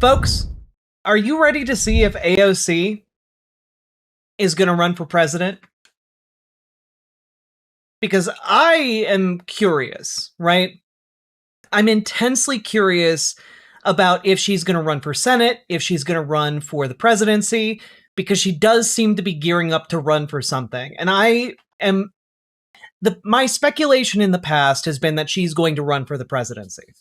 Folks, are you ready to see if AOC is going to run for president? Because I am curious, right? I'm intensely curious about if she's going to run for Senate, if she's going to run for the presidency, because she does seem to be gearing up to run for something. And my speculation in the past has been that she's going to run for the presidency.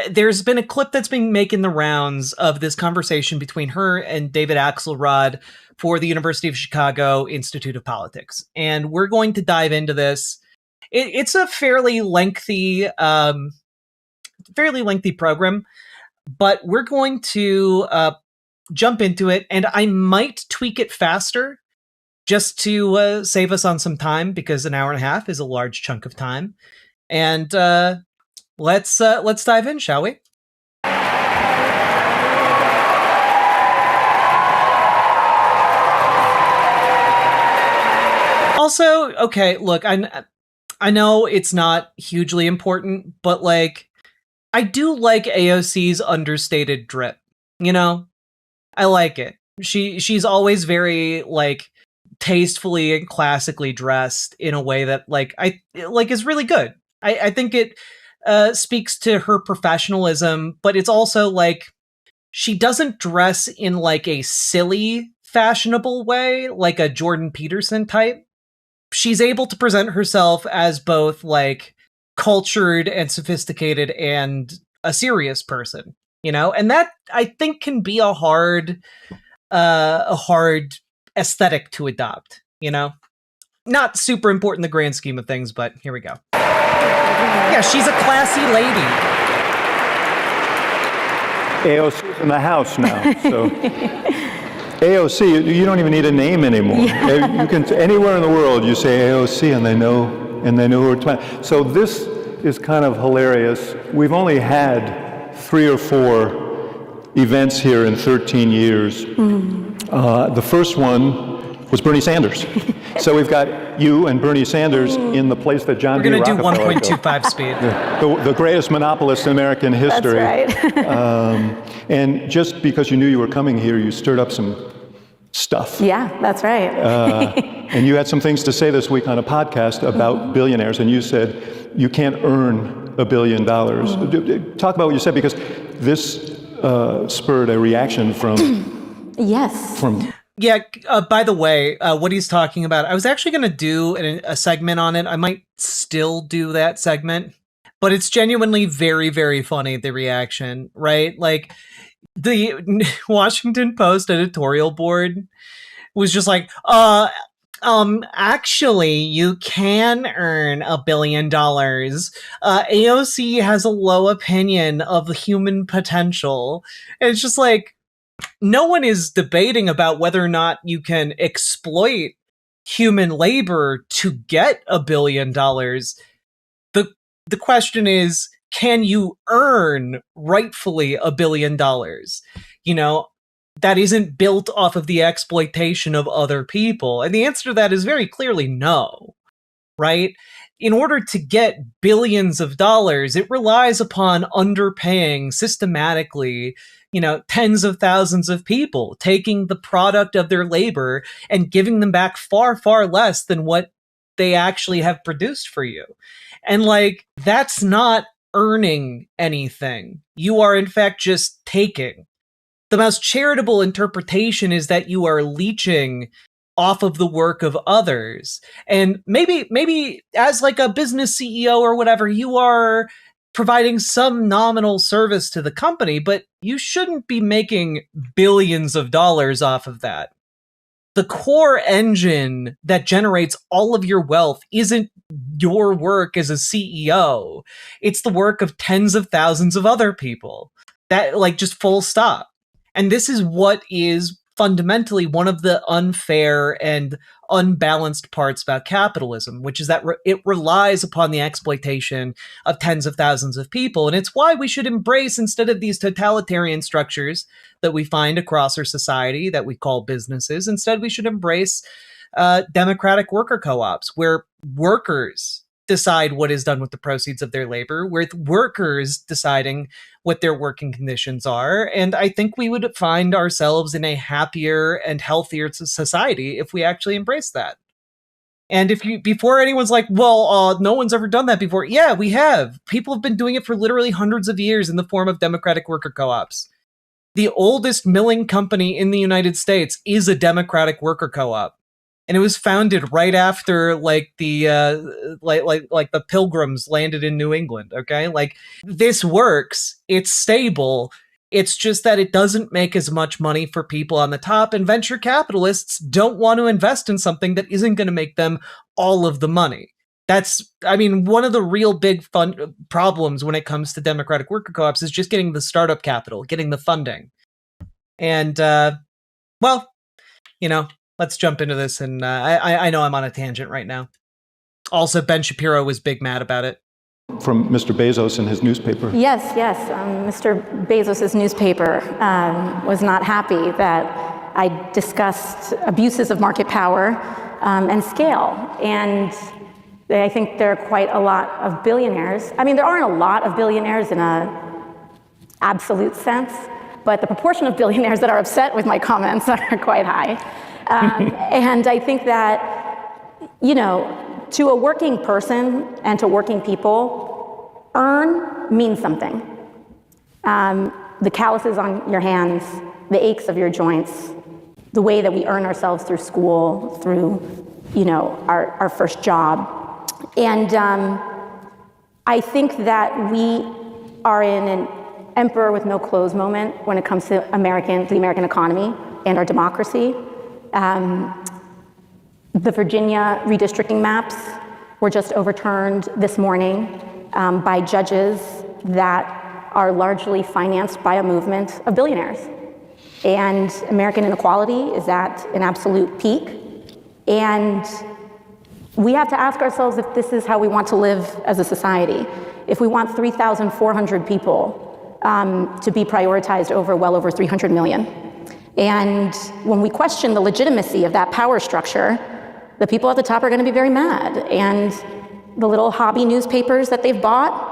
There's been a clip that's been making the rounds of this conversation between her and David Axelrod for the University of Chicago Institute of Politics. And we're going to dive into this. It's a fairly lengthy program, but we're going to jump into it, and I might tweak it faster just to save us on some time, because an hour and a half is a large chunk of time. And let's dive in, shall we? Also, okay, look, I know it's not hugely important, but like, I do like AOC's understated drip. You know, I like it. She's always very like tastefully and classically dressed in a way that is really good. I think it speaks to her professionalism, but it's also like she doesn't dress in like a silly, fashionable way, like a Jordan Peterson type. She's able to present herself as both like cultured and sophisticated and a serious person, you know, and that I think can be a hard aesthetic to adopt, you know. Not super important in the grand scheme of things, but here we go. Yeah, she's a classy lady. AOC's in the house now, so AOC, you don't even need a name anymore. Yeah. You can anywhere in the world you say AOC and they know who we're talking about. So this is kind of hilarious. We've only had 3 or 4 events here in 13 years. The first one was Bernie Sanders. So we've got you and Bernie Sanders in the place that John D. Rockefeller We're going to do 1.25 speed. The greatest monopolist in American history. That's right. And just because you knew you were coming here, you stirred up some stuff. Yeah, that's right. And you had some things to say this week on a podcast about billionaires, and you said you can't earn $1 billion. Talk about what you said, because this spurred a reaction from... Yes. Yeah, by the way, what he's talking about, I was actually going to do a segment on it. I might still do that segment, but it's genuinely very, very funny, the reaction, right? Like, the Washington Post editorial board was just like, actually, you can earn $1 billion. AOC has a low opinion of the human potential. And it's just like, no one is debating about whether or not you can exploit human labor to get $1 billion. The question is, can you earn rightfully $1 billion? You know, that isn't built off of the exploitation of other people. And the answer to that is very clearly no, right? In order to get billions of dollars, it relies upon underpaying systematically, you know, tens of thousands of people, taking the product of their labor and giving them back far, far less than what they actually have produced for you. And like, that's not earning anything. You are in fact just taking. The most charitable interpretation is that you are leeching off of the work of others. And maybe as like a business CEO or whatever, you are providing some nominal service to the company, but you shouldn't be making billions of dollars off of that. The core engine that generates all of your wealth isn't your work as a CEO. It's the work of tens of thousands of other people. That, like, just full stop. And this is what is fundamentally one of the unfair and unbalanced parts about capitalism, which is that it relies upon the exploitation of tens of thousands of people. And it's why we should embrace, instead of these totalitarian structures that we find across our society that we call businesses, instead we should embrace democratic worker co-ops, where workers decide what is done with the proceeds of their labor, with workers deciding what their working conditions are. And I think we would find ourselves in a happier and healthier society if we actually embrace that. And if you, before anyone's like, well, no one's ever done that before. Yeah, we have. People have been doing it for literally hundreds of years in the form of democratic worker co-ops. The oldest milling company in the United States is a democratic worker co-op. And it was founded right after the Pilgrims landed in New England. Okay, like this works. It's stable. It's just that it doesn't make as much money for people on the top, and venture capitalists don't want to invest in something that isn't going to make them all of the money. That's, I mean, one of the real big problems when it comes to democratic worker co-ops is just getting the startup capital, getting the funding. And, well, you know, let's jump into this. And I know I'm on a tangent right now. Also, Ben Shapiro was big mad about it. From Mr. Bezos and his newspaper. Yes. Mr. Bezos' newspaper was not happy that I discussed abuses of market power and scale. And I think there are quite a lot of billionaires. I mean, there aren't a lot of billionaires in an absolute sense, but the proportion of billionaires that are upset with my comments are quite high. And I think that, you know, to a working person and to working people, earn means something. The calluses on your hands, the aches of your joints, the way that we earn ourselves through school, through, you know, our first job. And I think that we are in an emperor with no clothes moment when it comes to the American economy and our democracy. The Virginia redistricting maps were just overturned this morning by judges that are largely financed by a movement of billionaires. And American inequality is at an absolute peak. And we have to ask ourselves if this is how we want to live as a society. If we want 3,400 people to be prioritized over well over 300 million. And when we question the legitimacy of that power structure, the people at the top are going to be very mad. And the little hobby newspapers that they've bought,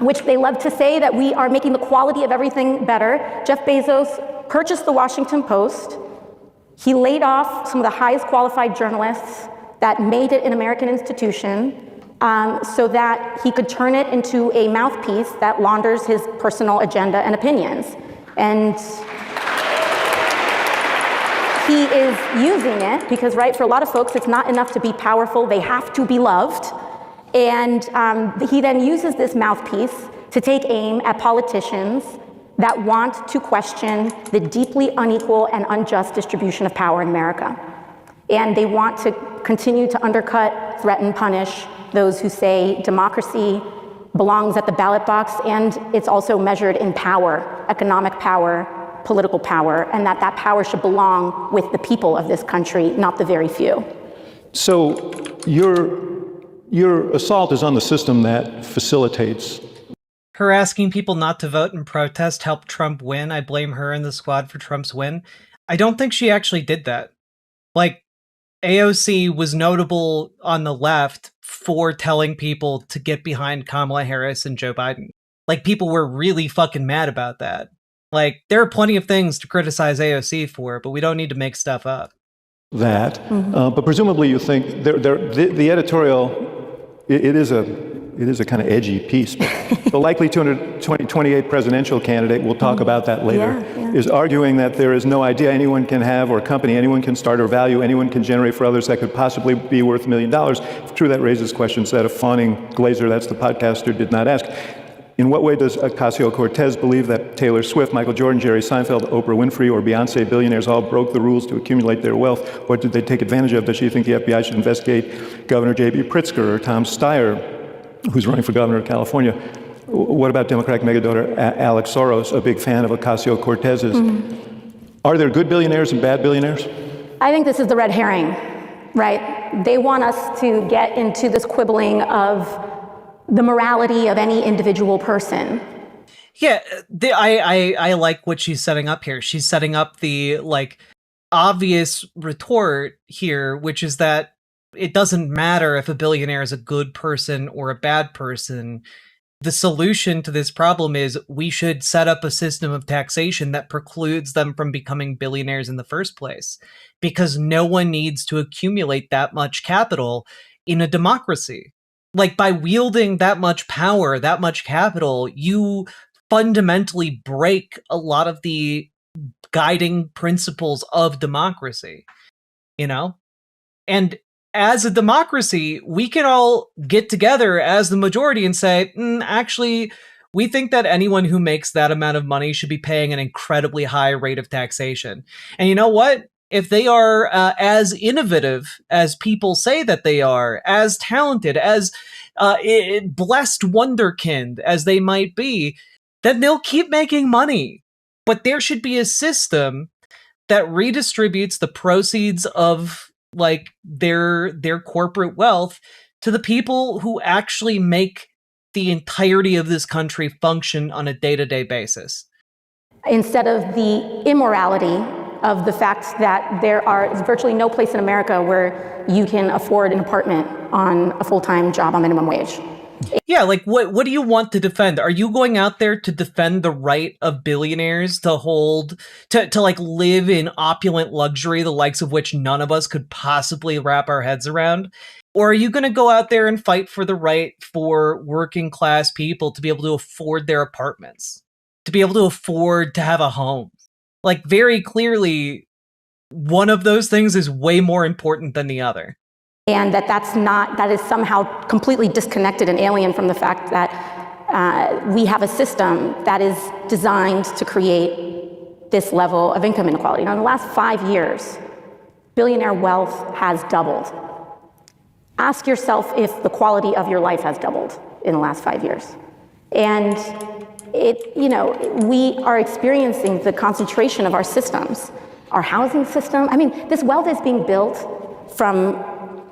which they love to say that we are making the quality of everything better. Jeff Bezos purchased the Washington Post. He laid off some of the highest qualified journalists that made it an American institution so that he could turn it into a mouthpiece that launders his personal agenda and opinions. And he is using it because, right, for a lot of folks, it's not enough to be powerful, they have to be loved. And he then uses this mouthpiece to take aim at politicians that want to question the deeply unequal and unjust distribution of power in America. And they want to continue to undercut, threaten, punish those who say democracy belongs at the ballot box, and it's also measured in power, economic power, political power, and that power should belong with the people of this country, not the very few. So your assault is on the system that facilitates. Her asking people not to vote and protest helped Trump win. I blame her and the squad for Trump's win. I don't think she actually did that. Like, AOC was notable on the left for telling people to get behind Kamala Harris and Joe Biden. Like, people were really fucking mad about that. Like, there are plenty of things to criticize AOC for, but we don't need to make stuff up. That, but presumably you think the editorial, it is a kind of edgy piece. But the likely 2028 presidential candidate, we'll talk about that later, is arguing that there is no idea anyone can have or company anyone can start or value anyone can generate for others that could possibly be worth $1 million. If true, that raises questions that a fawning glazer, that's the podcaster, did not ask. In what way does Ocasio-Cortez believe that Taylor Swift, Michael Jordan, Jerry Seinfeld, Oprah Winfrey, or Beyonce billionaires all broke the rules to accumulate their wealth? What did they take advantage of? Does she think the FBI should investigate Governor J.B. Pritzker or Tom Steyer, who's running for governor of California? What about Democratic megadaughter Alex Soros, a big fan of Ocasio-Cortez's? Are there good billionaires and bad billionaires? I think this is the red herring, right? They want us to get into this quibbling of the morality of any individual person. Yeah, I like what she's setting up here. She's setting up the, like, obvious retort here, which is that it doesn't matter if a billionaire is a good person or a bad person. The solution to this problem is we should set up a system of taxation that precludes them from becoming billionaires in the first place, because no one needs to accumulate that much capital in a democracy. Like, by wielding that much power, that much capital, you fundamentally break a lot of the guiding principles of democracy, you know? And as a democracy, we can all get together as the majority and say, actually, we think that anyone who makes that amount of money should be paying an incredibly high rate of taxation. And you know what? If they are as innovative as people say that they are, as talented, as blessed wonderkind as they might be, then they'll keep making money. But there should be a system that redistributes the proceeds of like their corporate wealth to the people who actually make the entirety of this country function on a day-to-day basis. Instead of the immorality of the fact that there is virtually no place in America where you can afford an apartment on a full-time job on minimum wage. Yeah, like what do you want to defend? Are you going out there to defend the right of billionaires to hold, to like live in opulent luxury, the likes of which none of us could possibly wrap our heads around? Or are you going to go out there and fight for the right for working class people to be able to afford their apartments, to be able to afford to have a home? Like, very clearly, one of those things is way more important than the other. And that is somehow completely disconnected and alien from the fact that we have a system that is designed to create this level of income inequality. Now, in the last 5 years, billionaire wealth has doubled. Ask yourself if the quality of your life has doubled in the last 5 years. And we are experiencing the concentration of our systems, our housing system. I mean, this wealth is being built from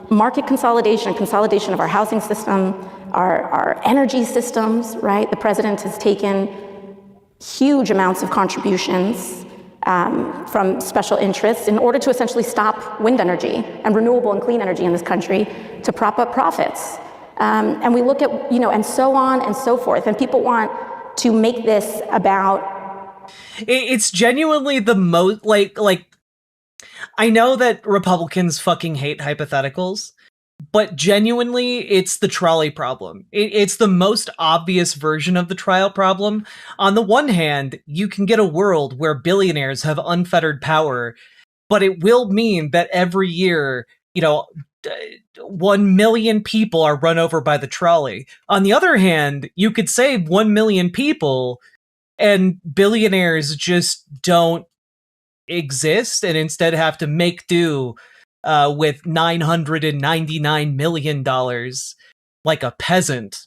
market consolidation of our housing system, our energy systems, right? The president has taken huge amounts of contributions from special interests in order to essentially stop wind energy and renewable and clean energy in this country to prop up profits. And we look at, and so on and so forth. And people want to make this about... It's genuinely the most, like, I know that Republicans fucking hate hypotheticals, but genuinely, it's the trolley problem. It's the most obvious version of the trial problem. On the one hand, you can get a world where billionaires have unfettered power, but it will mean that every year, 1 million people are run over by the trolley. On the other hand, you could save 1 million people and billionaires just don't exist and instead have to make do with $999 million like a peasant.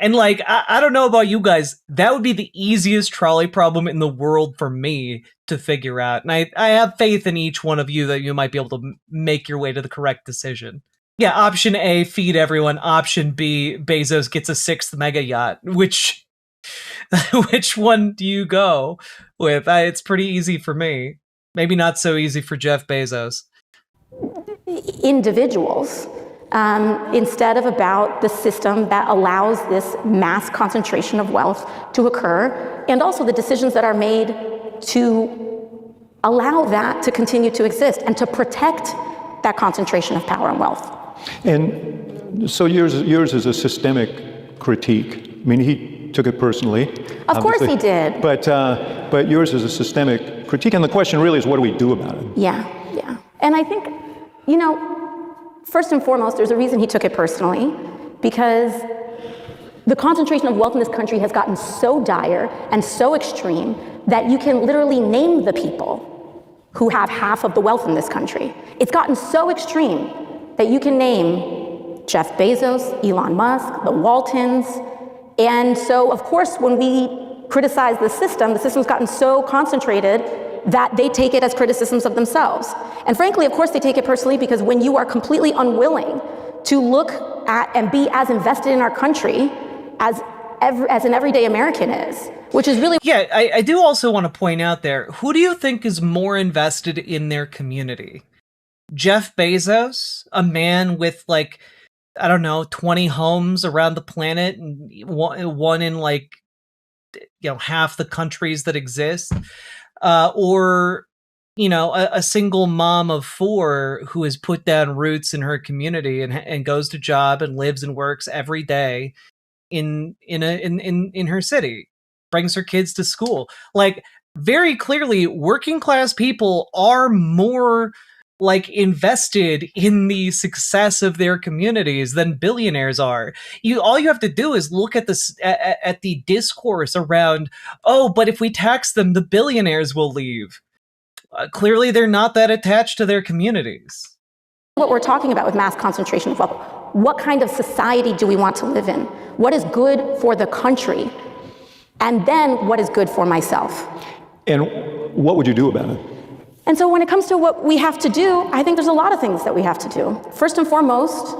And like, I don't know about you guys, that would be the easiest trolley problem in the world for me to figure out. And I have faith in each one of you that you might be able to make your way to the correct decision. Yeah, option A, feed everyone. Option B, Bezos gets a 6th mega yacht. Which one do you go with? It's pretty easy for me. Maybe not so easy for Jeff Bezos. Individuals, instead of about the system that allows this mass concentration of wealth to occur, and also the decisions that are made to allow that to continue to exist and to protect that concentration of power and wealth. And so yours is a systemic critique. I mean, he took it personally. Of course he did. But yours is a systemic critique, and the question really is, what do we do about it? Yeah. And I think, first and foremost, there's a reason he took it personally, because the concentration of wealth in this country has gotten so dire and so extreme that you can literally name the people who have half of the wealth in this country. It's gotten so extreme that you can name Jeff Bezos, Elon Musk, the Waltons. And so, of course, when we criticize the system's gotten so concentrated that they take it as criticisms of themselves. And frankly, of course, they take it personally, because when you are completely unwilling to look at and be as invested in our country as an everyday American is, which is really... Yeah, I do also want to point out there, who do you think is more invested in their community? Jeff Bezos, a man with like, I don't know, 20 homes around the planet, and one in like, half the countries that exist, or a single mom of 4 who has put down roots in her community and goes to job and lives and works every day in her city, brings her kids to school. Like, very clearly, working class people are more like invested in the success of their communities than billionaires are. All you have to do is look at this at the discourse around, oh, but if we tax them, the billionaires will leave. Clearly, they're not that attached to their communities. What we're talking about with mass concentration of wealth, what kind of society do we want to live in? What is good for the country? And then what is good for myself? And what would you do about it? And so when it comes to what we have to do, I think there's a lot of things that we have to do. First and foremost,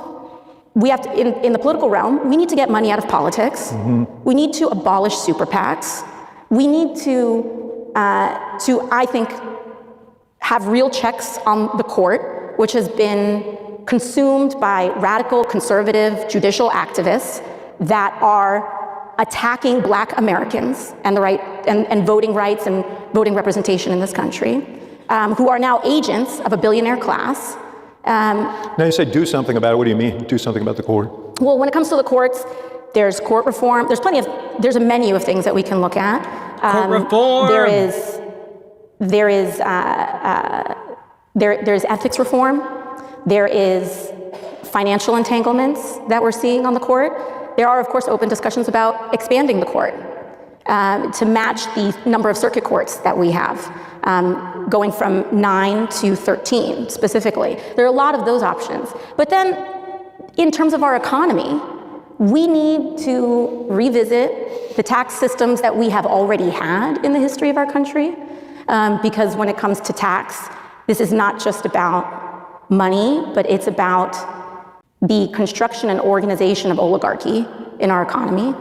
we have to, in the political realm, we need to get money out of politics. We need to abolish super PACs. We need to I think, have real checks on the court, which has been consumed by radical conservative judicial activists that are attacking Black Americans and the right and voting rights and voting representation in this country, who are now agents of a billionaire class. Now you say do something about it. What do you mean, do something about the court? Well, when it comes to the courts, there's court reform. There's a menu of things that we can look at. Court reform. There's ethics reform. There is financial entanglements that we're seeing on the court. There are, of course, open discussions about expanding the court to match the number of circuit courts that we have, going from 9 to 13 specifically. There are a lot of those options. But then, in terms of our economy, we need to revisit the tax systems that we have already had in the history of our country, because when it comes to tax, this is not just about money, but it's about the construction and organization of oligarchy in our economy.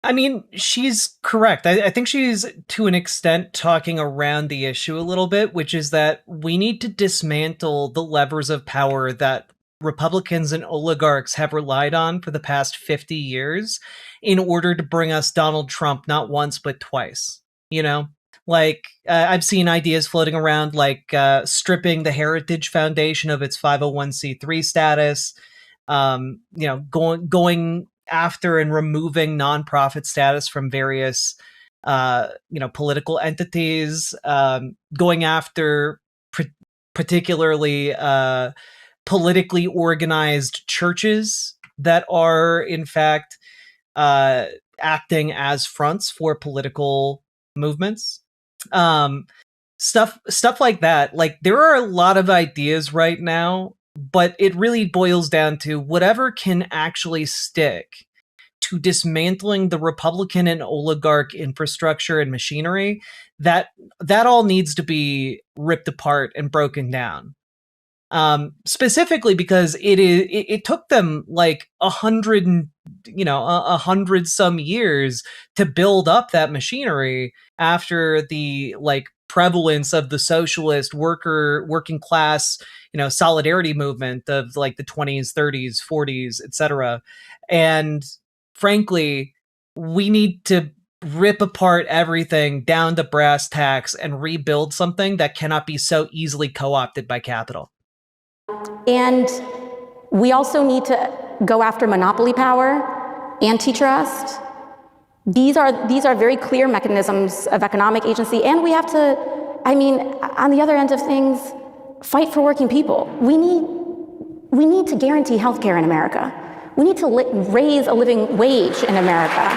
I mean, she's correct. I think she's, to an extent, talking around the issue a little bit, which is that we need to dismantle the levers of power that Republicans and oligarchs have relied on for the past 50 years in order to bring us Donald Trump not once, but twice. Like, I've seen ideas floating around, like stripping the Heritage Foundation of its 501c3 status, going after and removing nonprofit status from various, political entities, going after particularly politically organized churches that are, in fact, acting as fronts for political movements. Stuff like that. Like, there are a lot of ideas right now, but it really boils down to whatever can actually stick to dismantling the Republican and oligarch infrastructure and machinery. That all needs to be ripped apart and broken down. Specifically because it took them like 100 some years to build up that machinery after the like prevalence of the socialist working class, solidarity movement of like the 20s, 30s, 40s, etc. And frankly, we need to rip apart everything down to brass tacks and rebuild something that cannot be so easily co-opted by capital. And we also need to go after monopoly power, antitrust. These are very clear mechanisms of economic agency, and we have to, on the other end of things, fight for working people. We need to guarantee healthcare in America. We need to raise a living wage in America.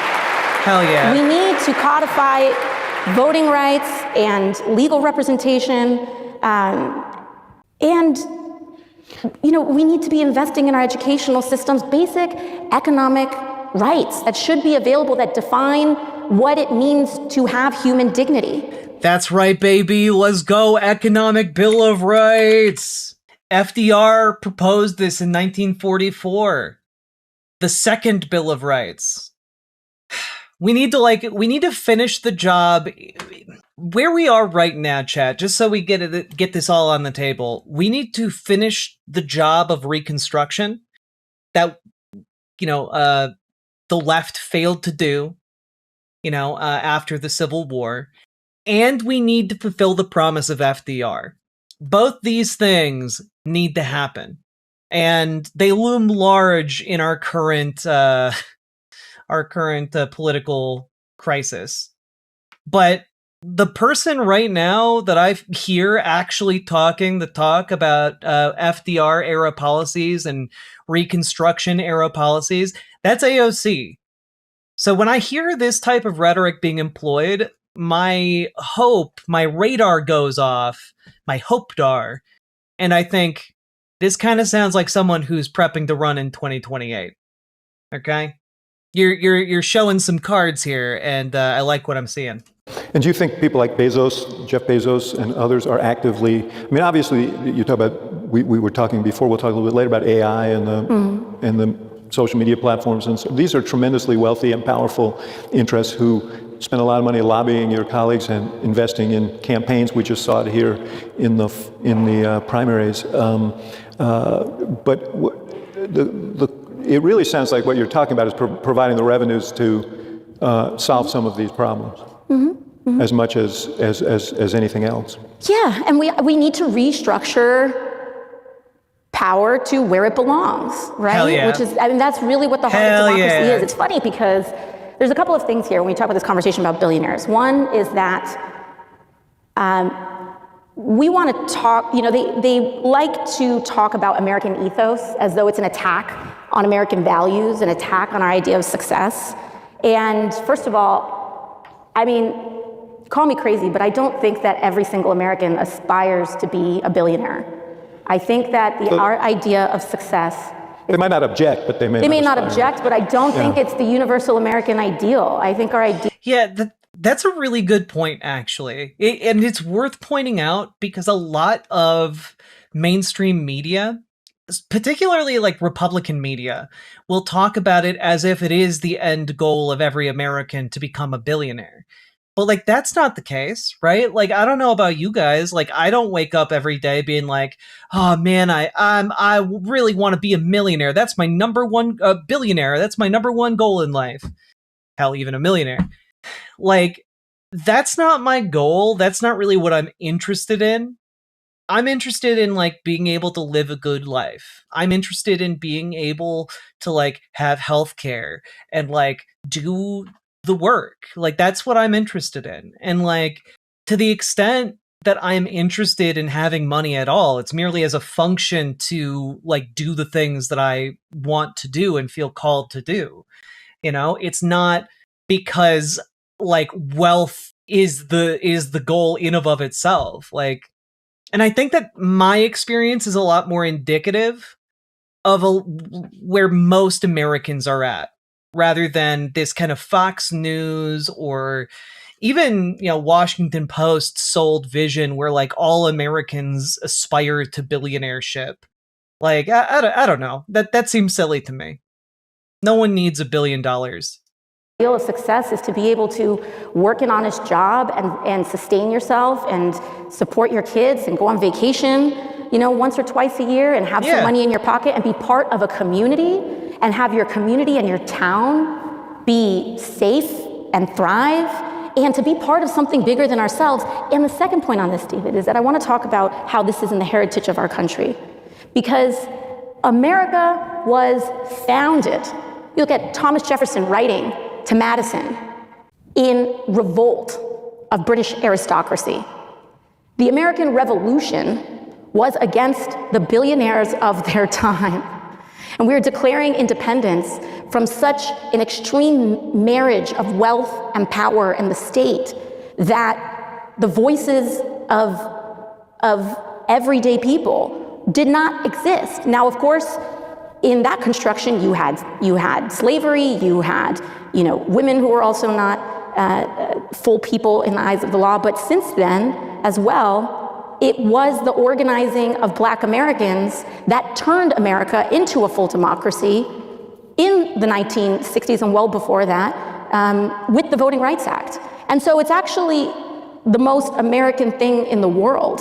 Hell yeah. We need to codify voting rights and legal representation, and we need to be investing in our educational systems, basic economic rights that should be available that define what it means to have human dignity. That's right, baby. Let's go. Economic Bill of Rights. FDR proposed this in 1944. The second Bill of Rights. We need to finish the job. where we are right now, chat, just so we get this all on the table, we need to finish the job of reconstruction that, the left failed to do, after the Civil War. And we need to fulfill the promise of FDR. Both these things need to happen. And they loom large in our current political crisis. But the person right now that I hear actually talking the talk about FDR era policies and Reconstruction era policies, that's AOC. So when I hear this type of rhetoric being employed, my radar goes off, my hope-dar, and I think this kind of sounds like someone who's prepping to run in 2028. Okay? You're showing some cards here, and I like what I'm seeing. And do you think people like Bezos, Jeff Bezos, and others are actively, I mean, obviously, you talk about, we were talking before, we'll talk a little bit later about AI and the social media platforms, and so these are tremendously wealthy and powerful interests who spend a lot of money lobbying your colleagues and investing in campaigns. We just saw it here in the primaries. But it really sounds like what you're talking about is providing the revenues to solve some of these problems. As much as anything else. Yeah, and we need to restructure power to where it belongs, right? Hell yeah. Which is, that's really what the heart of democracy is. It's funny because there's a couple of things here when we talk about this conversation about billionaires. One is that we want to talk, they like to talk about American ethos as though it's an attack on American values, an attack on our idea of success. And first of all, call me crazy, but I don't think that every single American aspires to be a billionaire. I think that our idea of success they might not object, but they may not object, but I don't think it's the universal American ideal. I think our idea... Yeah, that's a really good point, actually. And it's worth pointing out because a lot of mainstream media, particularly like Republican media, will talk about it as if it is the end goal of every American to become a billionaire. But that's not the case, right? I don't know about you guys. I don't wake up every day being like, oh man, I really want to be a millionaire. That's my number one billionaire. That's my number one goal in life. Hell, even a millionaire. That's not my goal. That's not really what I'm interested in. I'm interested in being able to live a good life. I'm interested in being able to have healthcare and do the work. That's what I'm interested in. And to the extent that I'm interested in having money at all, it's merely as a function to do the things that I want to do and feel called to do. It's not because wealth is the goal in and of itself. And I think that my experience is a lot more indicative of where most Americans are at, rather than this kind of Fox News or even, Washington Post sold vision where all Americans aspire to billionaireship. I don't know. That seems silly to me. No one needs $1 billion. The ideal of success is to be able to work an honest job and sustain yourself and support your kids and go on vacation, once or twice a year and have some money in your pocket and be part of a community and have your community and your town be safe and thrive and to be part of something bigger than ourselves. And the second point on this, David, is that I want to talk about how this is in the heritage of our country. Because America was founded, you look at Thomas Jefferson writing to Madison in revolt of British aristocracy. The American Revolution was against the billionaires of their time. And we are declaring independence from such an extreme marriage of wealth and power and the state that the voices of everyday people did not exist. Now, of course, in that construction, you had slavery, you had women who were also not full people in the eyes of the law. But since then, as well, it was the organizing of Black Americans that turned America into a full democracy in the 1960s and well before that with the Voting Rights Act. And so it's actually the most American thing in the world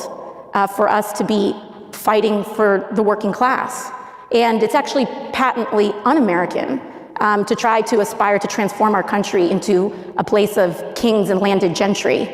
for us to be fighting for the working class. And it's actually patently un-American to try to aspire to transform our country into a place of kings and landed gentry.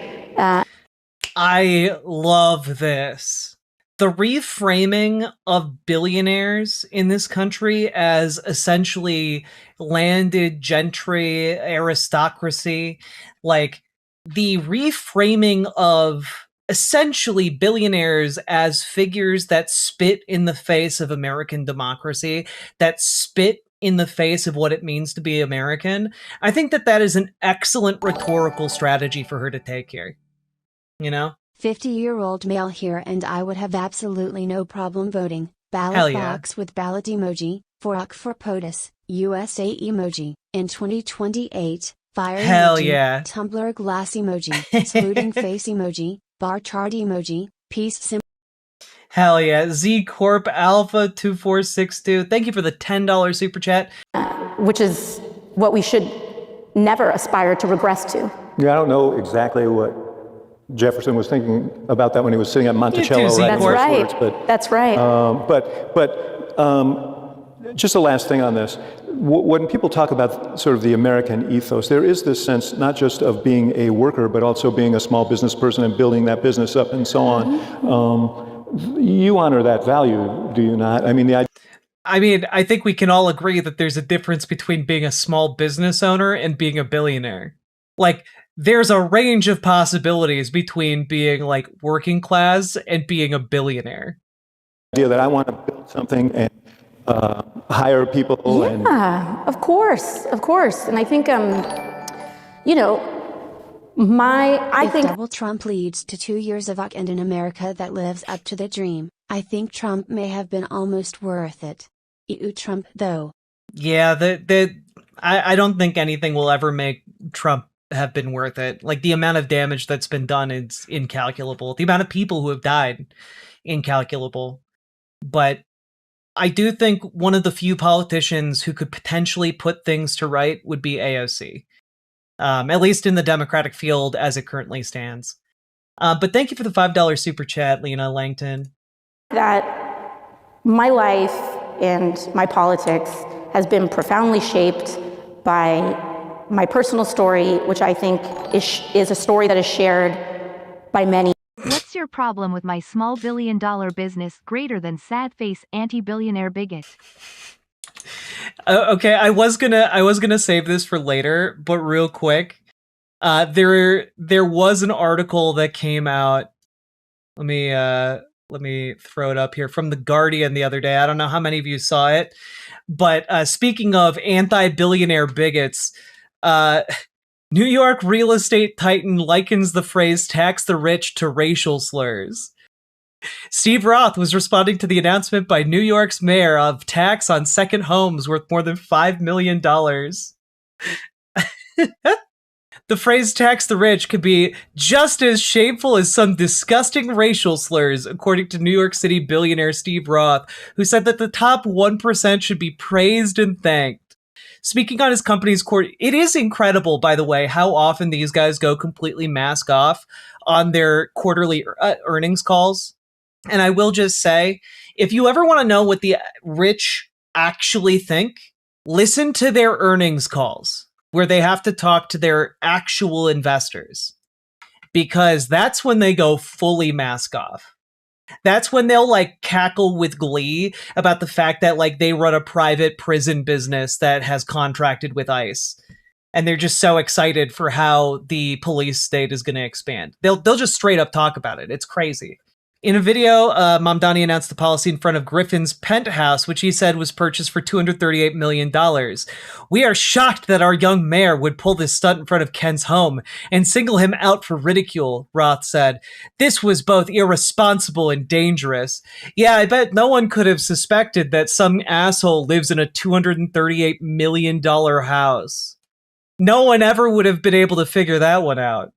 I love this. The reframing of billionaires in this country as essentially landed gentry, aristocracy, like the reframing of essentially billionaires as figures that spit in the face of American democracy, that spit in the face of what it means to be American. I think that that is an excellent rhetorical strategy for her to take here. You know? 50-year-old male here, and I would have absolutely no problem voting. Ballot Hell yeah. box with ballot emoji, fork for POTUS, USA emoji, in 2028, fire Hell emoji, yeah. tumbler glass emoji, saluting face emoji, bar chart emoji, peace symbol. Hell yeah. Z Corp Alpha 2462. Thank you for the $10 super chat. Which is what we should never aspire to regress to. Yeah, I don't know exactly what Jefferson was thinking about that when he was sitting at Monticello. You too, That's Corp. right. Words, but, That's right. Just the last thing on this. When people talk about sort of the American ethos, there is this sense not just of being a worker, but also being a small business person and building that business up and so on. You honor that value, do you not? I mean, I think we can all agree that there's a difference between being a small business owner and being a billionaire. Like, there's a range of possibilities between being like working class and being a billionaire. idea that I want to build something and hire people. Yeah, of course. And I think, you know, If double Trump leads to 2 years of and an America that lives up to the dream, I think Trump may have been almost worth it. EU Trump, though. Yeah, I don't think anything will ever make Trump have been worth it. Like, the amount of damage that's been done is incalculable. The amount of people who have died, incalculable. But I do think one of the few politicians who could potentially put things to right would be AOC. At least in the Democratic field as it currently stands. But thank you for the $5 super chat, Lena Langton. that my life and my politics has been profoundly shaped by my personal story, which I think is a story that is shared by many. What's your problem with my small billion-dollar business greater than sad face anti-billionaire bigot? Okay, I was gonna save this for later, but real quick, there was an article that came out. Let me throw it up here from The Guardian the other day. I don't know how many of you saw it, but speaking of anti-billionaire bigots, New York real estate titan likens the phrase "tax the rich" to racial slurs. Steve Roth was responding to the announcement by New York's mayor of tax on second homes worth more than $5 million. The phrase "tax the rich" could be just as shameful as some disgusting racial slurs, according to New York City billionaire Steve Roth, who said that the top 1% should be praised and thanked. Speaking on his company's court, it is incredible, by the way, how often these guys go completely mask off on their quarterly earnings calls. And I will just say, if you ever want to know what the rich actually think, listen to their earnings calls, where they have to talk to their actual investors, because that's when they go fully mask off. That's when they'll like cackle with glee about the fact that like they run a private prison business that has contracted with ICE. And they're just so excited for how the police state is going to expand. They'll just straight up talk about it. It's crazy. In a video, Mamdani announced the policy in front of Griffin's penthouse, which he said was purchased for $238 million. We are shocked that our young mayor would pull this stunt in front of Ken's home and single him out for ridicule, Roth said. This was both irresponsible and dangerous. Yeah, I bet no one could have suspected that some asshole lives in a $238 million house. No one ever would have been able to figure that one out.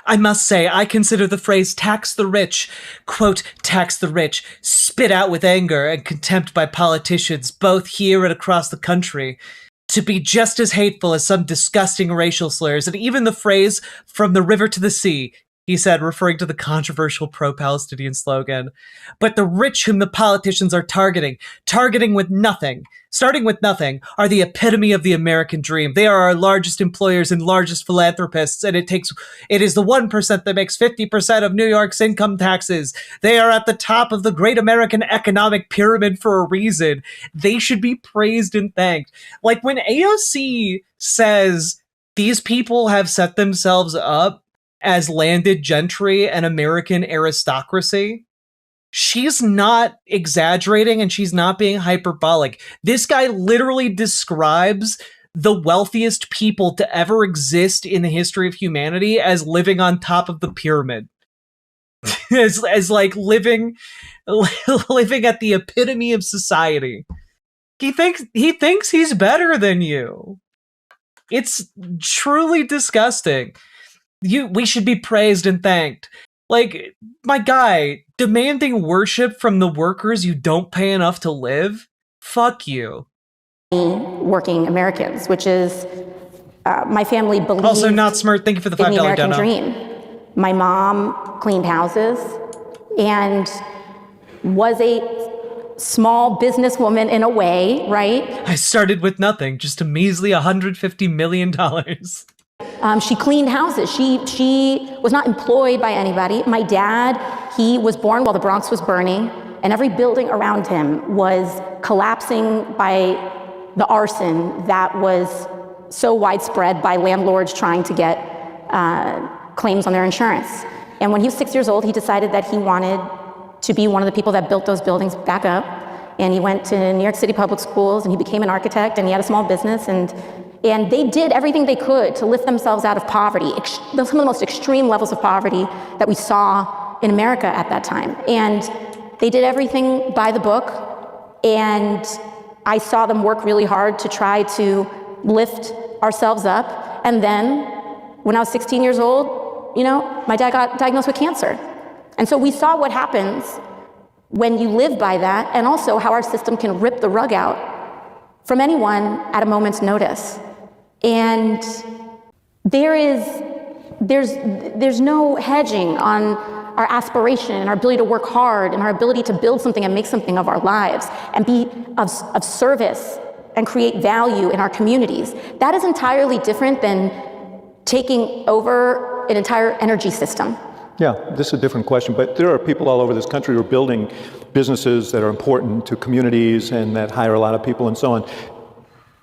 I must say, I consider the phrase "tax the rich," quote, "tax the rich," spit out with anger and contempt by politicians, both here and across the country, to be just as hateful as some disgusting racial slurs, and even the phrase "from the river to the sea," He said, referring to the controversial pro-Palestinian slogan, but the rich whom the politicians are targeting with nothing, starting with nothing, are the epitome of the American dream. They are our largest employers and largest philanthropists, and it is the 1% that makes 50% of New York's income taxes. They are at the top of the great American economic pyramid for a reason. They should be praised and thanked. Like when AOC says these people have set themselves up as landed gentry and American aristocracy, she's not exaggerating and she's not being hyperbolic. This guy literally describes the wealthiest people to ever exist in the history of humanity as living on top of the pyramid. as like living at the epitome of society. He thinks he's better than you. It's truly disgusting. We should be praised and thanked. Like, my guy, demanding worship from the workers you don't pay enough to live? Fuck you. Working Americans, which is my family believes. Also not smart. Thank you for the $5 in the American dono. dream. My mom cleaned houses and was a small businesswoman in a way, right? I started with nothing, just a measly $150 million. She cleaned houses. She was not employed by anybody. My dad, he was born while the Bronx was burning, and every building around him was collapsing by the arson that was so widespread by landlords trying to get claims on their insurance. And when he was 6 years old, he decided that he wanted to be one of the people that built those buildings back up. And he went to New York City public schools, and he became an architect, and he had a small business, and they did everything they could to lift themselves out of poverty, some of the most extreme levels of poverty that we saw in America at that time. And they did everything by the book, and I saw them work really hard to try to lift ourselves up. And then, when I was 16 years old, my dad got diagnosed with cancer. And so we saw what happens when you live by that, and also how our system can rip the rug out from anyone at a moment's notice. And there's no hedging on our aspiration and our ability to work hard and our ability to build something and make something of our lives and be of service and create value in our communities. That is entirely different than taking over an entire energy system. Yeah, this is a different question, but there are people all over this country who are building businesses that are important to communities and that hire a lot of people and so on.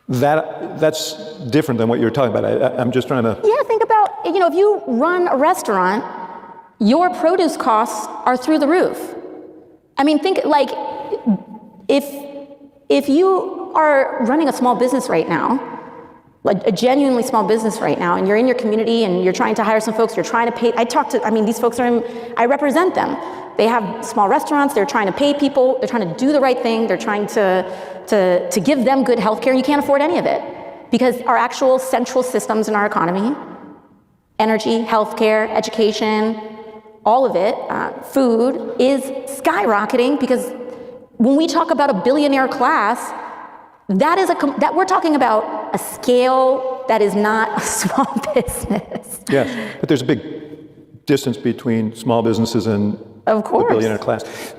That's different than what you're talking about. I'm just trying to... Yeah, think about, if you run a restaurant, your produce costs are through the roof. I mean, think like, if you are running a small business right now, like a genuinely small business right now, and you're in your community and you're trying to hire some folks, you're trying to pay, these folks I represent them. They have small restaurants, they're trying to pay people, they're trying to do the right thing, they're trying to give them good health care, and you can't afford any of it. Because our actual central systems in our economy, energy, healthcare, education, all of it, food, is skyrocketing, because when we talk about a billionaire class, that we're talking about a scale that is not a small business. Yes, but there's a big distance between small businesses and of course the billionaire class.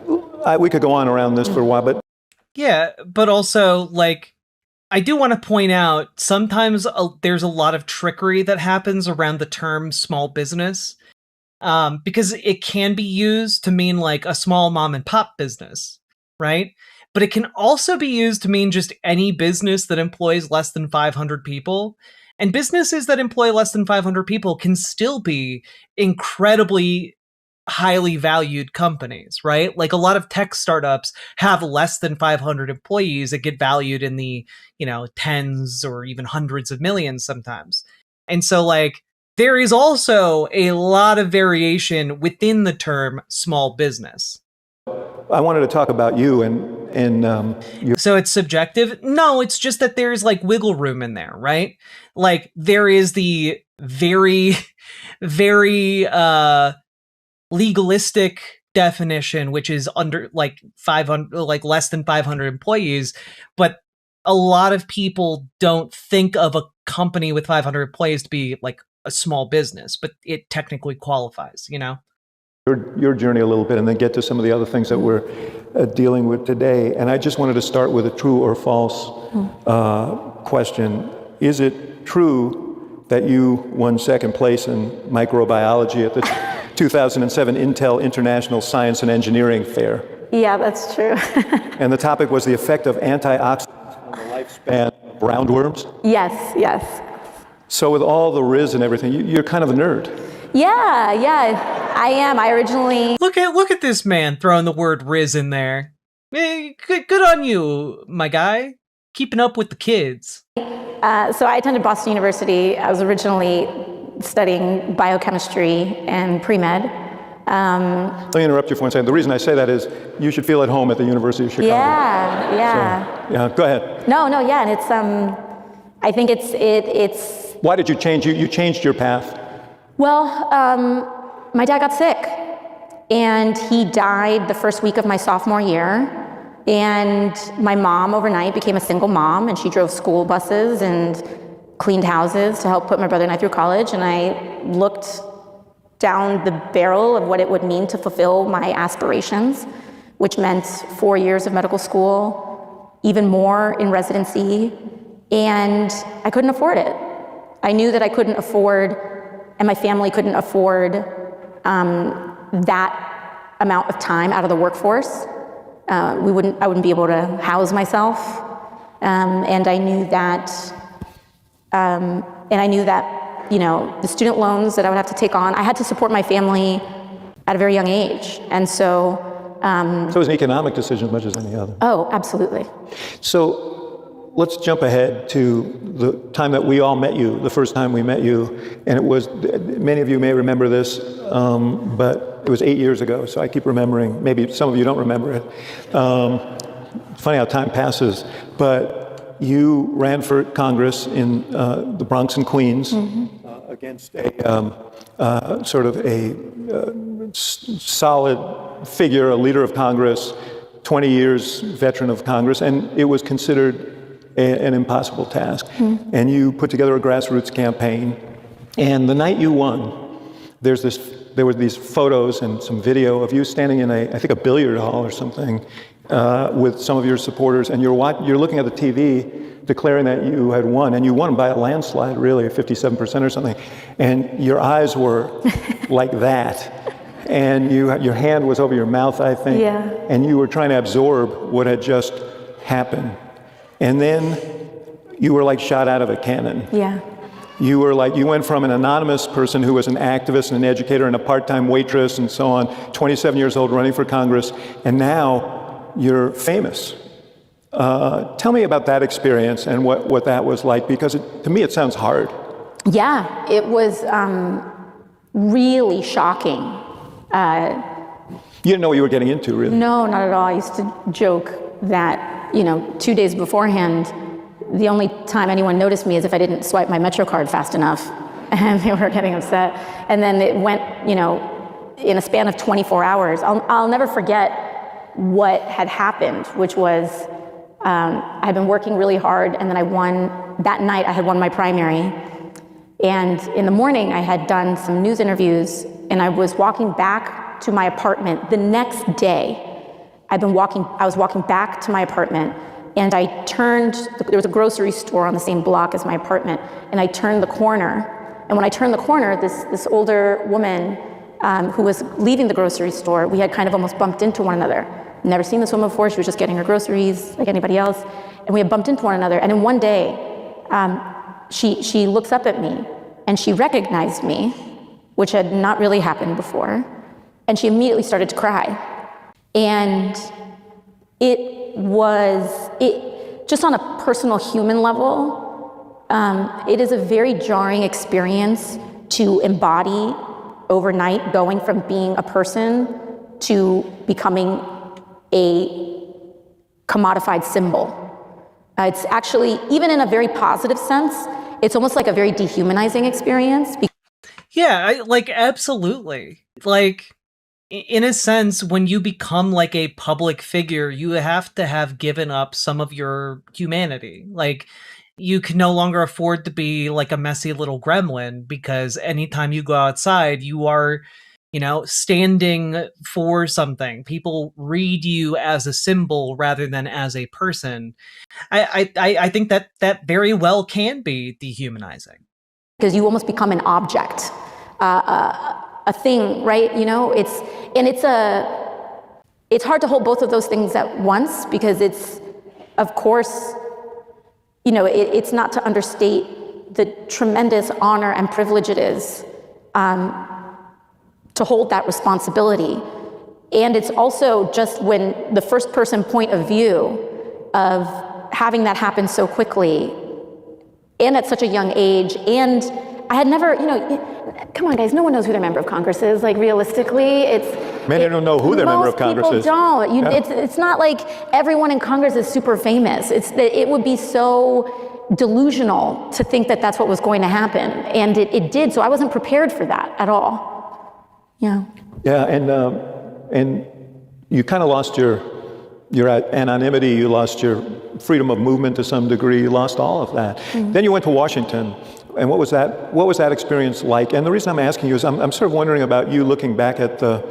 We could go on around this for a while, but... Yeah, but also, like, I do want to point out, sometimes there's a lot of trickery that happens around the term small business, because it can be used to mean, like, a small mom and pop business, right? But it can also be used to mean just any business that employs less than 500 people. And businesses that employ less than 500 people can still be incredibly highly valued companies, right? Like a lot of tech startups have less than 500 employees that get valued in the, tens or even hundreds of millions sometimes. And so, like, there is also a lot of variation within the term small business. I wanted to talk about you and So it's subjective? No, it's just that there's like wiggle room in there, right? Like there is the very, very legalistic definition, which is under like 500, like less than 500 employees, but a lot of people don't think of a company with 500 employees to be like a small business, but it technically qualifies, you know? Your journey a little bit and then get to some of the other things that we're dealing with today. And I just wanted to start with a true or false question. Is it true that you won second place in microbiology at the 2007 Intel International Science and Engineering Fair? Yeah, that's true. And the topic was the effect of antioxidants on the lifespan of roundworms? Yes, yes. So with all the Riz and everything, you're kind of a nerd. Yeah, I am. I originally... Look at this man throwing the word Riz in there. Good on you, my guy. Keeping up with the kids. So I attended Boston University. I was originally studying biochemistry and pre-med. Let me interrupt you for one second. The reason I say that is you should feel at home at the University of Chicago. Yeah. So, yeah, go ahead. No, yeah, and it's I think it's. Why did you change? You changed your path. Well, my dad got sick, and he died the first week of my sophomore year. And my mom overnight became a single mom, and she drove school buses and cleaned houses to help put my brother and I through college. And I looked down the barrel of what it would mean to fulfill my aspirations, which meant 4 years of medical school, even more in residency, and I couldn't afford it. I knew that I couldn't afford, and my family couldn't afford that amount of time out of the workforce. I wouldn't be able to house myself, and I knew that, you know, the student loans that I would have to take on, I had to support my family at a very young age, and so. So it was an economic decision as much as any other. Oh, absolutely. So let's jump ahead to the time that we all met you, the first time we met you, and it was, many of you may remember this, but it was 8 years ago, so I keep remembering. Maybe some of you don't remember it. Funny how time passes, but you ran for Congress in the Bronx and Queens against a sort of a solid figure, a leader of Congress, 20 years veteran of Congress, and it was considered an impossible task. And you put together a grassroots campaign, and the night you won, there were these photos and some video of you standing in I think a billiard hall or something with some of your supporters, and you're looking at the TV declaring that you had won, and you won by a landslide, really, 57% or something, and your eyes were like that, and your hand was over your mouth, I think, and you were trying to absorb what had just happened. And then you were like shot out of a cannon. You went from an anonymous person who was an activist and an educator and a part-time waitress and so on, 27 years old, running for Congress, and now you're famous. Tell me about that experience and what that was like, because to me it sounds hard. Yeah, it was really shocking. You didn't know what you were getting into, really? No, not at all. I used to joke that, 2 days beforehand, the only time anyone noticed me is if I didn't swipe my MetroCard fast enough, and they were getting upset. And then it went, in a span of 24 hours. I'll never forget what had happened, which was I had been working really hard, and then that night I had won my primary. And in the morning I had done some news interviews, and I was walking back to my apartment the next day. I was walking back to my apartment, and there was a grocery store on the same block as my apartment, and I turned the corner. And when I turned the corner, this older woman who was leaving the grocery store, we had kind of almost bumped into one another. Never seen this woman before. She was just getting her groceries like anybody else. And we had bumped into one another. And in one day, she looks up at me, and she recognized me, which had not really happened before. And she immediately started to cry. And just on a personal human level, it is a very jarring experience to embody overnight, going from being a person to becoming a commodified symbol. It's actually, even in a very positive sense, it's almost like a very dehumanizing experience. Yeah, absolutely. In a sense, when you become like a public figure, you have to have given up some of your humanity. you can no longer afford to be like a messy little gremlin, because anytime you go outside, you are, standing for something. People read you as a symbol rather than as a person. I think that very well can be dehumanizing. Because you almost become an object, a thing, right? It's hard to hold both of those things at once, because it's, of course, it's not to understate the tremendous honor and privilege it is to hold that responsibility. And it's also just when the first person point of view of having that happen so quickly and at such a young age. And I had never, come on guys, no one knows who their member of Congress is, like realistically. Many don't know who their member of Congress is. Most people don't. It's not like everyone in Congress is super famous. It would be so delusional to think that that's what was going to happen. And it did, so I wasn't prepared for that at all. Yeah. Yeah, and you kind of lost your anonymity, you lost your freedom of movement to some degree, you lost all of that. Mm-hmm. Then you went to Washington, and what was that experience like? And the reason I'm asking you is I'm sort of wondering about you looking back at the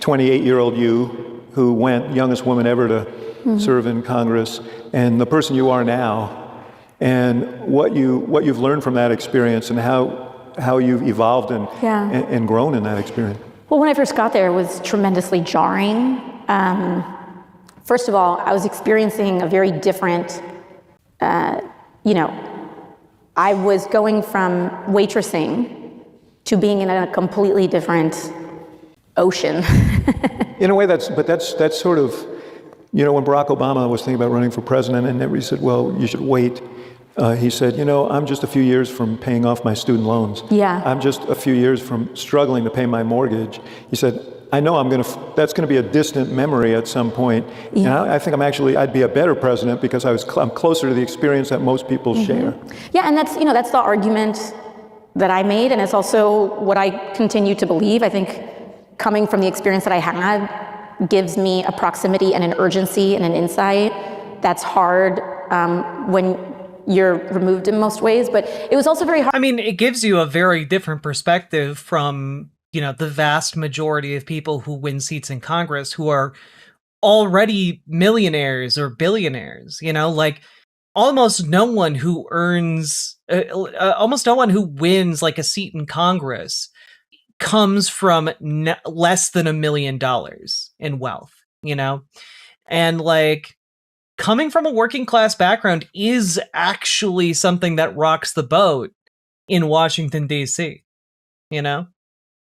28-year-old you who went, youngest woman ever to serve in Congress, and the person you are now, and what you've learned from that experience, and how you've evolved and grown in that experience. Well, when I first got there, it was tremendously jarring. First of all, I was experiencing a very different, I was going from waitressing to being in a completely different ocean. In a way, that's sort of, when Barack Obama was thinking about running for president, and everybody said, well, you should wait. He said, I'm just a few years from paying off my student loans. Yeah. I'm just a few years from struggling to pay my mortgage. He said, I know that's going to be a distant memory at some point. Yeah. And I think I'd be a better president because I'm closer to the experience that most people share. Yeah, and that's the argument that I made, and it's also what I continue to believe. I think coming from the experience that I had gives me a proximity and an urgency and an insight that's hard when you're removed in most ways, but it was also very hard. I mean, it gives you a very different perspective from, the vast majority of people who win seats in Congress who are already millionaires or billionaires, like almost no one who wins like a seat in Congress comes from less than $1 million in wealth, and like, coming from a working class background is actually something that rocks the boat in Washington, D.C.,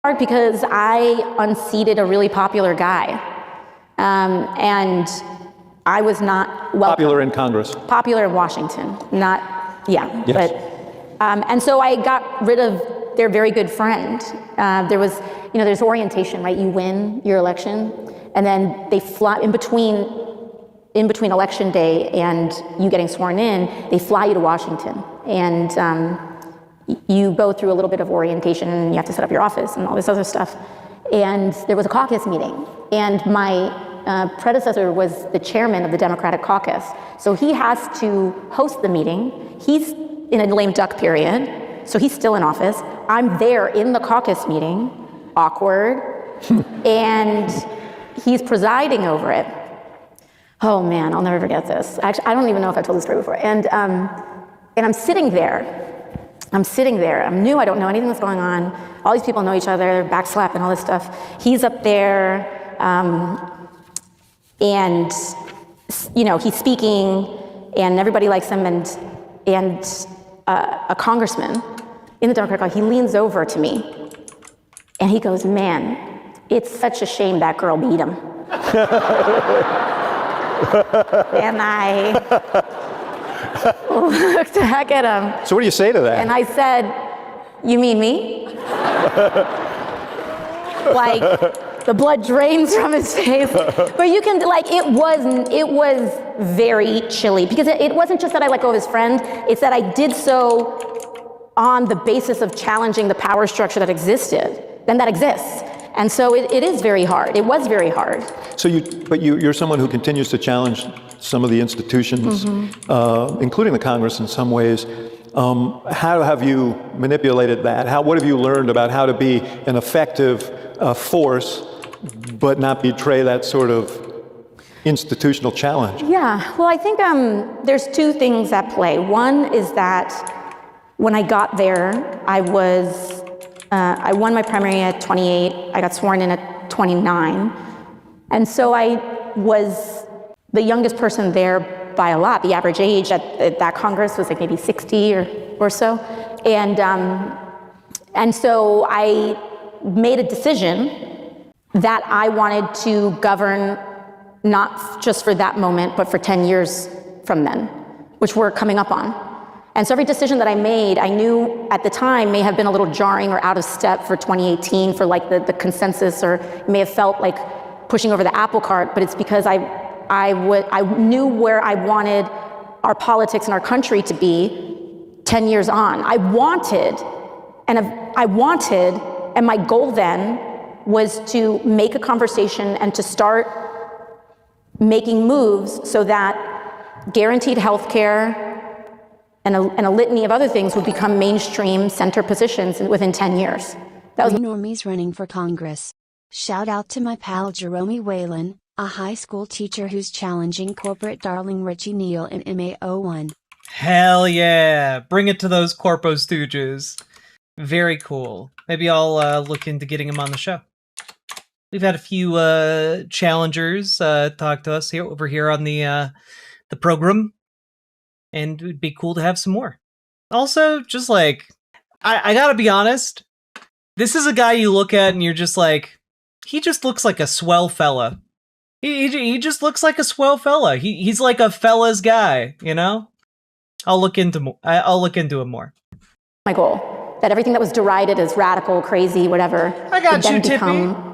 Hard because I unseated a really popular guy. And I was not welcome. Popular in Congress. Popular in Washington. Yes. But, and so I got rid of their very good friend. There's orientation, right? You win your election, and then they fly in between election day and you getting sworn in, they fly you to Washington. And you go through a little bit of orientation, and you have to set up your office and all this other stuff. And there was a caucus meeting, and my predecessor was the chairman of the Democratic caucus. So he has to host the meeting. He's in a lame duck period, so he's still in office. I'm there in the caucus meeting, awkward, and he's presiding over it. Oh man, I'll never forget this. Actually, I don't even know if I've told this story before. And I'm sitting there. I'm new, I don't know anything that's going on. All these people know each other, backslap and all this stuff. He's up there, and he's speaking, and everybody likes him, and a congressman in the Democratic Party, he leans over to me, and he goes, man, it's such a shame that girl beat him. And I looked back at him. So what do you say to that? And I said, you mean me? Like, the blood drains from his face. But you can, it was very chilly, because it wasn't just that I let go of his friend, it's that I did so on the basis of challenging the power structure that existed, and that exists. And so it is very hard. It was very hard. So you're someone who continues to challenge some of the institutions, including the Congress in some ways. How have you manipulated that? What have you learned about how to be an effective force, but not betray that sort of institutional challenge? Yeah, well, I think there's two things at play. One is that when I got there, I won my primary at 28. I got sworn in at 29. And so I was the youngest person there by a lot. The average age at that Congress was like maybe 60 or so. And so I made a decision that I wanted to govern not just for that moment, but for 10 years from then, which we're coming up on. And so every decision that I made, I knew at the time may have been a little jarring or out of step for 2018 for like the consensus, or it may have felt like pushing over the apple cart, but it's because I knew where I wanted our politics and our country to be 10 years on. I wanted, and my goal then was to make a conversation and to start making moves so that guaranteed health care and a litany of other things would become mainstream center positions within 10 years. That was normies running for Congress. Shout out to my pal Jerome Whalen, a high school teacher who's challenging corporate darling Richie Neal in MA01. Hell yeah! Bring it to those corpo stooges. Very cool. Maybe I'll look into getting him on the show. We've had a few challengers talk to us over here on the program, and it would be cool to have some more. Also, just like, I gotta be honest, this is a guy you look at and you're just like, he just looks like a swell fella. He just looks like a swell fella. He's like a fella's guy, you know? I'll look into him more. My goal, that everything that was derided as radical, crazy, whatever, I got would then you, Tippy. become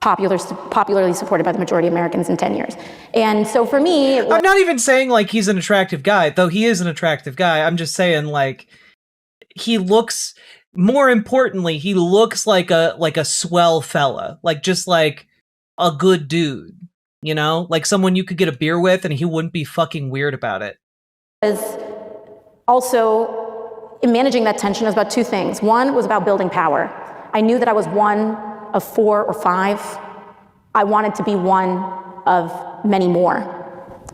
popularly supported by the majority of Americans in 10 years. And so for me... I'm not even saying like he's an attractive guy, though he is an attractive guy. I'm just saying like he looks, more importantly, he looks like a swell fella, like just like a good dude, you know? Like someone you could get a beer with and he wouldn't be fucking weird about it. Also, in managing that tension was about two things. One was about building power. I knew that I was one of 4 or 5. I wanted to be one of many more.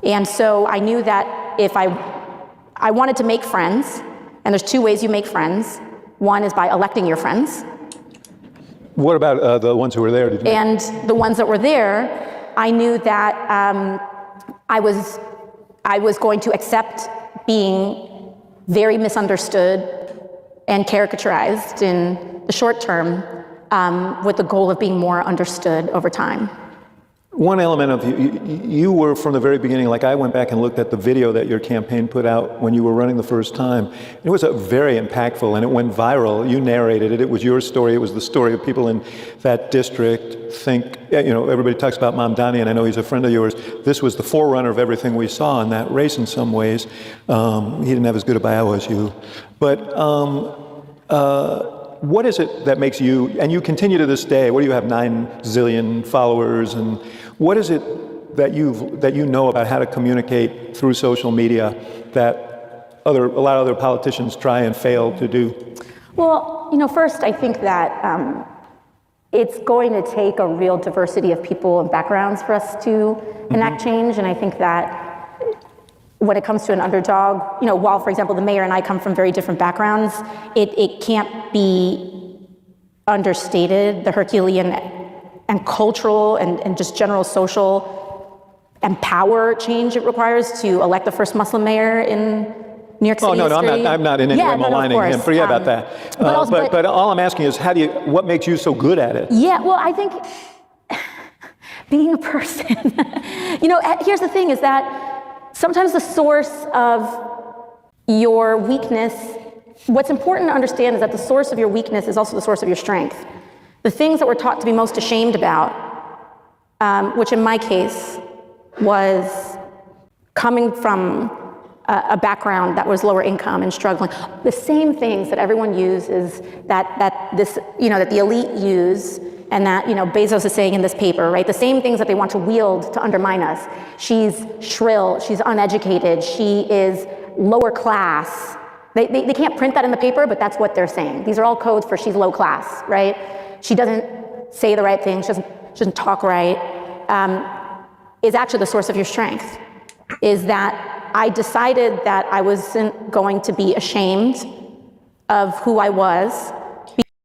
And so I knew that if I wanted to make friends, and there's 2 ways you make friends. One is by electing your friends. What about the ones who were there? And the ones that were there, I knew that I was going to accept being very misunderstood and caricaturized in the short term, with the goal of being more understood over time. One element of you were from the very beginning, like I went back and looked at the video that your campaign put out when you were running the first time. It was very impactful and it went viral. You narrated it. It was your story. It was the story of people in that district. Everybody talks about Mamdani, and I know he's a friend of yours. This was the forerunner of everything we saw in that race in some ways. He didn't have as good a bio as you. But what is it that makes you, and you continue to this day, what do you have, 9 zillion followers, and what is it that you know about how to communicate through social media that a lot of other politicians try and fail to do? Well, first I think that it's going to take a real diversity of people and backgrounds for us to enact change, and I think that when it comes to an underdog, while, for example, the mayor and I come from very different backgrounds, it can't be understated, the Herculean and cultural and just general social and power change it requires to elect the first Muslim mayor in New York City. Oh, no, I'm not in any way maligning him. Forget about that. But all I'm asking is, what makes you so good at it? Yeah, well, I think being a person, here's the thing is that sometimes the source of your weakness, what's important to understand is that the source of your weakness is also the source of your strength. The things that we're taught to be most ashamed about, which in my case was coming from a background that was lower income and struggling, the same things that everyone uses, that the elite use and that, Bezos is saying in this paper, right? The same things that they want to wield to undermine us. She's shrill, she's uneducated, she is lower class. They can't print that in the paper, but that's what they're saying. These are all codes for she's low class, right? She doesn't say the right thing, she doesn't talk right, is actually the source of your strength. Is that I decided that I wasn't going to be ashamed of who I was.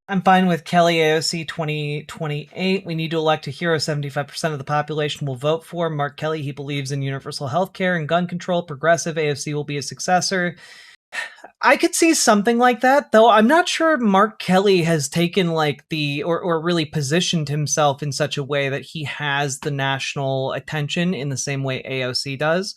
I'm fine with Kelly AOC 2028. We need to elect a hero 75% of the population will vote for. Mark Kelly, he believes in universal health care and gun control. Progressive AOC will be a successor. I could see something like that, though I'm not sure Mark Kelly has taken or really positioned himself in such a way that he has the national attention in the same way AOC does.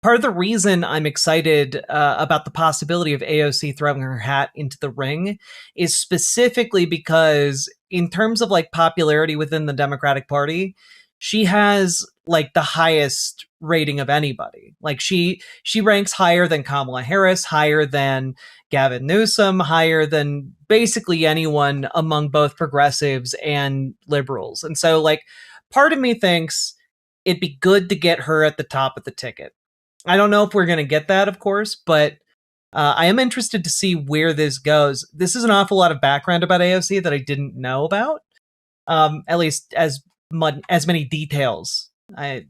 Part of the reason I'm excited about the possibility of AOC throwing her hat into the ring is specifically because in terms of popularity within the Democratic Party, she has the highest rating of anybody. She ranks higher than Kamala Harris, higher than Gavin Newsom, higher than basically anyone among both progressives and liberals. And so part of me thinks it'd be good to get her at the top of the ticket. I don't know if we're going to get that, of course, but I am interested to see where this goes. This is an awful lot of background about AOC that I didn't know about, at least as many details. I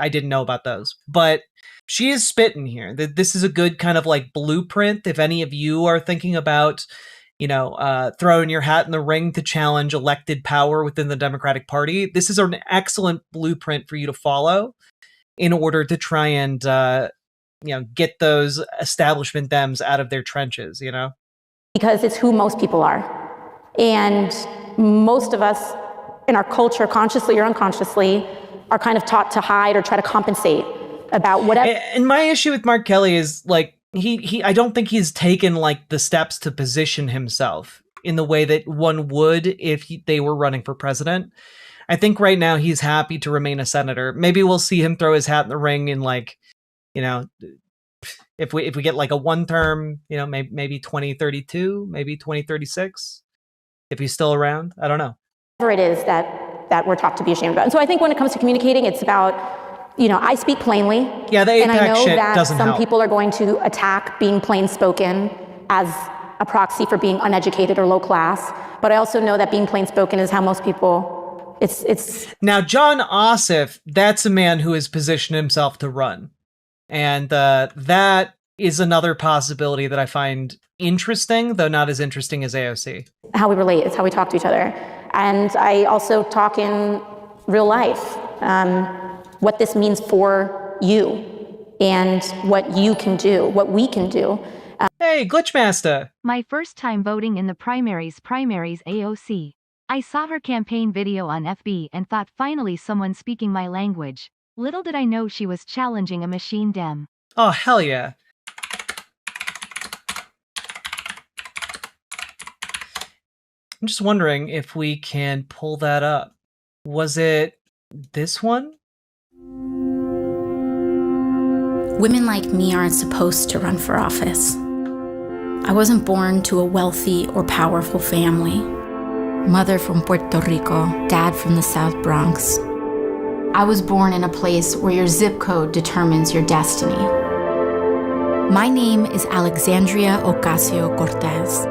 didn't know about those, but she is spitting here. This is a good kind of blueprint. If any of you are thinking about, throwing your hat in the ring to challenge elected power within the Democratic Party, this is an excellent blueprint for you to follow in order to try and, get those establishment Dems out of their trenches, Because it's who most people are. And most of us in our culture, consciously or unconsciously, are kind of taught to hide or try to compensate about whatever. And my issue with Mark Kelly is he I don't think he's taken the steps to position himself in the way that one would if they were running for president. I think right now he's happy to remain a senator. Maybe we'll see him throw his hat in the ring in if we get a one term, maybe 2032, maybe 2036, if he's still around. I don't know. Whatever it is that we're taught to be ashamed about. And so I think when it comes to communicating, it's about, I speak plainly. Yeah, the and I APEC know shit that doesn't some help. people are going to attack being plain spoken as a proxy for being uneducated or low class. But I also know that being plain spoken is how most people. It's Now, John Ossoff, that's a man who has positioned himself to run. And that is another possibility that I find interesting, though not as interesting as AOC. How we relate, it's how we talk to each other. And I also talk in real life, what this means for you and what you can do, what we can do. Hey, Glitchmaster! My first time voting in the primaries AOC. I saw her campaign video on FB and thought finally someone speaking my language. Little did I know she was challenging a machine Dem. Oh, hell yeah. I'm just wondering if we can pull that up. Was it this one? Women like me aren't supposed to run for office. I wasn't born to a wealthy or powerful family. Mother from Puerto Rico, dad from the South Bronx. I was born in a place where your zip code determines your destiny. My name is Alexandria Ocasio-Cortez.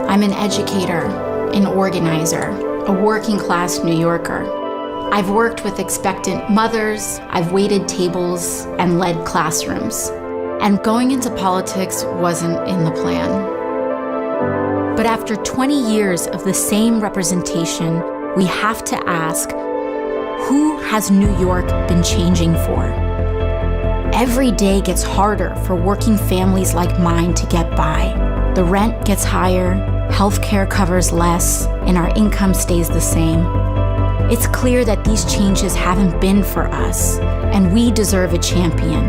I'm an educator, an organizer, a working-class New Yorker. I've worked with expectant mothers, I've waited tables and led classrooms. And going into politics wasn't in the plan. But after 20 years of the same representation, we have to ask, who has New York been changing for? Every day gets harder for working families like mine to get by. The rent gets higher, healthcare covers less, and our income stays the same. It's clear that these changes haven't been for us, and we deserve a champion.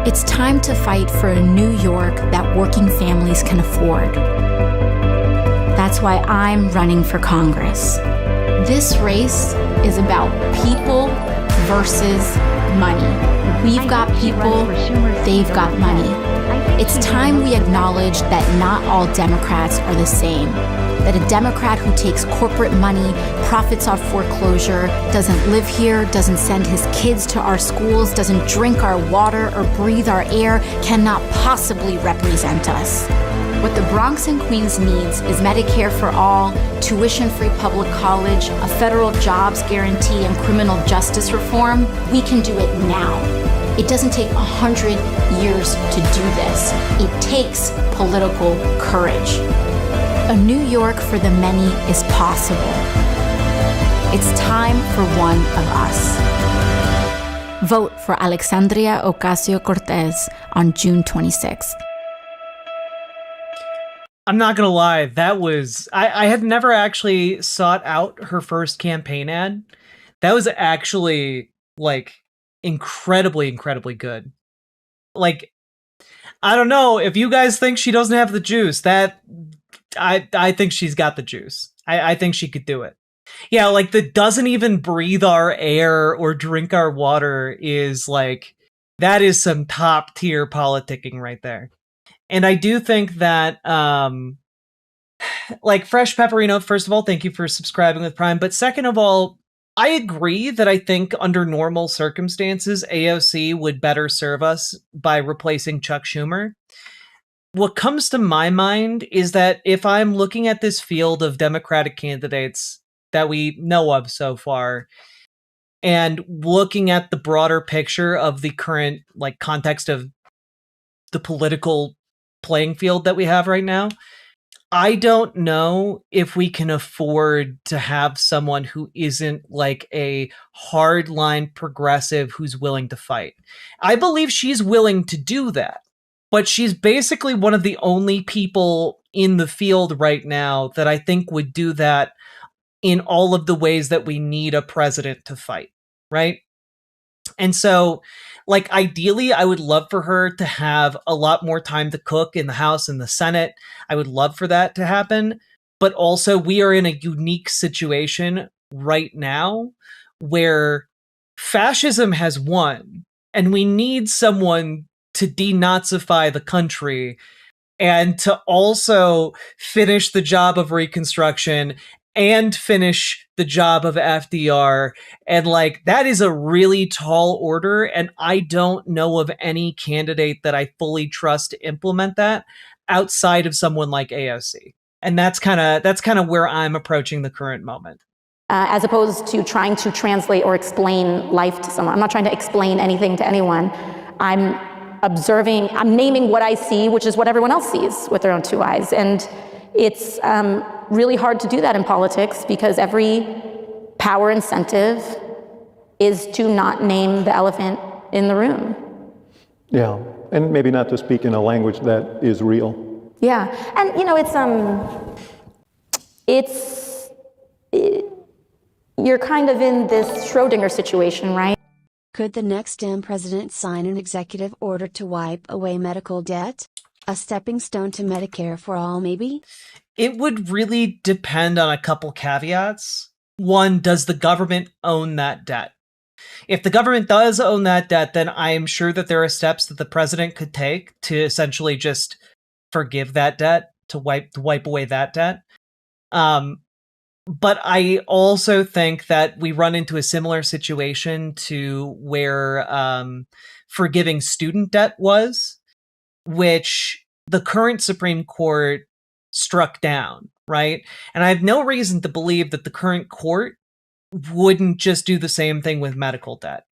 It's time to fight for a New York that working families can afford. That's why I'm running for Congress. This race is about people versus money. We've got people, they've got money. It's time we acknowledge that not all Democrats are the same. that a Democrat who takes corporate money, profits off foreclosure, doesn't live here, doesn't send his kids to our schools, doesn't drink our water or breathe our air, cannot possibly represent us. What the Bronx and Queens needs is Medicare for all, tuition-free public college, a federal jobs guarantee, and criminal justice reform. We can do it now. It doesn't take 100 years to do this. It takes political courage. A New York for the many is possible. It's time for one of us. Vote for Alexandria Ocasio-Cortez on June 26th. I'm not going to lie, that was... I had never actually sought out her first campaign ad. That was actually, like, incredibly, incredibly good. Like, I don't know, if you guys think she doesn't have the juice, that... I think she's got the juice. I think she could do it. Yeah, like, the doesn't even breathe our air or drink our water is, like... That is some top-tier politicking right there. And I do think that, like, Fresh Pepperino, first of all, thank you for subscribing with Prime. But second of all, I agree that I think under normal circumstances, AOC would better serve us by replacing Chuck Schumer. What comes to my mind is that if I'm looking at this field of Democratic candidates that we know of so far, and looking at the broader picture of the current, like, context of the political playing field that we have right now, I don't know if we can afford to have someone who isn't like a hardline progressive who's willing to fight. I believe she's willing to do that, but she's basically one of the only people in the field right now that I think would do that in all of the ways that we need a president to fight, right? And so, like, ideally, I would love for her to have a lot more time to cook in the House and the Senate. I would love for that to happen. But also, we are in a unique situation right now where fascism has won, and we need someone to denazify the country and to also finish the job of Reconstruction and finish the job of FDR. And, like, that is a really tall order, and I don't know of any candidate that I fully trust to implement that outside of someone like AOC. And that's kind of where I'm approaching the current moment. As opposed to trying to translate or explain life to someone. I'm not trying to explain anything to anyone. I'm observing, I'm naming what I see, which is what everyone else sees with their own two eyes. And it's really hard to do that in politics because every power incentive is to not name the elephant in the room. Yeah, and maybe not to speak in a language that is real. Yeah, and you know, you're kind of in this Schrodinger situation, right? Could the next Dem president sign an executive order to wipe away medical debt? A stepping stone to Medicare for all, maybe? It would really depend on a couple caveats. One, does the government own that debt? If the government does own that debt, then I am sure that there are steps that the president could take to essentially just forgive that debt, to wipe away that debt. But I also think that we run into a similar situation to where forgiving student debt was, which the current Supreme Court struck down, right? And I have no reason to believe that the current court wouldn't just do the same thing with medical debt,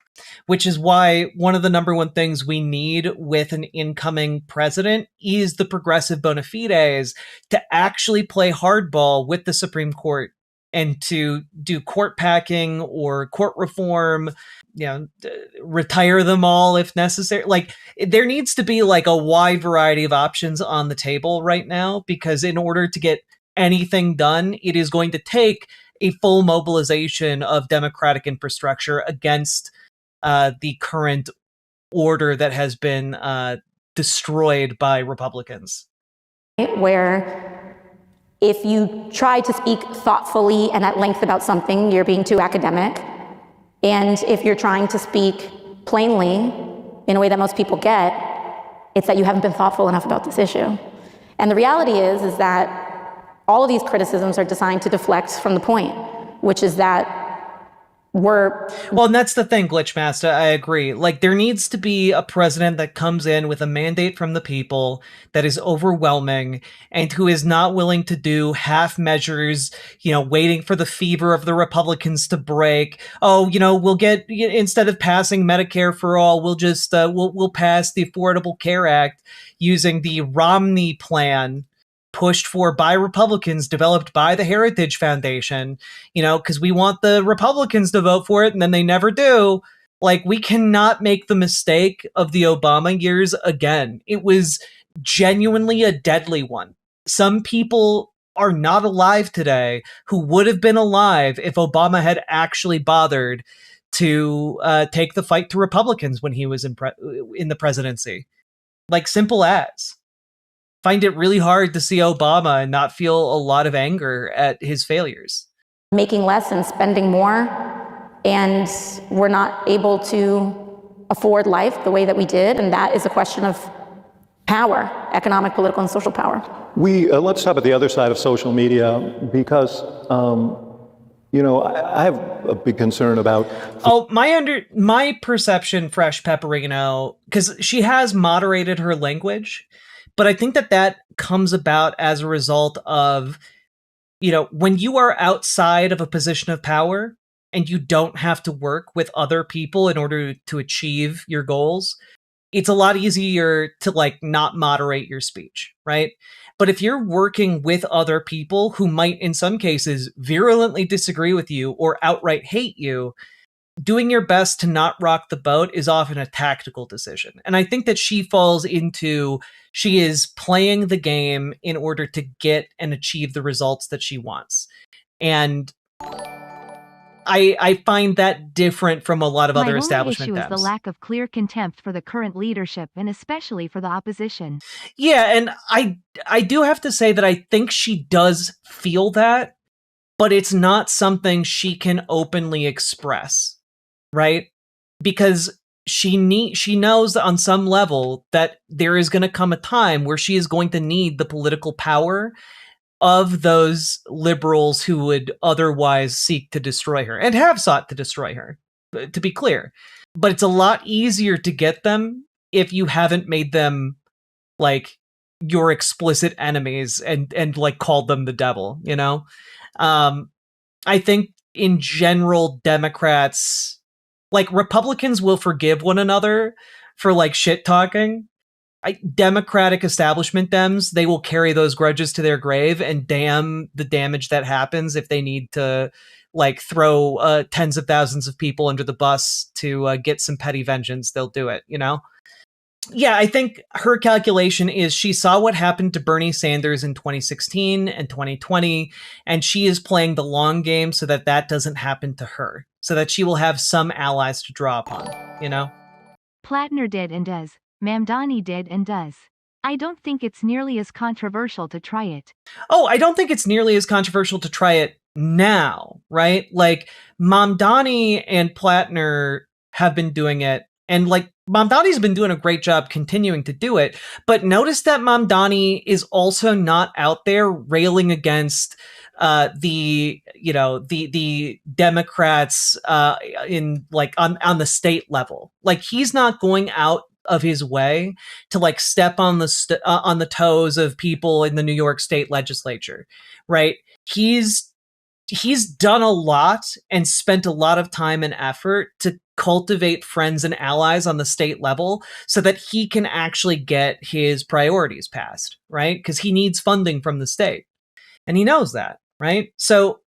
which is why one of the number one things we need with an incoming president is the progressive bona fides to actually play hardball with the Supreme Court and to do court packing or court reform, you know, retire them all if necessary. Like, there needs to be like a wide variety of options on the table right now, because in order to get anything done, it is going to take a full mobilization of democratic infrastructure against the current order that has been destroyed by Republicans. Where if you try to speak thoughtfully and at length about something, you're being too academic. And if you're trying to speak plainly in a way that most people get, it's that you haven't been thoughtful enough about this issue. And the reality is that all of these criticisms are designed to deflect from the point, which is that well, and that's the thing, Glitchmaster, I agree. Like, there needs to be a president that comes in with a mandate from the people that is overwhelming and who is not willing to do half measures, waiting for the fever of the Republicans to break. Oh, we'll get, instead of passing Medicare for all, we'll just, we'll pass the Affordable Care Act using the Romney plan pushed for by Republicans, developed by the Heritage Foundation, because we want the Republicans to vote for it and then they never do. Like, we cannot make the mistake of the Obama years again. It was genuinely a deadly one. Some people are not alive today who would have been alive if Obama had actually bothered to take the fight to Republicans when he was in the presidency. Like, simple as. Find it really hard to see Obama and not feel a lot of anger at his failures. Making less and spending more, and we're not able to afford life the way that we did, and that is a question of power, economic, political, and social power. Let's talk about the other side of social media, because I have a big concern about. Oh, my perception, Fresh Pepperino, because she has moderated her language. But I think that comes about as a result of, when you are outside of a position of power and you don't have to work with other people in order to achieve your goals, it's a lot easier to not moderate your speech, right? But if you're working with other people who might, in some cases, virulently disagree with you or outright hate you, doing your best to not rock the boat is often a tactical decision. And I think that she is playing the game in order to get and achieve the results that she wants. And I find that different from a lot of other establishment. My only issue is the lack of clear contempt for the current leadership and especially for the opposition. Yeah, and I do have to say that I think she does feel that, but it's not something she can openly express. Right? Because she knows on some level that there is going to come a time where she is going to need the political power of those liberals who would otherwise seek to destroy her and have sought to destroy her, to be clear. But it's a lot easier to get them if you haven't made them your explicit enemies and called them the devil, I think in general, Democrats, Republicans will forgive one another for shit talking. Democratic establishment Dems, they will carry those grudges to their grave and damn the damage that happens if they need to throw tens of thousands of people under the bus to get some petty vengeance. They'll do it, Yeah, I think her calculation is she saw what happened to Bernie Sanders in 2016 and 2020, and she is playing the long game so that doesn't happen to her, so that she will have some allies to draw upon, Plattner did and does. Mamdani did and does. I don't think it's nearly as controversial to try it. Oh, I don't think it's nearly as controversial to try it now, right? Mamdani and Plattner have been doing it, and Mamdani's been doing a great job continuing to do it, but notice that Mamdani is also not out there railing against the Democrats in on the state level. He's not going out of his way to step on the toes of people in the New York State legislature, right? He's done a lot and spent a lot of time and effort to cultivate friends and allies on the state level so that he can actually get his priorities passed, right? Because he needs funding from the state. And he knows that, right? So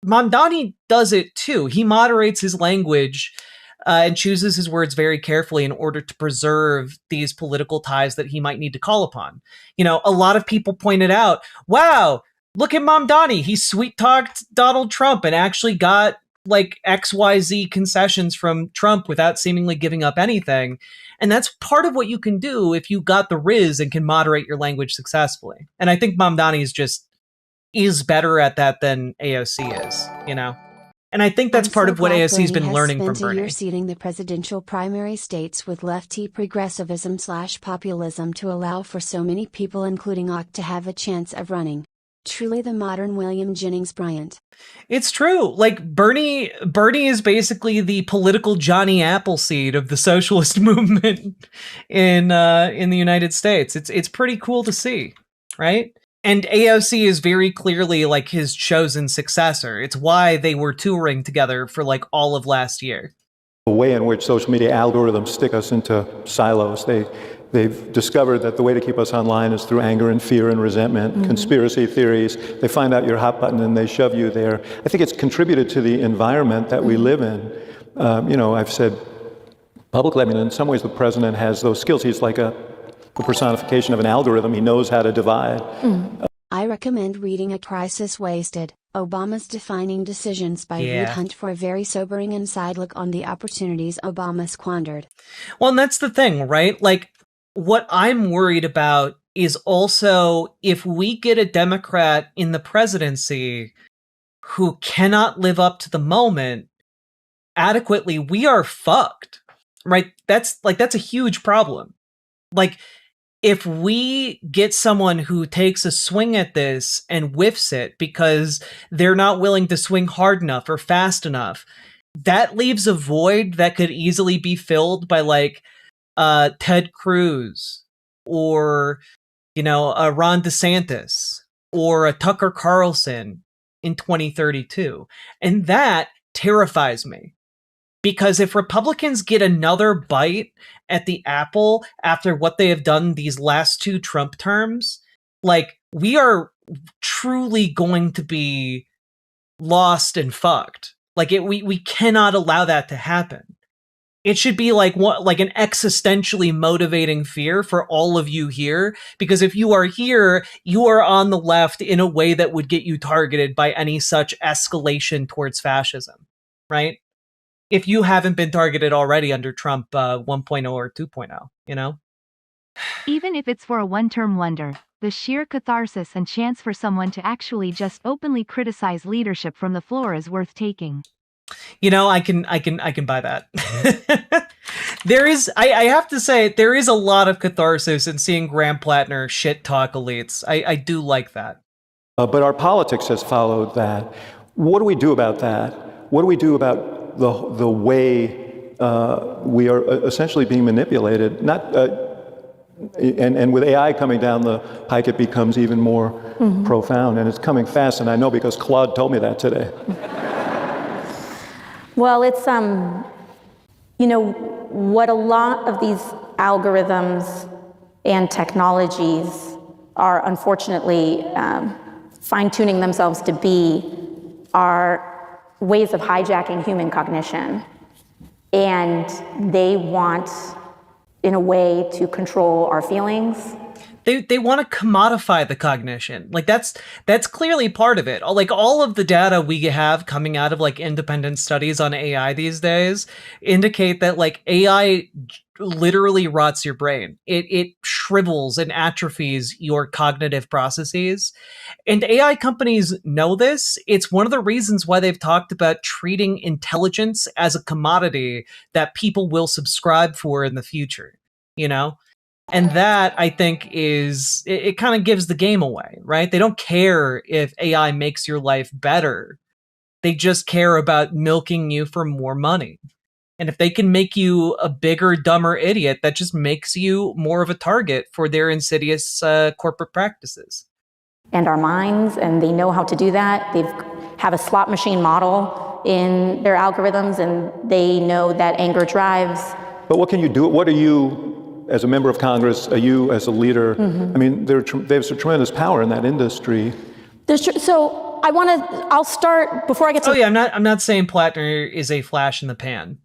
Mamdani does it too. He moderates his language and chooses his words very carefully in order to preserve these political ties that he might need to call upon. A lot of people pointed out, wow, look at Mamdani. He sweet-talked Donald Trump and actually got XYZ concessions from Trump without seemingly giving up anything. And that's part of what you can do if you got the riz and can moderate your language successfully. And I think Mamdani is better at that than AOC is, And I think that's part of what AOC's been learning from Bernie. Spent a year seeding the presidential primary states with lefty progressivism/populism to allow for so many people, including AOC, to have a chance of running. Truly the modern William Jennings Bryant. It's true. Like Bernie is basically the political Johnny Appleseed of the socialist movement in the United States. It's pretty cool to see, right? And AOC is very clearly like his chosen successor. It's why they were touring together for like all of last year. The way in which social media algorithms stick us into silos. They've discovered that the way to keep us online is through anger and fear and resentment, conspiracy theories. They find out your hot button and they shove you there. I think it's contributed to the environment that we live in. I've said publicly, I mean, in some ways the president has those skills. He's like the personification of an algorithm. He knows how to divide. I recommend reading A Crisis Wasted, Obama's Defining Decisions by Reed Hunt for a very sobering inside look on the opportunities Obama squandered. Well, and that's the thing, right? Like, what I'm worried about is also if we get a Democrat in the presidency who cannot live up to the moment adequately, we are fucked, right? That's a huge problem. Like, if we get someone who takes a swing at this and whiffs it because they're not willing to swing hard enough or fast enough, that leaves a void that could easily be filled by like Ted Cruz or, a Ron DeSantis or a Tucker Carlson in 2032. And that terrifies me. Because if Republicans get another bite at the apple after what they have done these last two Trump terms, like, we are truly going to be lost and fucked. Like, we cannot allow that to happen. It should be like an existentially motivating fear for all of you here, because if you are here, you are on the left in a way that would get you targeted by any such escalation towards fascism, right? If you haven't been targeted already under Trump 1.0 or 2.0, Even if it's for a one-term wonder, the sheer catharsis and chance for someone to actually just openly criticize leadership from the floor is worth taking. I can buy that. I have to say, there is a lot of catharsis in seeing Graham Plattner shit talk elites. I do like that. But our politics has followed that. What do we do about that? What do we do about the way we are essentially being manipulated? And with AI coming down the pike, it becomes even more profound, and it's coming fast. And I know because Claude told me that today. Well, it's what a lot of these algorithms and technologies are unfortunately fine-tuning themselves to be are ways of hijacking human cognition. And they want, in a way, to control our feelings. They want to commodify the cognition. Like, that's clearly part of it. Like, all of the data we have coming out of like independent studies on AI these days indicate that like AI literally rots your brain. It shrivels and atrophies your cognitive processes. And AI companies know this. It's one of the reasons why they've talked about treating intelligence as a commodity that people will subscribe for in the future, And that, I think, it kind of gives the game away, right? They don't care if AI makes your life better. They just care about milking you for more money. And if they can make you a bigger, dumber idiot, that just makes you more of a target for their insidious corporate practices. And our minds, and they know how to do that. They have a slot machine model in their algorithms, and they know that anger drives. But what can you do? What are you, as a member of Congress, are you as a leader? I mean, they have some tremendous power in that industry. So I'll start before I get to. Oh yeah, I'm not saying Plattner is a flash in the pan.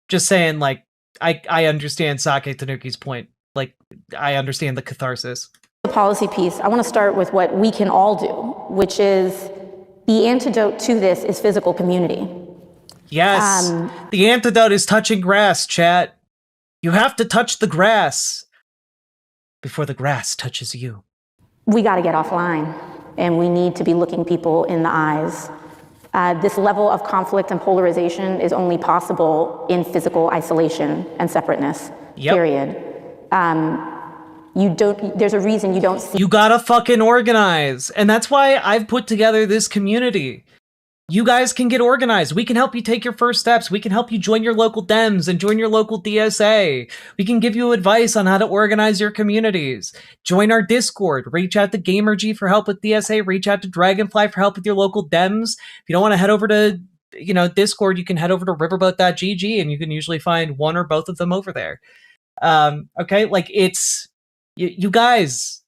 Just saying, like, I understand Sake Tanuki's point. Like, I understand the catharsis. The policy piece, I want to start with what we can all do, which is the antidote to this is physical community. Yes, the antidote is touching grass, chat. You have to touch the grass before the grass touches you. We got to get offline, and we need to be looking people in the eyes. This level of conflict and polarization is only possible in physical isolation and separateness, period. There's a reason you don't see. You gotta fucking organize. And that's why I've put together this community. You guys can get organized. We can help you take your first steps. We can help you join your local Dems and join your local DSA. We can give you advice on how to organize your communities. Join our Discord. Reach out to Gamergy for help with DSA. Reach out to Dragonfly for help with your local Dems. If you don't want to head over to, Discord, you can head over to riverboat.gg and you can usually find one or both of them over there. Okay, like you guys,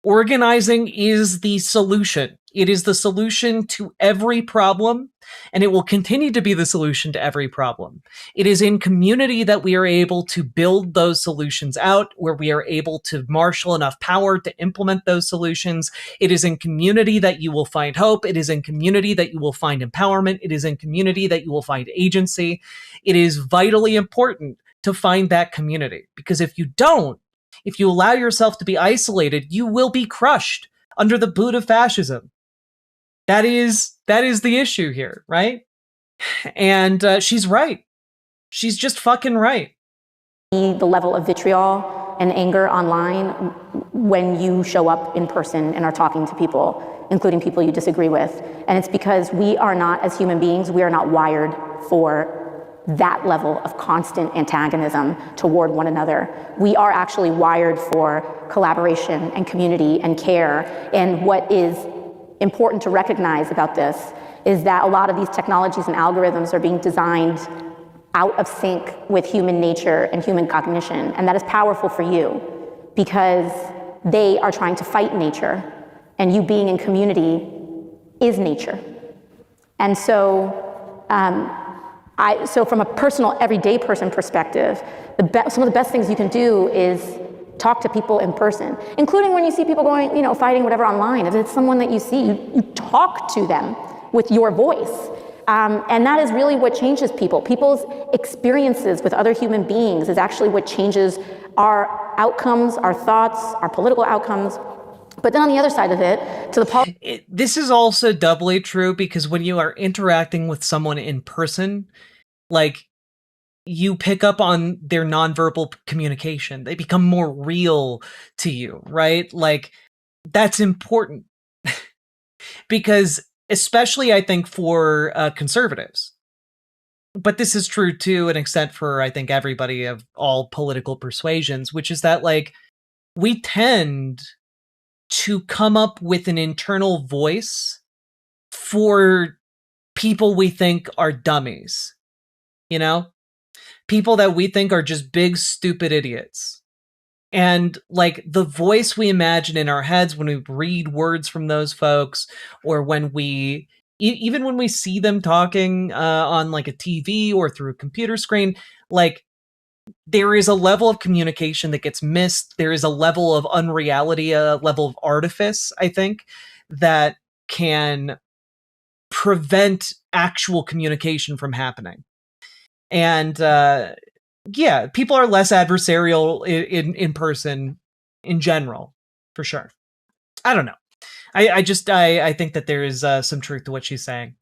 organizing is the solution. It is the solution to every problem, and it will continue to be the solution to every problem. It is in community that we are able to build those solutions out, where we are able to marshal enough power to implement those solutions. It is in community that you will find hope. It is in community that you will find empowerment. It is in community that you will find agency. It is vitally important to find that community, because if you don't, if you allow yourself to be isolated, you will be crushed under the boot of fascism. That is the issue here, right? And she's right. She's just fucking right. The level of vitriol and anger online when you show up in person and are talking to people, including people you disagree with. And it's because we are not, as human beings, we are not wired for that level of constant antagonism toward one another. We are actually wired for collaboration and community and care. And what is important to recognize about this is that a lot of these technologies and algorithms are being designed out of sync with human nature and human cognition. And that is powerful for you because they are trying to fight nature, and you being in community is nature. And so, so from a personal, everyday person perspective, some of the best things you can do is talk to people in person, including when you see people going, fighting whatever online. If it's someone that you see, you talk to them with your voice. And that is really what changes people. People's experiences with other human beings is actually what changes our outcomes, our thoughts, our political outcomes. But then on the other side of it, this is also doubly true because when you are interacting with someone in person, like, you pick up on their nonverbal communication. They become more real to you, right? Like, that's important. Because especially, I think, for conservatives, but this is true to an extent for, I think, everybody of all political persuasions, which is that, like, we tend to come up with an internal voice for people we think are dummies, people that we think are just big, stupid idiots. And like the voice we imagine in our heads when we read words from those folks, or when we, even when we see them talking on like a TV or through a computer screen, like there is a level of communication that gets missed. There is a level of unreality, a level of artifice, I think, that can prevent actual communication from happening. And people are less adversarial in person in general, for sure. I don't know. I think that there is some truth to what she's saying.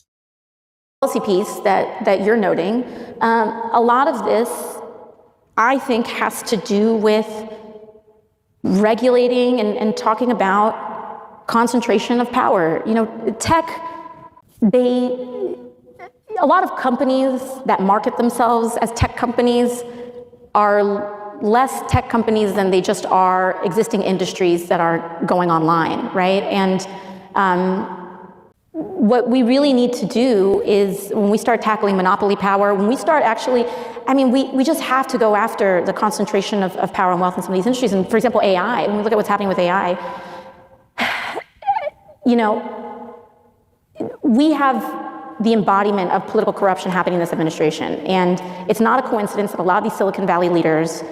Policy piece that you're noting, a lot of this, I think, has to do with regulating and talking about concentration of power. Tech, a lot of companies that market themselves as tech companies are less tech companies than they just are existing industries that are going online, right? And what we really need to do is, when we start tackling monopoly power, when we start actually, we just have to go after the concentration of power and wealth in some of these industries. And for example, AI, when we look at what's happening with AI, we have the embodiment of political corruption happening in this administration. And it's not a coincidence that a lot of these Silicon Valley leaders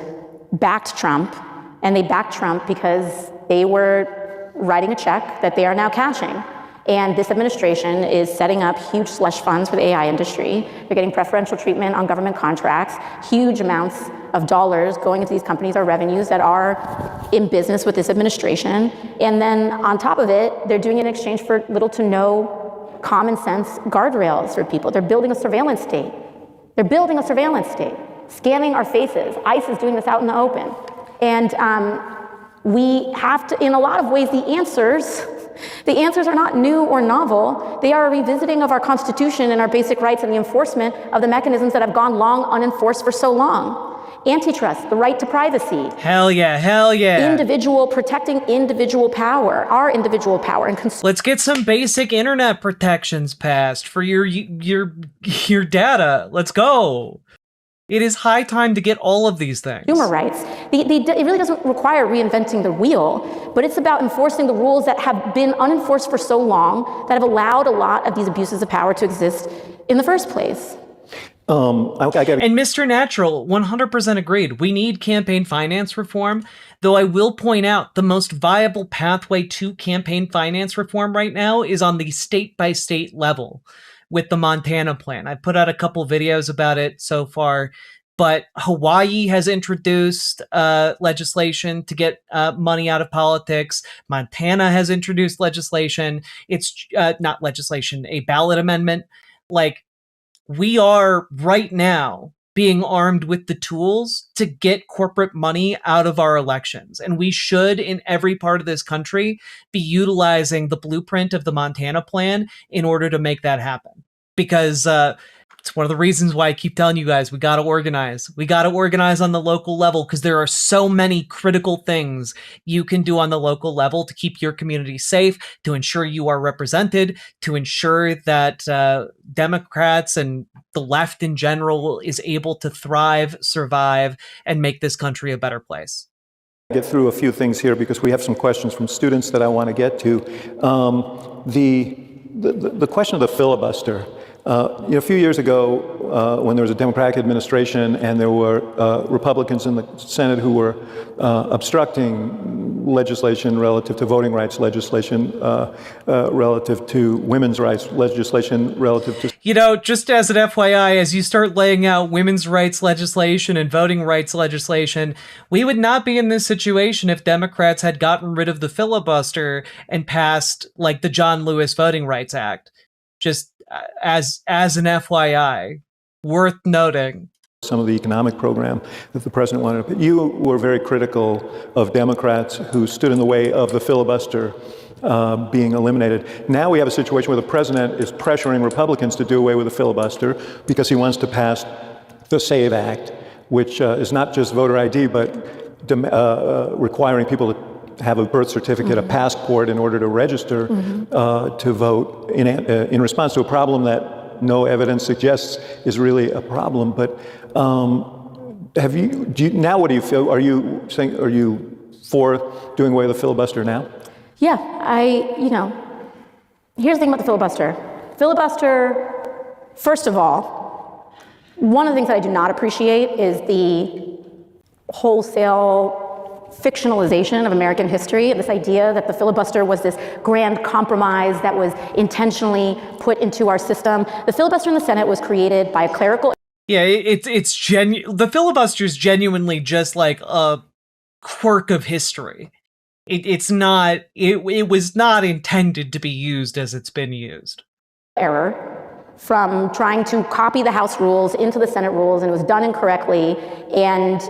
backed Trump, and they backed Trump because they were writing a check that they are now cashing. And this administration is setting up huge slush funds for the AI industry. They're getting preferential treatment on government contracts. Huge amounts of dollars going into these companies are revenues that are in business with this administration. And then on top of it, they're doing it in exchange for little to no common sense guardrails for people. They're building a surveillance state. Scanning our faces. ICE is doing this out in the open. And We have to, in a lot of ways, the answers are not new or novel. They are a revisiting of our Constitution and our basic rights and the enforcement of the mechanisms that have gone long unenforced for so long. Antitrust, the right to privacy. Hell yeah, hell yeah. Protecting individual power, our individual power. And let's get some basic internet protections passed for your data. Let's go. It is high time to get all of these things. Consumer rights. It really doesn't require reinventing the wheel, but it's about enforcing the rules that have been unenforced for so long that have allowed a lot of these abuses of power to exist in the first place. And Mr. Natural, 100% agreed. We need campaign finance reform, though I will point out the most viable pathway to campaign finance reform right now is on the state-by-state level with the Montana plan. I've put out a couple videos about it so far, but Hawaii has introduced legislation to get money out of politics. Montana has introduced legislation. It's not legislation, a ballot amendment. Like, we are right now being armed with the tools to get corporate money out of our elections. And we should, in every part of this country, be utilizing the blueprint of the Montana plan in order to make that happen. Because it's one of the reasons why I keep telling you guys, we got to organize. We got to organize on the local level because there are so many critical things you can do on the local level to keep your community safe, to ensure you are represented, to ensure that Democrats and the left in general is able to thrive, survive, and make this country a better place. Get through a few things here because we have some questions from students that I want to get to. The question of the filibuster. A few years ago, when there was a Democratic administration and there were Republicans in the Senate who were obstructing legislation relative to voting rights legislation, relative to women's rights legislation, relative to... just as an FYI, as you start laying out women's rights legislation and voting rights legislation, we would not be in this situation if Democrats had gotten rid of the filibuster and passed, like, the John Lewis Voting Rights Act. Just as an FYI, worth noting. Some of the economic program that the president wanted. You were very critical of Democrats who stood in the way of the filibuster being eliminated. Now we have a situation where the president is pressuring Republicans to do away with the filibuster because he wants to pass the SAVE Act, which is not just voter ID, but requiring people to have a birth certificate, a passport in order to register to vote in response to a problem that no evidence suggests is really a problem. But now what do you feel? Are you for doing away with the filibuster now? Yeah, here's the thing about the filibuster. Filibuster, first of all, one of the things that I do not appreciate is the wholesale fictionalization of American history, this idea that the filibuster was this grand compromise that was intentionally put into our system. The filibuster in the Senate was created by a clerical... Yeah, the filibuster is genuinely just like a quirk of history. It was not intended to be used as it's been used. Error from trying to copy the House rules into the Senate rules, and it was done incorrectly, and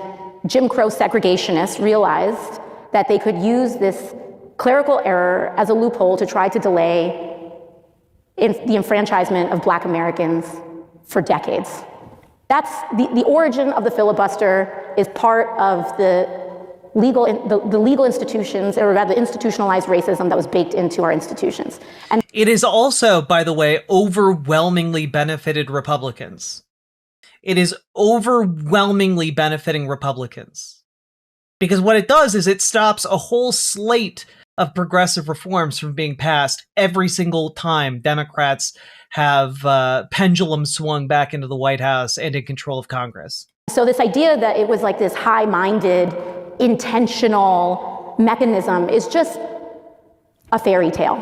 Jim Crow segregationists realized that they could use this clerical error as a loophole to try to delay the enfranchisement of Black Americans for decades. That's the origin of the filibuster is part of the legal institutions, or rather institutionalized racism that was baked into our institutions. And it is also, by the way, overwhelmingly benefited Republicans. It is overwhelmingly benefiting Republicans. Because what it does is it stops a whole slate of progressive reforms from being passed every single time Democrats have pendulum swung back into the White House and in control of Congress. So this idea that it was like this high-minded, intentional mechanism is just a fairy tale.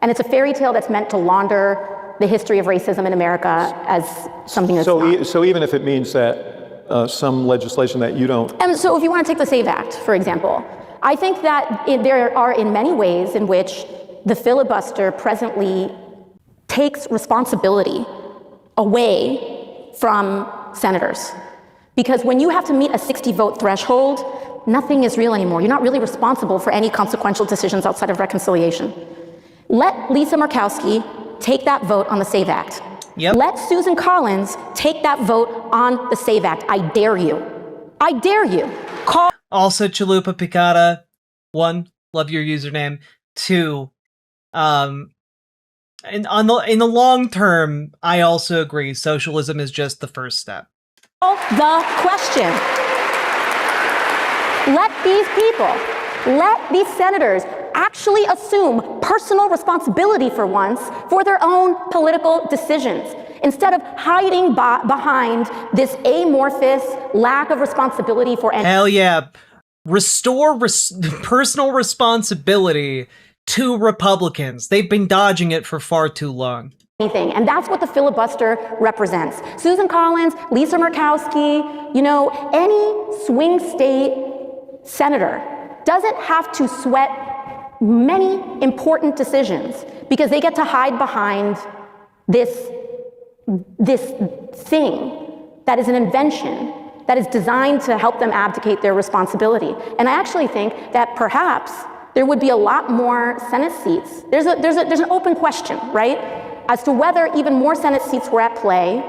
And it's a fairy tale that's meant to launder the history of racism in America as something that's not. So even if it means that some legislation that you don't... And so if you want to take the SAVE Act, for example, I think that there are in many ways in which the filibuster presently takes responsibility away from senators. Because when you have to meet a 60-vote threshold, nothing is real anymore. You're not really responsible for any consequential decisions outside of reconciliation. Let Lisa Murkowski take that vote on the SAVE Act. Yep. Let Susan Collins take that vote on the SAVE Act. I dare you. I dare you. Also, Chalupa Picada, 1, love your username. 2, in the long term, I also agree. Socialism is just the first step. The question. Let these people, let these senators actually assume personal responsibility for once for their own political decisions, instead of hiding behind this amorphous lack of responsibility for any— Hell yeah. Restore personal responsibility to Republicans. They've been dodging it for far too long. And that's what the filibuster represents. Susan Collins, Lisa Murkowski, any swing state senator doesn't have to sweat many important decisions because they get to hide behind this thing that is an invention that is designed to help them abdicate their responsibility. And I actually think that perhaps there would be a lot more Senate seats. There's an open question, right, as to whether even more Senate seats were at play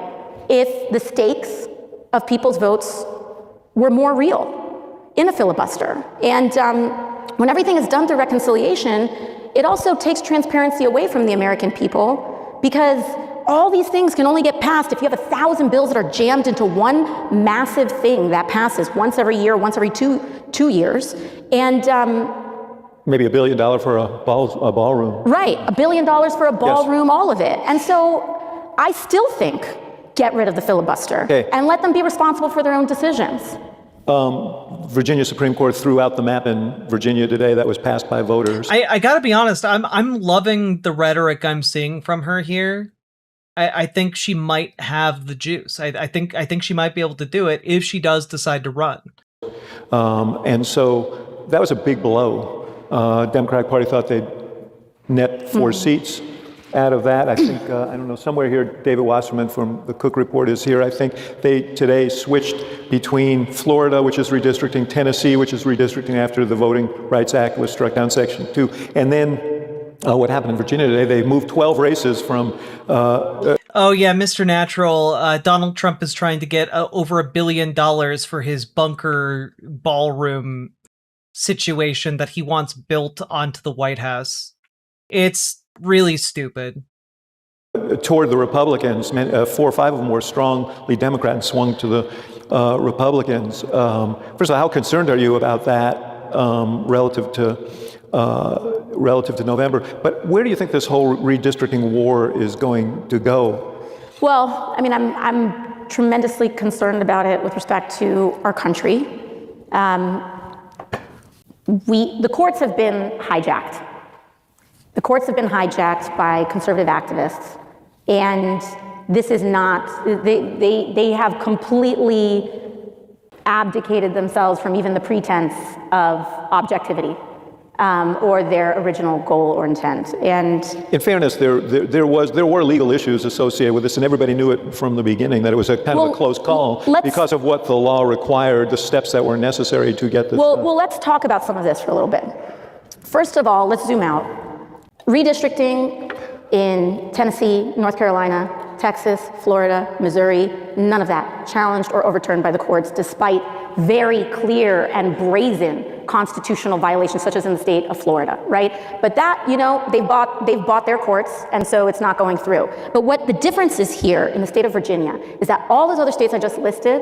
if the stakes of people's votes were more real in a filibuster. And when everything is done through reconciliation, it also takes transparency away from the American people, because all these things can only get passed if you have 1,000 bills that are jammed into one massive thing that passes once every year, once every two years. And maybe $1 billion for a ballroom. Right, $1 billion for a ballroom, yes. All of it. And so I still think get rid of the filibuster and let them be responsible for their own decisions. Virginia Supreme Court threw out the map in Virginia today that was passed by voters. I gotta be honest, I'm loving the rhetoric I'm seeing from her here. I think she might have the juice. I think she might be able to do it if she does decide to run. And so that was a big blow. Democratic Party thought they'd net 4 seats out of that. I think, I don't know, somewhere here, David Wasserman from the Cook Report is here. I think they today switched between Florida, which is redistricting, Tennessee, which is redistricting after the Voting Rights Act was struck down, Section 2. And then what happened in Virginia today, they moved 12 races from... Oh yeah, Mr. Natural, Donald Trump is trying to get over $1 billion for his bunker ballroom situation that he wants built onto the White House. It's really stupid. Toward the Republicans, 4 or 5 of them were strongly Democrat and swung to the Republicans. First of all, how concerned are you about that relative to November? But where do you think this whole redistricting war is going to go? Well, I mean, I'm tremendously concerned about it with respect to our country. The courts have been hijacked. The courts have been hijacked by conservative activists, and this is not, they have completely abdicated themselves from even the pretense of objectivity or their original goal or intent. And in fairness, there were legal issues associated with this, and everybody knew it from the beginning that it was a kind of a close call because of what the law required, the steps that were necessary to get this done. Well, let's talk about some of this for a little bit. First of all, let's zoom out. Redistricting in Tennessee, North Carolina, Texas, Florida, Missouri, none of that challenged or overturned by the courts, despite very clear and brazen constitutional violations, such as in the state of Florida, right? But that, they've bought their courts, and so it's not going through. But what the difference is here in the state of Virginia is that all those other states I just listed,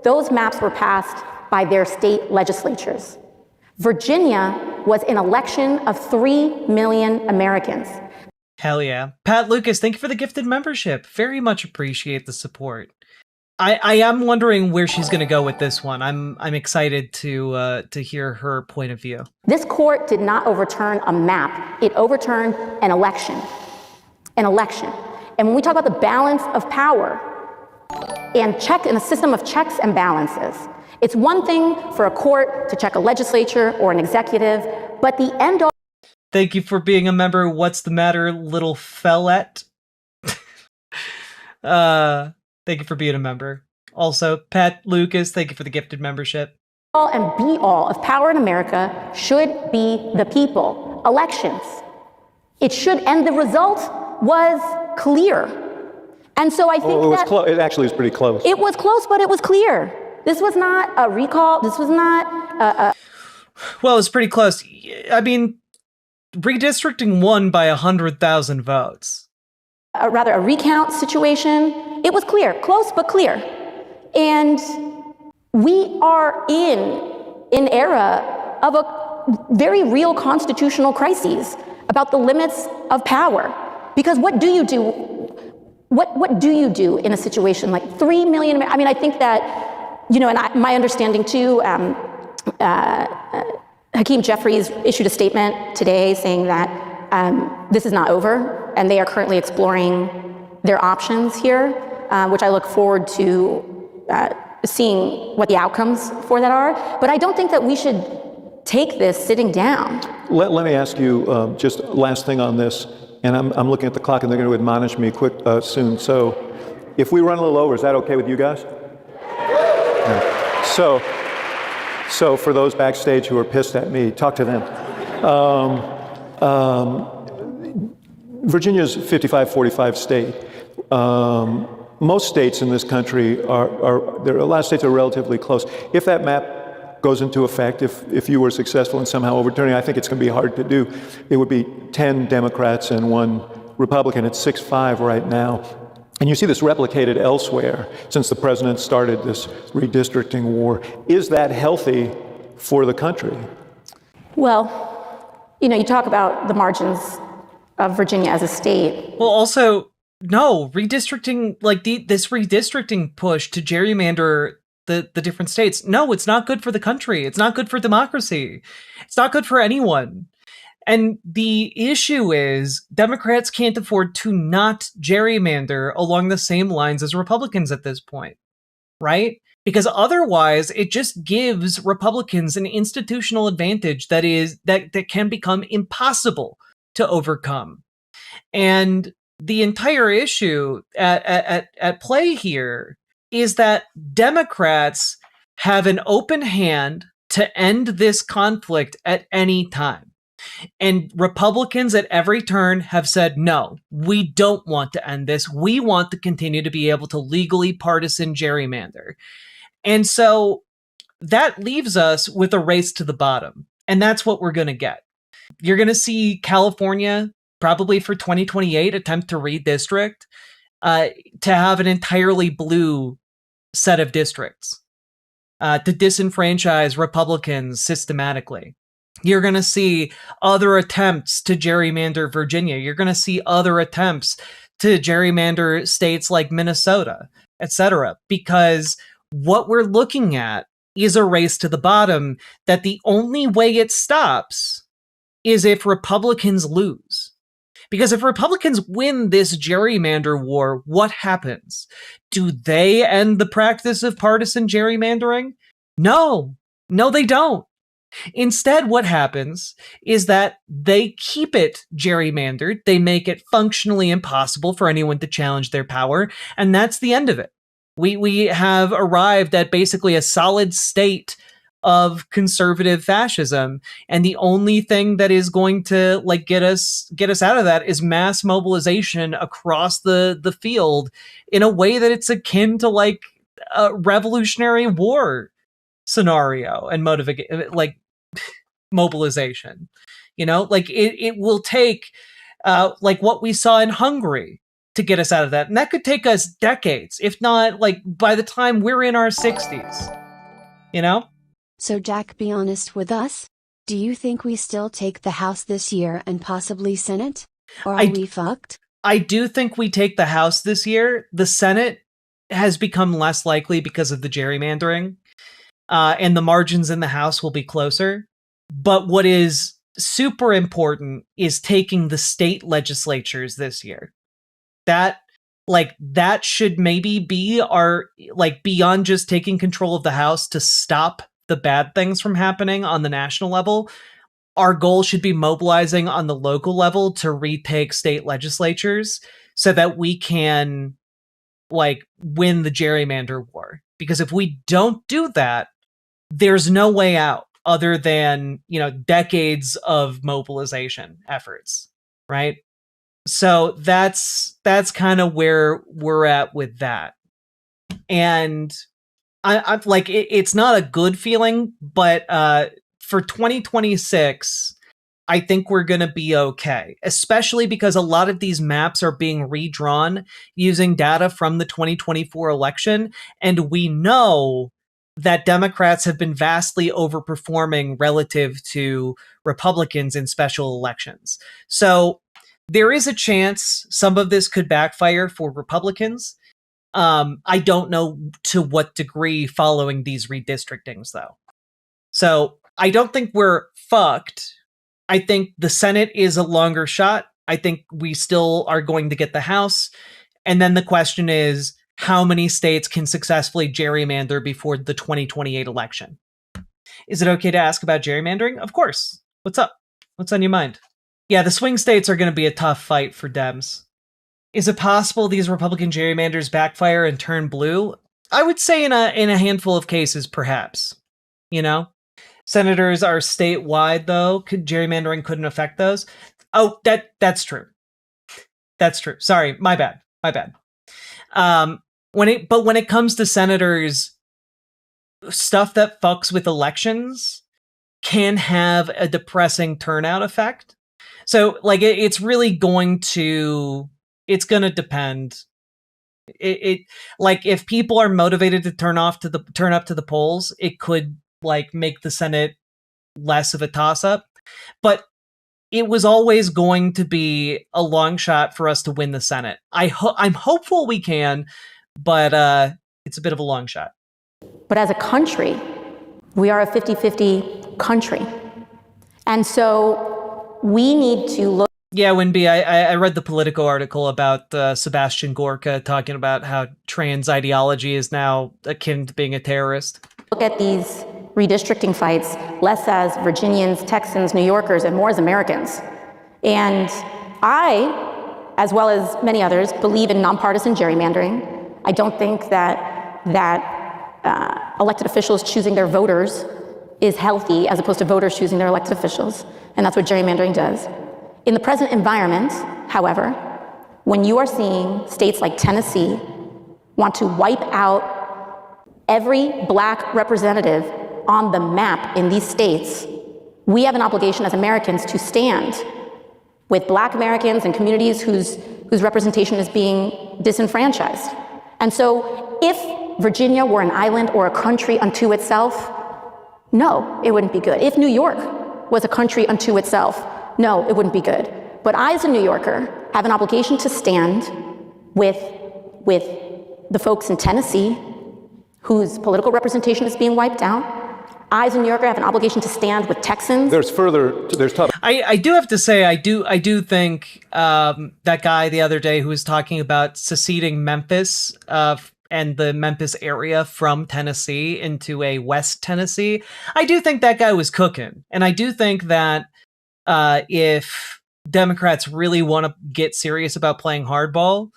those maps were passed by their state legislatures. Virginia was an election of 3 million Americans. Hell yeah. Pat Lucas, thank you for the gifted membership. Very much appreciate the support. I am wondering where she's going to go with this one. I'm excited to hear her point of view. This court did not overturn a map. It overturned an election. An election. And when we talk about the balance of power and a system of checks and balances, it's one thing for a court to check a legislature or an executive, but the end all... Thank you for being a member. What's the matter, little fellette? Thank you for being a member. Also, Pat Lucas, thank you for the gifted membership. All and be all of power in America should be the people. Elections. It should, and the result was clear. And so I think it actually was pretty close. It was close, but it was clear. This was not a recall. This was not Well, it's pretty close. I mean, redistricting won by 100,000 votes. Rather a recount situation. It was clear, close but clear. And we are in an era of a very real constitutional crisis about the limits of power. Because what do you do? What do you do in a situation like 3 million? I mean, I think that, you know, and my understanding too, Hakeem Jeffries issued a statement today saying that this is not over, and they are currently exploring their options here, which I look forward to seeing what the outcomes for that are. But I don't think that we should take this sitting down. Let me ask you just last thing on this, and I'm looking at the clock, and they're going to admonish me quick soon. So if we run a little over, is that okay with you guys? Yeah. So for those backstage who are pissed at me, talk to them. Virginia's 55-45 state. Most states in this country there are a lot of states are relatively close. If that map goes into effect, if you were successful in somehow overturning, I think it's going to be hard to do. It would be 10 Democrats and 1 Republican. It's 6-5 right now. And you see this replicated elsewhere since the president started this redistricting war. Is that healthy for the country? Well, you know, you talk about the margins of Virginia as a state. Well, also, no, redistricting, like this redistricting push to gerrymander the different states, no, it's not good for the country. It's not good for democracy. It's not good for anyone. And the issue is Democrats can't afford to not gerrymander along the same lines as Republicans at this point, right? Because otherwise it just gives Republicans an institutional advantage that can become impossible to overcome. And the entire issue at play here is that Democrats have an open hand to end this conflict at any time. And Republicans at every turn have said, no, we don't want to end this. We want to continue to be able to legally partisan gerrymander. And so that leaves us with a race to the bottom. And that's what we're going to get. You're going to see California, probably for 2028, attempt to redistrict to have an entirely blue set of districts, to disenfranchise Republicans systematically. You're going to see other attempts to gerrymander Virginia. You're going to see other attempts to gerrymander states like Minnesota, etc. Because what we're looking at is a race to the bottom that the only way it stops is if Republicans lose. Because if Republicans win this gerrymander war, what happens? Do they end the practice of partisan gerrymandering? No, they don't. Instead, what happens is that they keep it gerrymandered. They make it functionally impossible for anyone to challenge their power. And that's the end of it. We have arrived at basically a solid state of conservative fascism. And the only thing that is going to get us out of that is mass mobilization across the field in a way that it's akin to like a Revolutionary War scenario and mobilization. You know, like it will take like what we saw in Hungary to get us out of that. And that could take us decades, if not like by the time we're in our 60s, you know? So Jack, be honest with us. Do you think we still take the House this year and possibly Senate? Or are we fucked? I do think we take the House this year. The Senate has become less likely because of the gerrymandering. And the margins in the House will be closer. But what is super important is taking the state legislatures this year. That should maybe be our, beyond just taking control of the House to stop the bad things from happening on the national level. Our goal should be mobilizing on the local level to retake state legislatures so that we can win the gerrymander war. Because if we don't do that, there's no way out other than, decades of mobilization efforts, right? So that's kind of where we're at with that. And I'm like, it's not a good feeling, but for 2026, I think we're going to be okay, especially because a lot of these maps are being redrawn using data from the 2024 election. And we know that Democrats have been vastly overperforming relative to Republicans in special elections. So there is a chance some of this could backfire for Republicans. I don't know to what degree following these redistrictings, though. So I don't think we're fucked. I think the Senate is a longer shot. I think we still are going to get the House. And then the question is, how many states can successfully gerrymander before the 2028 election? Is it okay to ask about gerrymandering? Of course. What's up? What's on your mind? Yeah, the swing states are going to be a tough fight for Dems. Is it possible these Republican gerrymanders backfire and turn blue? I would say in a handful of cases, perhaps. Senators are statewide, though. Gerrymandering couldn't affect those. Oh, that's true. That's true. Sorry, my bad. When it comes to senators, stuff that fucks with elections can have a depressing turnout effect. So, like, it's really going to. It's going to depend. It like if people are motivated to turn up to the polls, it could make the Senate less of a toss-up. But it was always going to be a long shot for us to win the Senate. I'm hopeful we can, but it's a bit of a long shot. But as a country, we are a 50-50 country. And so we need to look. Yeah, Winby, I read the Politico article about Sebastian Gorka talking about how trans ideology is now akin to being a terrorist. Look at these redistricting fights less as Virginians, Texans, New Yorkers, and more as Americans. And I, as well as many others, believe in nonpartisan gerrymandering. I don't think that elected officials choosing their voters is healthy as opposed to voters choosing their elected officials. And that's what gerrymandering does. In the present environment, however, when you are seeing states like Tennessee want to wipe out every black representative on the map in these states, we have an obligation as Americans to stand with black Americans and communities whose representation is being disenfranchised. And so if Virginia were an island or a country unto itself, no, it wouldn't be good. If New York was a country unto itself, no, it wouldn't be good. But I, as a New Yorker, have an obligation to stand with the folks in Tennessee whose political representation is being wiped out. I, as a New Yorker, have an obligation to stand with Texans. There's tough. I do have to say, I do think that guy the other day who was talking about seceding Memphis and the Memphis area from Tennessee into a West Tennessee, I do think that guy was cooking. And I do think that if Democrats really want to get serious about playing hardball,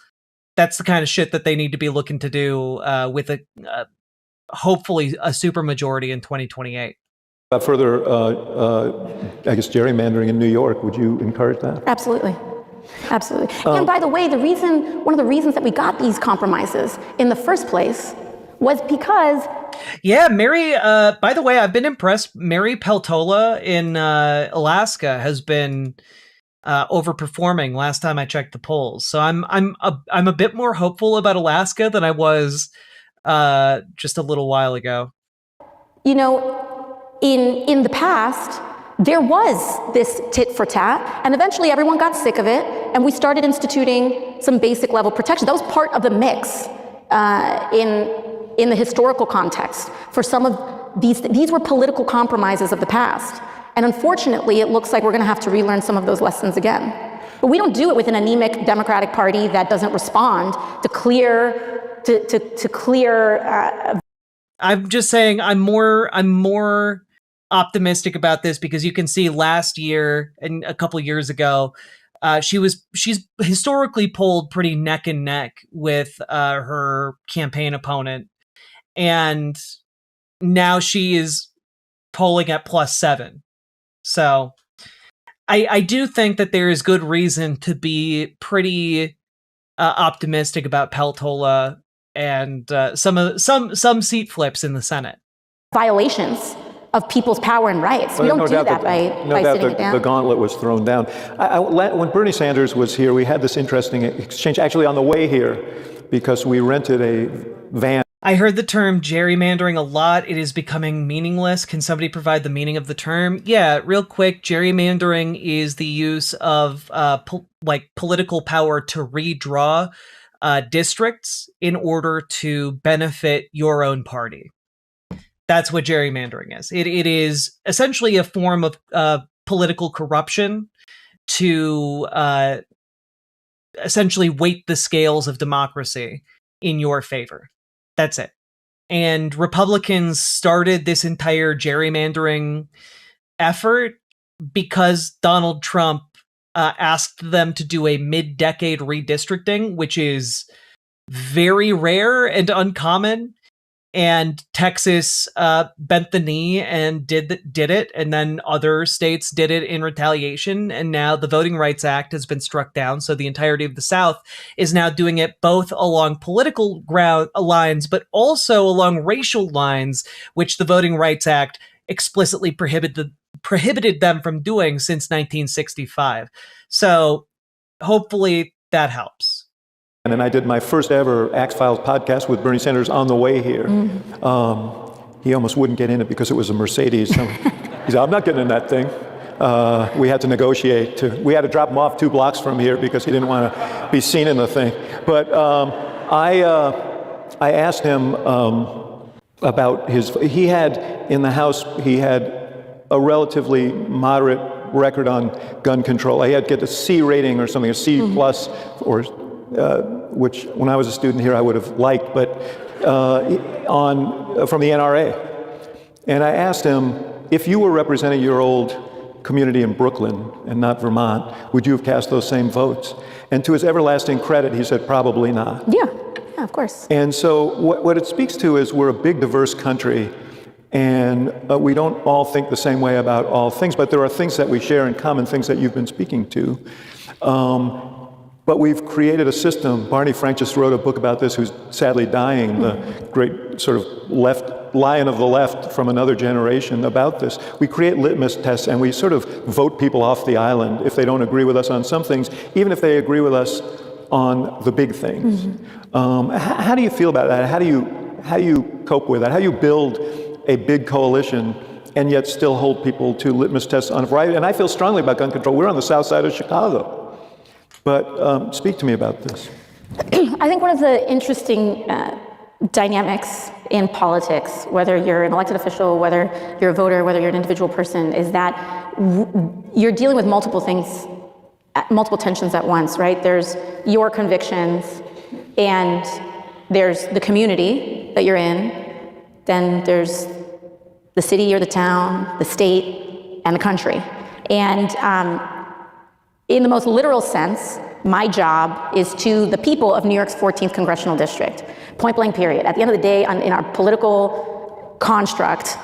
that's the kind of shit that they need to be looking to do with hopefully a supermajority in 2028. Further, I guess, gerrymandering in New York, would you encourage that? Absolutely. Absolutely. And by the way, one of the reasons that we got these compromises in the first place was because... Yeah, Mary, by the way, I've been impressed. Mary Peltola in Alaska has been overperforming last time I checked the polls. So I'm a bit more hopeful about Alaska than I was just a little while ago. In the past, there was this tit for tat, and eventually everyone got sick of it, and we started instituting some basic level protection. That was part of the mix in the historical context. For some of these were political compromises of the past. And unfortunately, it looks like we're going to have to relearn some of those lessons again. But we don't do it with an anemic Democratic Party that doesn't respond to clear. I'm just saying I'm more optimistic about this because you can see last year and a couple years ago, she's historically polled pretty neck and neck with her campaign opponent, and now she is polling at +7. So I do think that there is good reason to be pretty optimistic about Peltola and some seat flips in the Senate. Violations of people's power and rights. We don't do that by sitting it down. The gauntlet was thrown down. When Bernie Sanders was here, we had this interesting exchange, actually on the way here, because we rented a van. I heard the term gerrymandering a lot. It is becoming meaningless. Can somebody provide the meaning of the term? Yeah, real quick. Gerrymandering is the use of political power to redraw districts in order to benefit your own party. That's what gerrymandering is. It is essentially a form of political corruption to essentially weight the scales of democracy in your favor. That's it. And Republicans started this entire gerrymandering effort because Donald Trump asked them to do a mid-decade redistricting, which is very rare and uncommon. And Texas bent the knee and did it, and then other states did it in retaliation, and now the Voting Rights Act has been struck down, so the entirety of the South is now doing it both along political lines, but also along racial lines, which the Voting Rights Act explicitly prohibited them from doing since 1965. So hopefully that helps. And I did my first ever Axe Files podcast with Bernie Sanders on the way here. He almost wouldn't get in it because it was a Mercedes. So he said, I'm not getting in that thing. We had to negotiate. We had to drop him off 2 blocks from here because he didn't want to be seen in the thing. But I asked him about he had in the House, he had a relatively moderate record on gun control. He had to get a C rating or something, a C plus, or which when I was a student here I would have liked, but from the NRA. And I asked him, if you were representing your old community in Brooklyn and not Vermont, would you have cast those same votes? And to his everlasting credit, he said, probably not. Yeah, of course. And so what it speaks to is we're a big, diverse country, and we don't all think the same way about all things, but there are things that we share in common, things that you've been speaking to. But we've created a system. Barney Frank just wrote a book about this, who's sadly dying, the great sort of lion of the left from another generation, about this. We create litmus tests and we sort of vote people off the island if they don't agree with us on some things, even if they agree with us on the big things. How do you feel about that? How do you cope with that? How do you build a big coalition and yet still hold people to litmus tests on a variety? And I feel strongly about gun control. We're on the south side of Chicago. But speak to me about this. I think one of the interesting dynamics in politics, whether you're an elected official, whether you're a voter, whether you're an individual person, is that you're dealing with multiple things, multiple tensions at once, right? There's your convictions, and there's the community that you're in, then there's the city or the town, the state, and the country. And in the most literal sense, my job is to the people of New York's 14th Congressional District, point blank period. At the end of the day, in our political construct,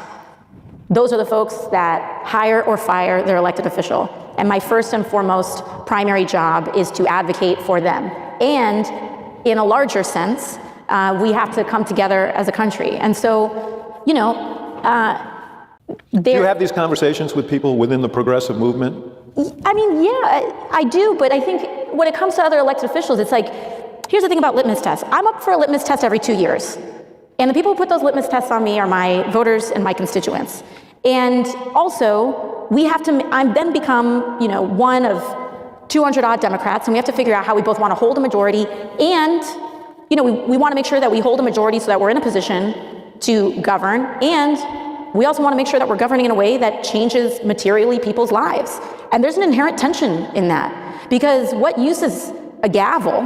those are the folks that hire or fire their elected official. And my first and foremost primary job is to advocate for them. And in a larger sense, we have to come together as a country. And so, do you have these conversations with people within the progressive movement? I mean, yeah, I do, but I think when it comes to other elected officials, it's like, here's the thing about litmus tests. I'm up for a litmus test every 2 years. And the people who put those litmus tests on me are my voters and my constituents. And also, I then become, one of 200 odd Democrats, and we have to figure out how we both want to hold a majority, and, we want to make sure that we hold a majority so that we're in a position to govern, and we also want to make sure that we're governing in a way that changes materially people's lives. And there's an inherent tension in that, because what use is a gavel?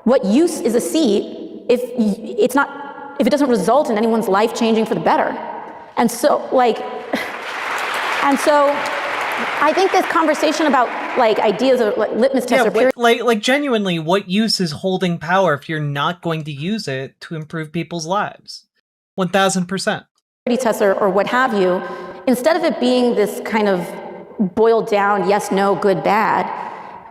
What use is a seat if it doesn't result in anyone's life changing for the better? And so, I think this conversation about ideas of litmus tests are genuinely, what use is holding power if you're not going to use it to improve people's lives? 1000%. Tests or what have you, instead of it being this kind of boiled down, yes, no, good, bad,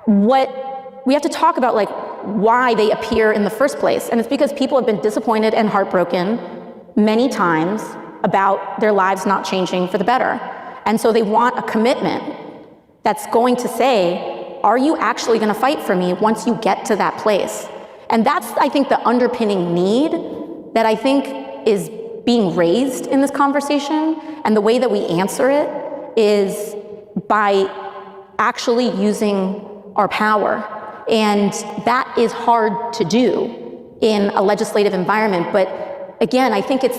what we have to talk about, like, why they appear in the first place. And it's because people have been disappointed and heartbroken many times about their lives not changing for the better. And so they want a commitment that's going to say, are you actually going to fight for me once you get to that place? And that's, I think, the underpinning need that I think is being raised in this conversation. And the way that we answer it is by actually using our power. And that is hard to do in a legislative environment. But again, I think it's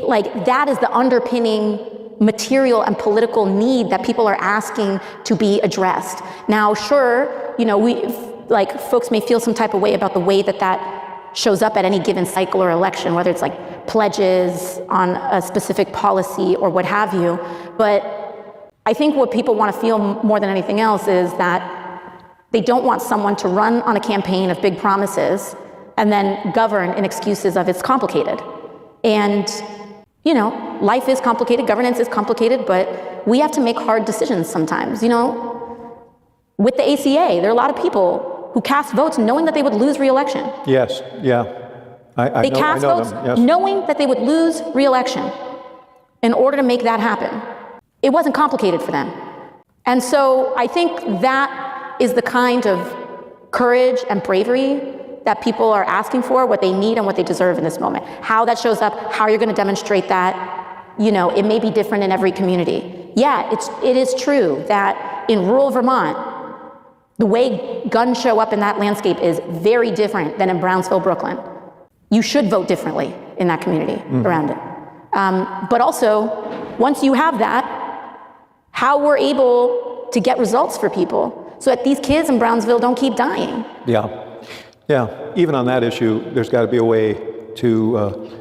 like that is the underpinning material and political need that people are asking to be addressed. Now, sure, you know, folks may feel some type of way about the way that shows up at any given cycle or election, whether it's like pledges on a specific policy or what have you. But I think what people want to feel more than anything else is that they don't want someone to run on a campaign of big promises and then govern in excuses of it's complicated. And, you know, life is complicated, governance is complicated, but we have to make hard decisions sometimes. You know, with the ACA, there are a lot of people who cast votes knowing that they would lose re-election. Yes, yeah. They cast votes knowing that they would lose re-election in order to make that happen. It wasn't complicated for them. And so I think that is the kind of courage and bravery that people are asking for, what they need and what they deserve in this moment. How that shows up, how you're going to demonstrate that, you know, it may be different in every community. Yeah, it is true that in rural Vermont, the way guns show up in that landscape is very different than in Brownsville, Brooklyn. You should vote differently in that community around it. But also, once you have that, how we're able to get results for people so that these kids in Brownsville don't keep dying. Yeah. Yeah, even on that issue, there's got to be a way to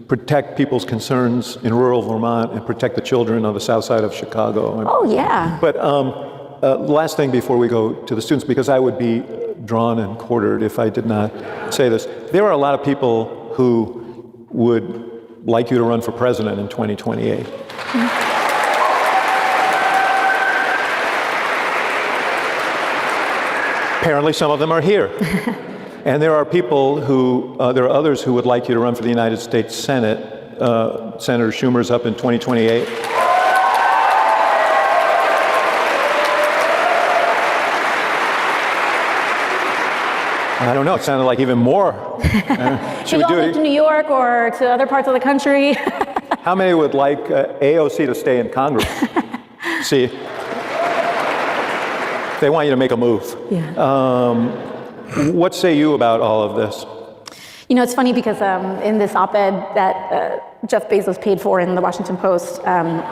protect people's concerns in rural Vermont and protect the children on the south side of Chicago. Oh, yeah. But last thing before we go to the students, because I would be drawn and quartered if I did not say this. There are a lot of people who would like you to run for president in 2028. Apparently some of them are here. And there are people who, there are others who would like you to run for the United States Senate. Senator Schumer's up in 2028. I don't know, it sounded like even more. Should we do it to New York or to other parts of the country? How many would like AOC to stay in Congress? See? They want you to make a move. Yeah. What say you about all of this? You know, it's funny because in this op-ed that Jeff Bezos paid for in the Washington Post, there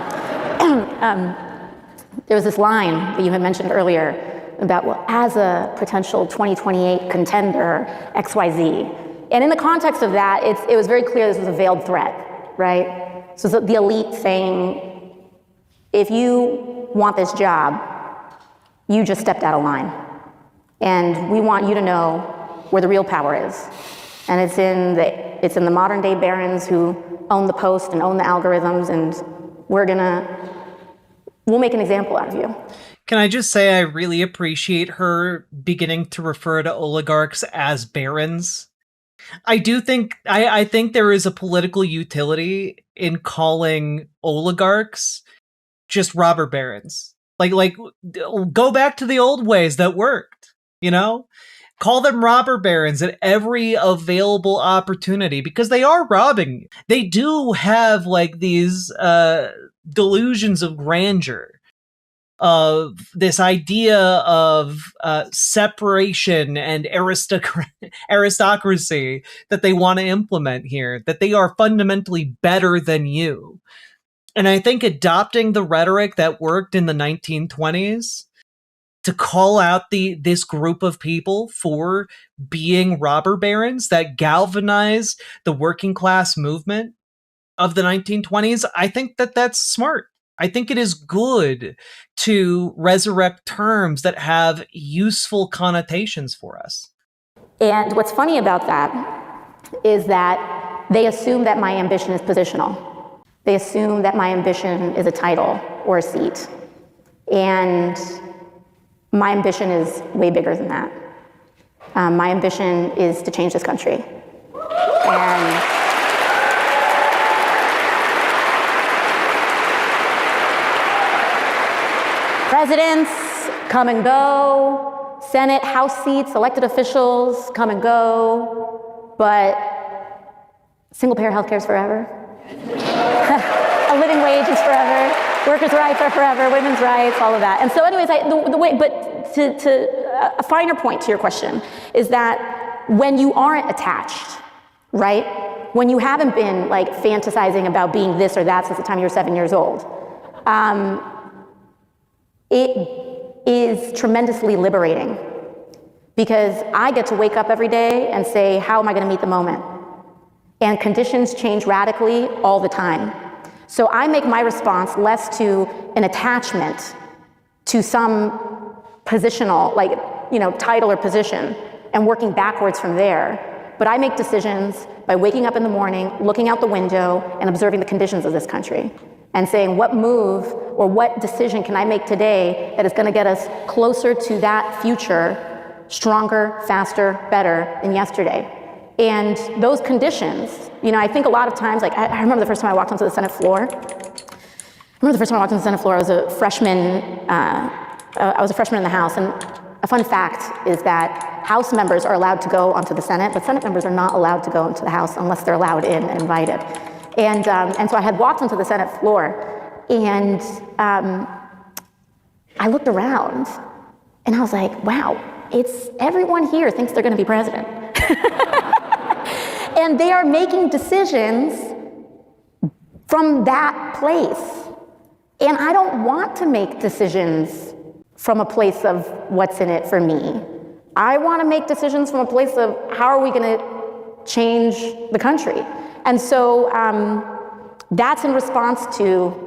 was this line that you had mentioned earlier about, well, as a potential 2028 contender, XYZ. And in the context of that, it was very clear this was a veiled threat, right? So the elite saying, if you want this job, you just stepped out of line. And we want you to know where the real power is. And it's in the modern day barons who own the Post and own the algorithms, and we'll make an example out of you. Can I just say I really appreciate her beginning to refer to oligarchs as barons? I think there is a political utility in calling oligarchs just robber barons. Like go back to the old ways that worked, you know? Call them robber barons at every available opportunity because they are robbing you. They do have like these delusions of grandeur, of this idea of separation and aristocracy that they want to implement here, that they are fundamentally better than you. And I think adopting the rhetoric that worked in the 1920s to call out this group of people for being robber barons that galvanized the working class movement of the 1920s, I think that's smart. I think it is good to resurrect terms that have useful connotations for us. And what's funny about that is that they assume that my ambition is positional. They assume that my ambition is a title or a seat. And my ambition is way bigger than that. My ambition is to change this country. And presidents come and go, Senate, House seats, elected officials come and go, but single-payer health care is forever. A living wage is forever. Workers' rights are forever. Women's rights, all of that. And so, anyways, the way. But to a finer point to your question is that when you aren't attached, right? When you haven't been like fantasizing about being this or that since the time you were 7 years old, it is tremendously liberating because I get to wake up every day and say, how am I going to meet the moment? And conditions change radically all the time. So I make my response less to an attachment to some positional, like, title or position and working backwards from there. But I make decisions by waking up in the morning, looking out the window and observing the conditions of this country and saying what move or what decision can I make today that is going to get us closer to that future, stronger, faster, better than yesterday. And those conditions, I think a lot of times, like I remember the first time I walked onto the Senate floor. I was a freshman. I was a freshman in the House, and a fun fact is that House members are allowed to go onto the Senate, but Senate members are not allowed to go into the House unless they're allowed in and invited. And so I had walked onto the Senate floor, and I looked around, and I was like, wow, everyone here thinks they're going to be president. And they are making decisions from that place. And I don't want to make decisions from a place of what's in it for me. I want to make decisions from a place of how are we going to change the country? And so that's in response to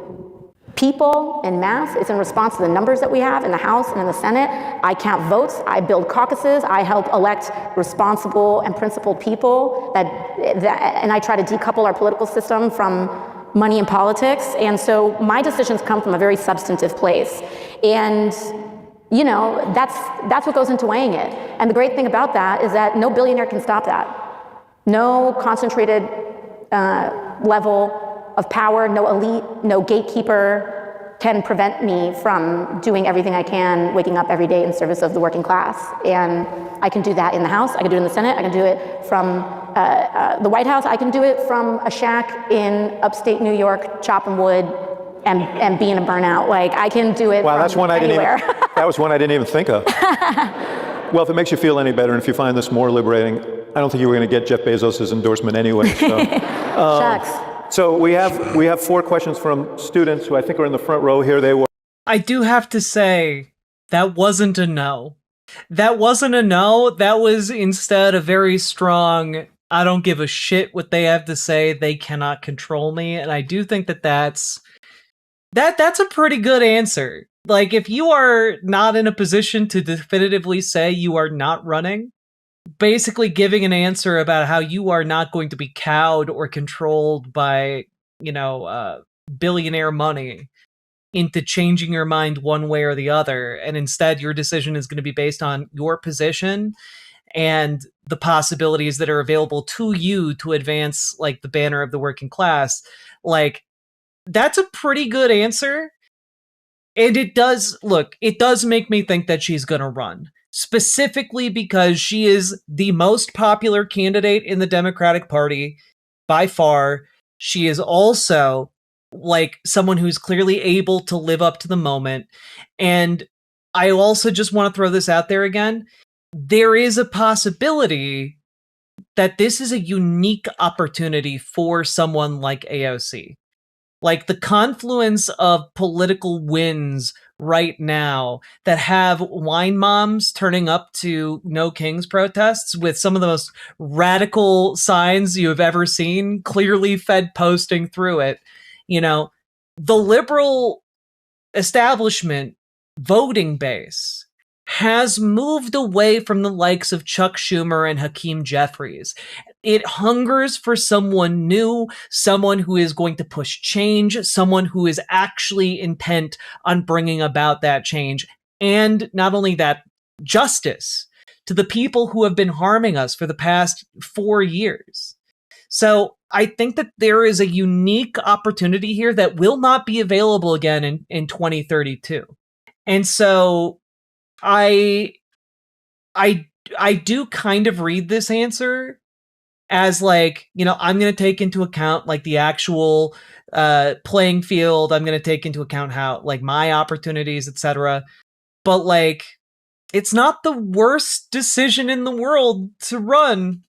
people en masse. It's in response to the numbers that we have in the House and in the Senate. I count votes, I build caucuses, I help elect responsible and principled people, and I try to decouple our political system from money and politics. And so my decisions come from a very substantive place. And that's what goes into weighing it. And the great thing about that is that no billionaire can stop that. No concentrated level of power, no elite, no gatekeeper can prevent me from doing everything I can, waking up every day in service of the working class. And I can do that in the House, I can do it in the Senate, I can do it from the White House, I can do it from a shack in upstate New York, chopping wood and being a burnout. Like, I can do it from anywhere. That was one I didn't even think of. Well, if it makes you feel any better, and if you find this more liberating, I don't think you were going to get Jeff Bezos' endorsement anyway. So. Shucks. So we have 4 questions from students who I think are in the front row here. They were. I do have to say, that wasn't a no. That wasn't a no. That was instead a very strong, I don't give a shit what they have to say. They cannot control me. And I do think that's a pretty good answer. Like, if you are not in a position to definitively say you are not running, basically giving an answer about how you are not going to be cowed or controlled by, billionaire money into changing your mind one way or the other. And instead, your decision is going to be based on your position and the possibilities that are available to you to advance, like, the banner of the working class. Like, that's a pretty good answer. And it does make me think that she's going to run. Specifically because she is the most popular candidate in the Democratic Party by far. She is also, like, someone who's clearly able to live up to the moment. And I also just want to throw this out there again. There is a possibility that this is a unique opportunity for someone like AOC. Like, the confluence of political wins right now that have wine moms turning up to No Kings protests with some of the most radical signs you have ever seen, clearly Fed posting through it. The liberal establishment voting base has moved away from the likes of Chuck Schumer and Hakeem Jeffries. it hungers for someone new, someone who is going to push change, someone who is actually intent on bringing about that change. And not only that, justice to the people who have been harming us for the past 4 years. So I think that there is a unique opportunity here that will not be available again in 2032. And so I do kind of read this answer as like, I'm going to take into account like the actual playing field. I'm going to take into account how like my opportunities, etc. But like, it's not the worst decision in the world to run.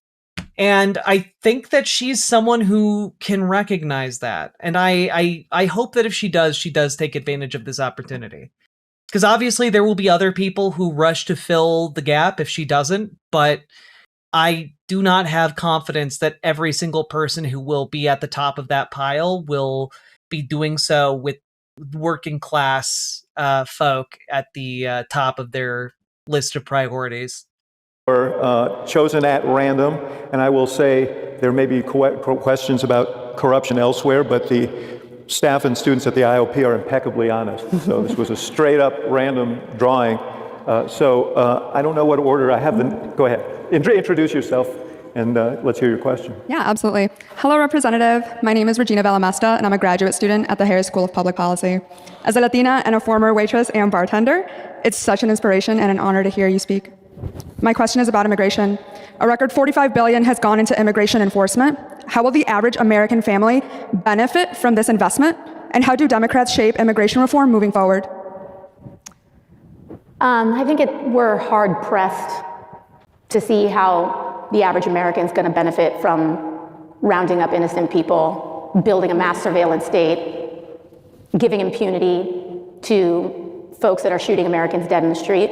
And I think that she's someone who can recognize that. And I hope that if she does take advantage of this opportunity. Because obviously there will be other people who rush to fill the gap if she doesn't, but I do not have confidence that every single person who will be at the top of that pile will be doing so with working class folk at the top of their list of priorities. Or chosen at random, and I will say there may be questions about corruption elsewhere, but the staff and students at the IOP are impeccably honest. So this was a straight up random drawing. So I don't know what order I have them. Go ahead. Introduce yourself and let's hear your question. Yeah, absolutely. Hello, Representative. My name is Regina Bellamesta, and I'm a graduate student at the Harris School of Public Policy. As a Latina and a former waitress and bartender, it's such an inspiration and an honor to hear you speak. My question is about immigration. A record $45 billion has gone into immigration enforcement. How will the average American family benefit from this investment? And how do Democrats shape immigration reform moving forward? I think we're hard pressed to see how the average American is going to benefit from rounding up innocent people, building a mass surveillance state, giving impunity to folks that are shooting Americans dead in the street.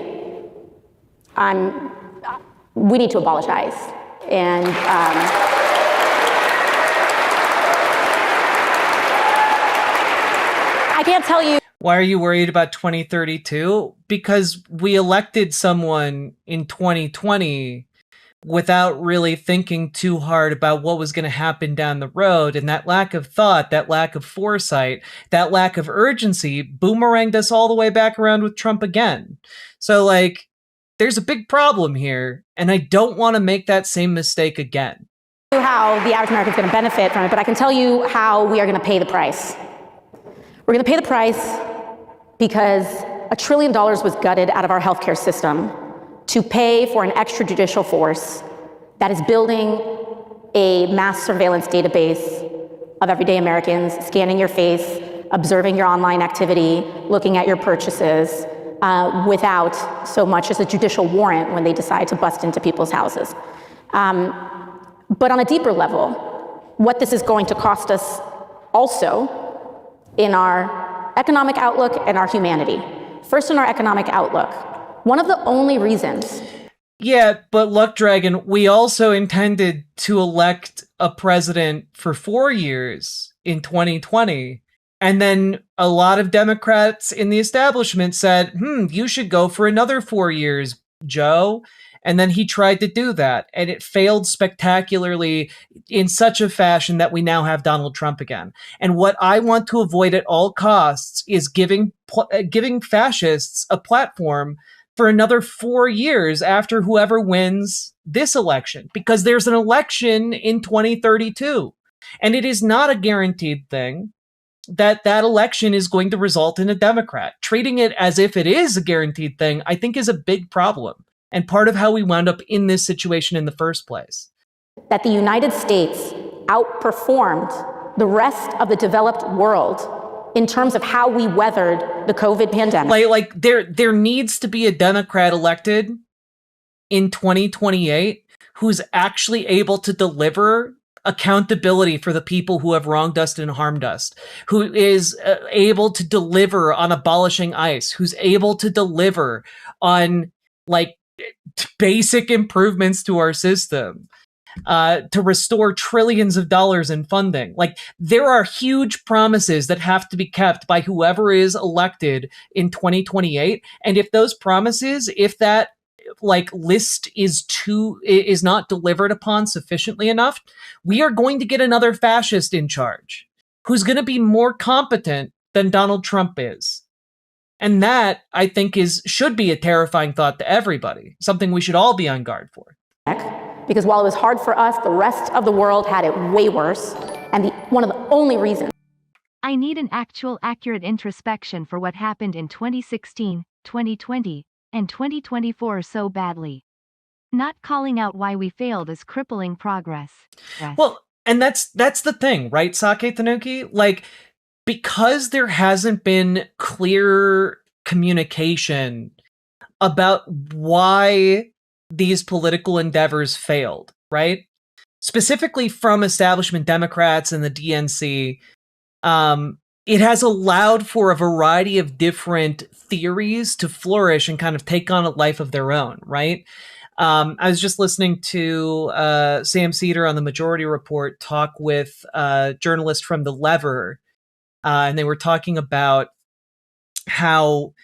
We need to abolish ICE. And I can't tell you. Why are you worried about 2032? Because we elected someone in 2020 without really thinking too hard about what was going to happen down the road. And that lack of thought, that lack of foresight, that lack of urgency boomeranged us all the way back around with Trump again. So like, there's a big problem here, and I don't want to make that same mistake again. How the average American is going to benefit from it, but I can tell you how we are going to pay the price. We're going to pay the price because $1 trillion was gutted out of our healthcare system to pay for an extrajudicial force that is building a mass surveillance database of everyday Americans, scanning your face, observing your online activity, looking at your purchases, without so much as a judicial warrant when they decide to bust into people's houses. But on a deeper level, what this is going to cost us also in our economic outlook and our humanity. First, in our economic outlook, one of the only reasons. Yeah, but Luck Dragon, we also intended to elect a president for 4 years in 2020. And then a lot of Democrats in the establishment said, you should go for another 4 years, Joe. And then he tried to do that. And it failed spectacularly in such a fashion that we now have Donald Trump again. And what I want to avoid at all costs is giving fascists a platform for another 4 years after whoever wins this election. Because there's an election in 2032. And it is not a guaranteed thing that election is going to result in a Democrat. Treating it as if it is a guaranteed thing, I think is a big problem. And part of how we wound up in this situation in the first place. That the United States outperformed the rest of the developed world in terms of how we weathered the COVID pandemic. Like there needs to be a Democrat elected in 2028 who's actually able to deliver accountability for the people who have wronged us and harmed us, who is able to deliver on abolishing ICE, who's able to deliver on like basic improvements to our system, to restore trillions of dollars in funding. Like there are huge promises that have to be kept by whoever is elected in 2028. And if those promises, if that list is not delivered upon sufficiently enough, we are going to get another fascist in charge who's going to be more competent than Donald Trump is. And that, I think, should be a terrifying thought to everybody, something we should all be on guard for. Because while it was hard for us, the rest of the world had it way worse. And one of the only reasons. I need an actual accurate introspection for what happened in 2016, 2020, and 2024 so badly. Not calling out why we failed is crippling progress. Yes. Well, and that's the thing, right, Sake Tanuki? Like, because there hasn't been clear communication about why these political endeavors failed, right? Specifically from establishment Democrats and the DNC, it has allowed for a variety of different theories to flourish and kind of take on a life of their own, right? I was just listening to Sam Cedar on the Majority Report talk with a journalist from The Lever, and they were talking about how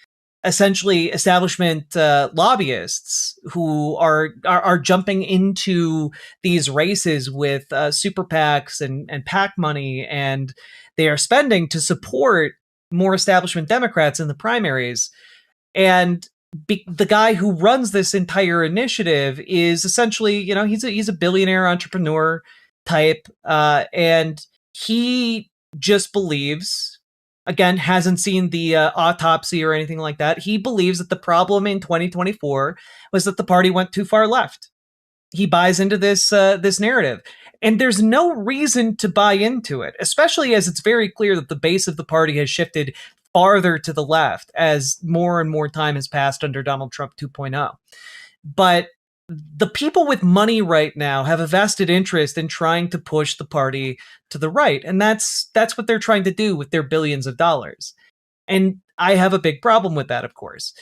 essentially establishment lobbyists who are jumping into these races with super PACs and PAC money, and they are spending to support more establishment Democrats in the primaries. And the guy who runs this entire initiative is essentially, he's a billionaire entrepreneur type, and he just believes, again, hasn't seen the autopsy or anything like that. He believes that the problem in 2024 was that the party went too far left. He buys into this narrative. And there's no reason to buy into it, especially as it's very clear that the base of the party has shifted farther to the left as more and more time has passed under Donald Trump 2.0. But the people with money right now have a vested interest in trying to push the party to the right. And that's what they're trying to do with their billions of dollars. And I have a big problem with that, of course.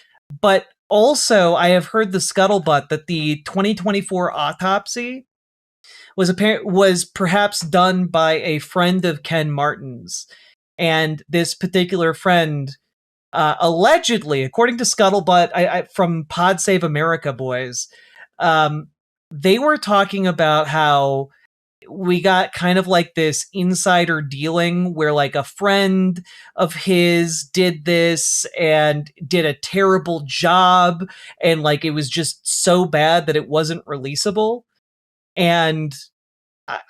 But also, I have heard the scuttlebutt that the 2024 autopsy was perhaps done by a friend of Ken Martin's. And this particular friend, allegedly, according to scuttlebutt from Pod Save America boys, they were talking about how we got kind of like this insider dealing where like a friend of his did this and did a terrible job, and like it was just so bad that it wasn't releasable. And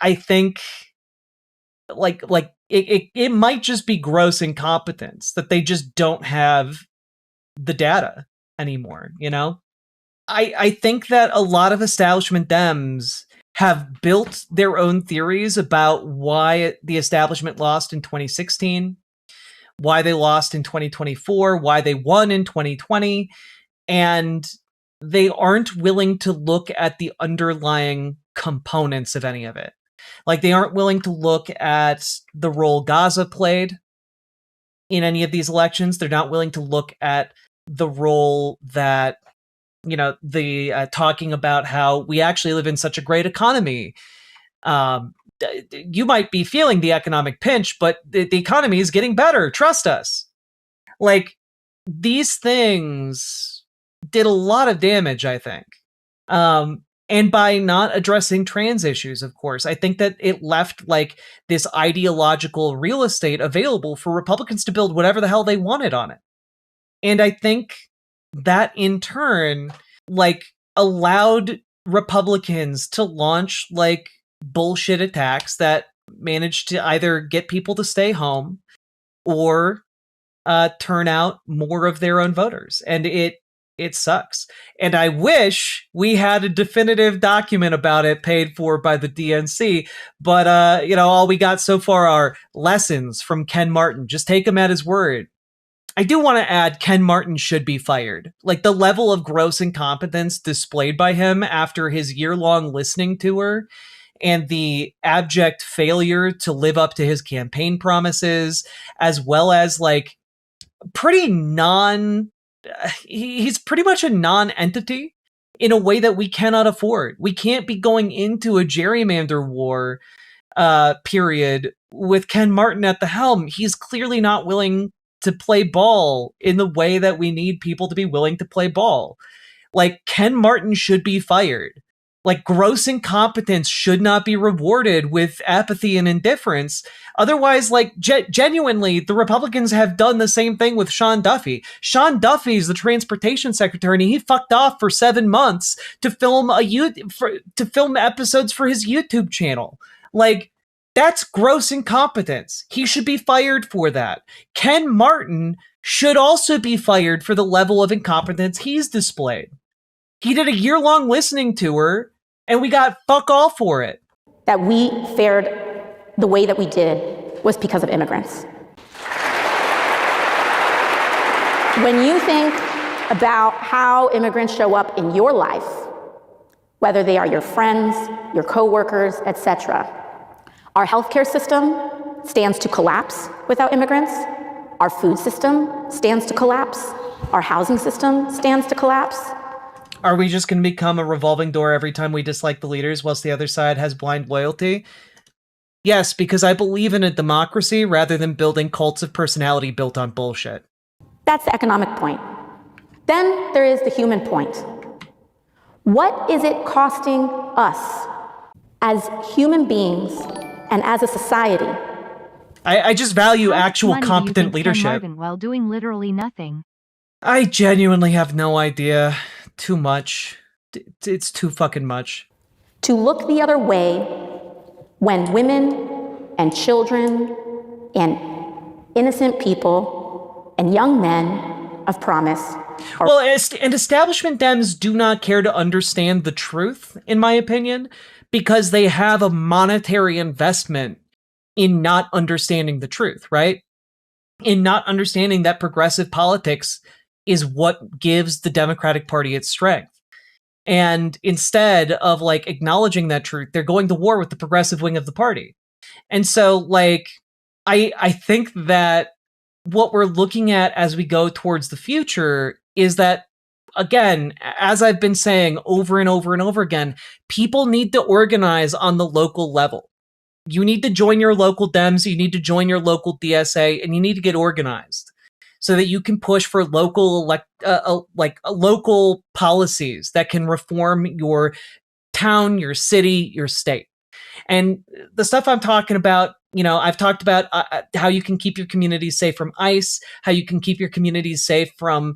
I think like it might just be gross incompetence that they just don't have the data anymore, I think that a lot of establishment Dems have built their own theories about why the establishment lost in 2016, why they lost in 2024, why they won in 2020, and they aren't willing to look at the underlying components of any of it. Like, they aren't willing to look at the role Gaza played in any of these elections. They're not willing to look at the role that, the talking about how we actually live in such a great economy. You might be feeling the economic pinch, but the economy is getting better. Trust us. Like, these things did a lot of damage, I think. And by not addressing trans issues, of course, I think that it left like this ideological real estate available for Republicans to build whatever the hell they wanted on it. And I think that in turn, like, allowed Republicans to launch like bullshit attacks that managed to either get people to stay home or turn out more of their own voters. And it sucks. And I wish we had a definitive document about it paid for by the DNC. But, all we got so far are lessons from Ken Martin. Just take him at his word. I do want to add, Ken Martin should be fired. Like, the level of gross incompetence displayed by him after his year-long listening tour and the abject failure to live up to his campaign promises, as well as like he's pretty much a non-entity in a way that we cannot afford. We can't be going into a gerrymander war period with Ken Martin at the helm. He's clearly not willing to play ball in the way that we need people to be willing to play ball. Like, Ken Martin should be fired. Like, gross incompetence should not be rewarded with apathy and indifference. Otherwise, like, genuinely, the Republicans have done the same thing with Sean Duffy. Sean Duffy's the transportation secretary, and he fucked off for 7 months to film episodes for his YouTube channel. Like, that's gross incompetence. He should be fired for that. Ken Martin should also be fired for the level of incompetence he's displayed. He did a year-long listening tour, and we got fuck all for it. That we fared the way that we did was because of immigrants. When you think about how immigrants show up in your life, whether they are your friends, your coworkers, etc., our healthcare system stands to collapse without immigrants. Our food system stands to collapse. Our housing system stands to collapse. Are we just going to become a revolving door every time we dislike the leaders whilst the other side has blind loyalty? Yes, because I believe in a democracy rather than building cults of personality built on bullshit. That's the economic point. Then there is the human point. What is it costing us as human beings and as a society? I just value actual money competent Ken leadership. Martin while doing literally nothing. I genuinely have no idea. Too much. It's too fucking much. To look the other way when women and children and innocent people and young men of promise are... Well, and establishment Dems do not care to understand the truth, in my opinion, because they have a monetary investment in not understanding the truth, right? In not understanding that progressive politics is what gives the Democratic Party its strength. And instead of like acknowledging that truth, they're going to war with the progressive wing of the party. And so like, I think that what we're looking at as we go towards the future is that, again, as I've been saying over and over and over again, people need to organize on the local level. You need to join your local Dems, you need to join your local DSA, and you need to get organized so that you can push for local local policies that can reform your town, your city, your state. And the stuff I'm talking about, you know, I've talked about how you can keep your communities safe from ICE, how you can keep your communities safe from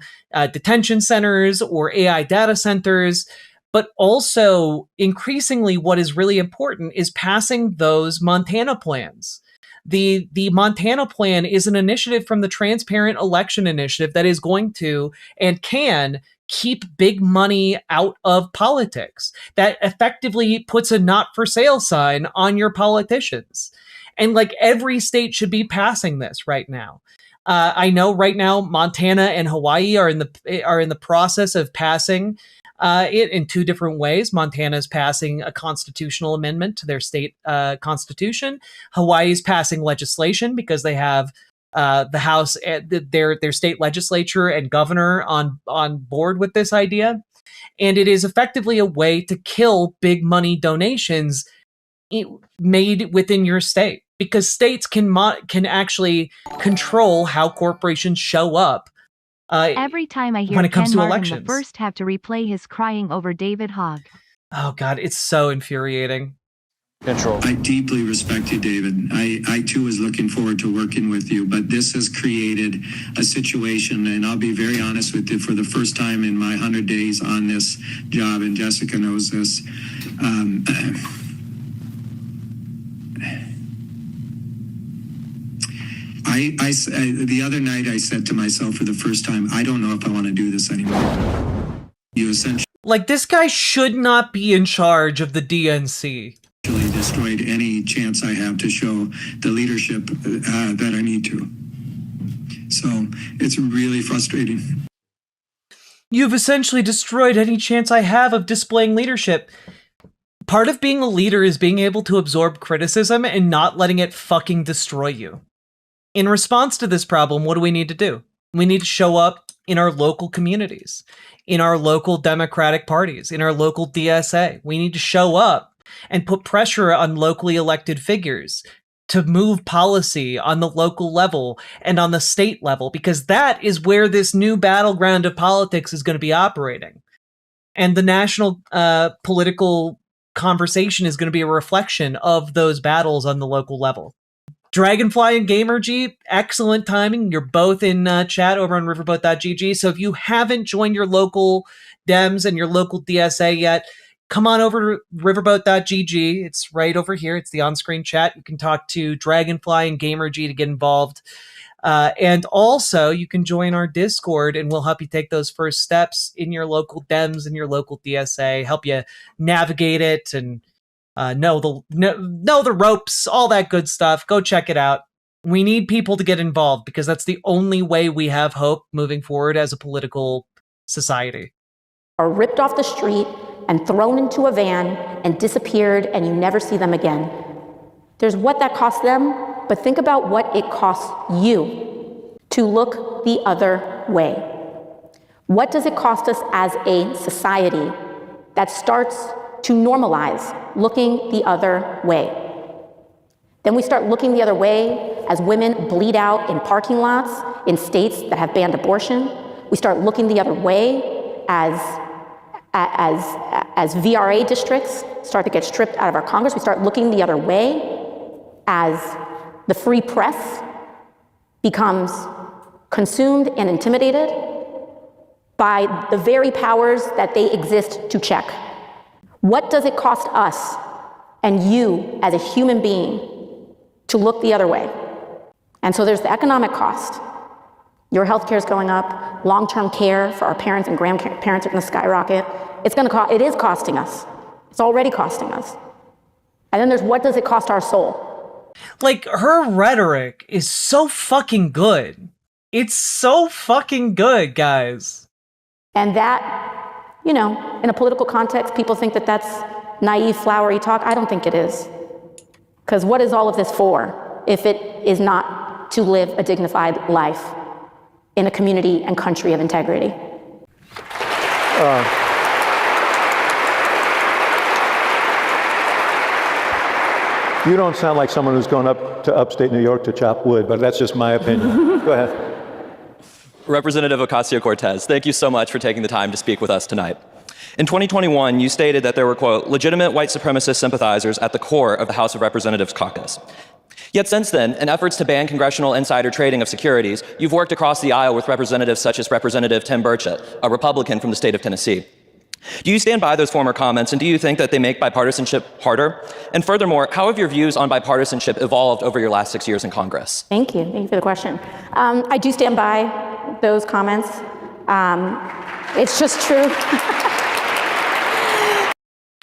detention centers or AI data centers. But also, increasingly, what is really important is passing those Montana plans. The Montana plan is an initiative from the Transparent Election Initiative that is going to and can keep big money out of politics, that effectively puts a not for sale sign on your politicians. And like every state should be passing this right now. I know right now Montana and Hawaii are in the process of passing it in two different ways. Montana is passing a constitutional amendment to their state constitution. Hawaii is passing legislation because they have the House, their state legislature and governor on board with this idea. And it is effectively a way to kill big money donations made within your state, because states can actually control how corporations show up. Every time I hear when it comes Ken to Martin, elections. the first have to replay his crying over David Hogg. Oh God, it's so infuriating. Control. I deeply respect you, David. I too was looking forward to working with you, but this has created a situation, and I'll be very honest with you, for the first time in my 100 days on this job, and Jessica knows this, the other night I said to myself for the first time, I don't know if I want to do this anymore. You essentially... Like, this guy should not be in charge of the DNC. Destroyed any chance I have to show the leadership that I need to. So it's really frustrating. You've essentially destroyed any chance I have of displaying leadership. Part of being a leader is being able to absorb criticism and not letting it fucking destroy you. In response to this problem, what do we need to do? We need to show up in our local communities, in our local Democratic parties, in our local DSA. We need to show up and put pressure on locally elected figures to move policy on the local level and on the state level, because that is where this new battleground of politics is going to be operating. And the national political conversation is going to be a reflection of those battles on the local level. Dragonfly and Gamergy, excellent timing. You're both in chat over on riverboat.gg. So if you haven't joined your local Dems and your local DSA yet, come on over to riverboat.gg. It's right over here. It's the on-screen chat. You can talk to Dragonfly and Gamergy to get involved. And also, you can join our Discord, and we'll help you take those first steps in your local Dems and your local DSA, help you navigate it and know the ropes, all that good stuff. Go check it out. We need people to get involved because that's the only way we have hope moving forward as a political society. Are ripped off the street and thrown into a van and disappeared, and you never see them again. There's what that costs them, but think about what it costs you to look the other way. What does it cost us as a society that starts to normalize looking the other way? Then we start looking the other way as women bleed out in parking lots in states that have banned abortion. We start looking the other way as VRA districts start to get stripped out of our Congress. We start looking the other way as the free press becomes consumed and intimidated by the very powers that they exist to check. What does it cost us and you as a human being to look the other way? And so there's the economic cost. Your healthcare is going up. Long-term care for our parents and grandparents are going to skyrocket. It is costing us. It's already costing us. And then there's what does it cost our soul? Like, her rhetoric is so fucking good. It's so fucking good, guys. And that, in a political context, people think that that's naive, flowery talk. I don't think it is. Because what is all of this for if it is not to live a dignified life in a community and country of integrity? You don't sound like someone who's going up to upstate New York to chop wood, but that's just my opinion. Go ahead. Representative Ocasio-Cortez, thank you so much for taking the time to speak with us tonight. In 2021, you stated that there were, quote, legitimate white supremacist sympathizers at the core of the House of Representatives caucus. Yet since then, in efforts to ban congressional insider trading of securities, you've worked across the aisle with representatives such as Representative Tim Burchett, a Republican from the state of Tennessee. Do you stand by those former comments, and do you think that they make bipartisanship harder? And furthermore, how have your views on bipartisanship evolved over your last 6 years in Congress? Thank you. Thank you for the question. I do stand by those comments. It's just true.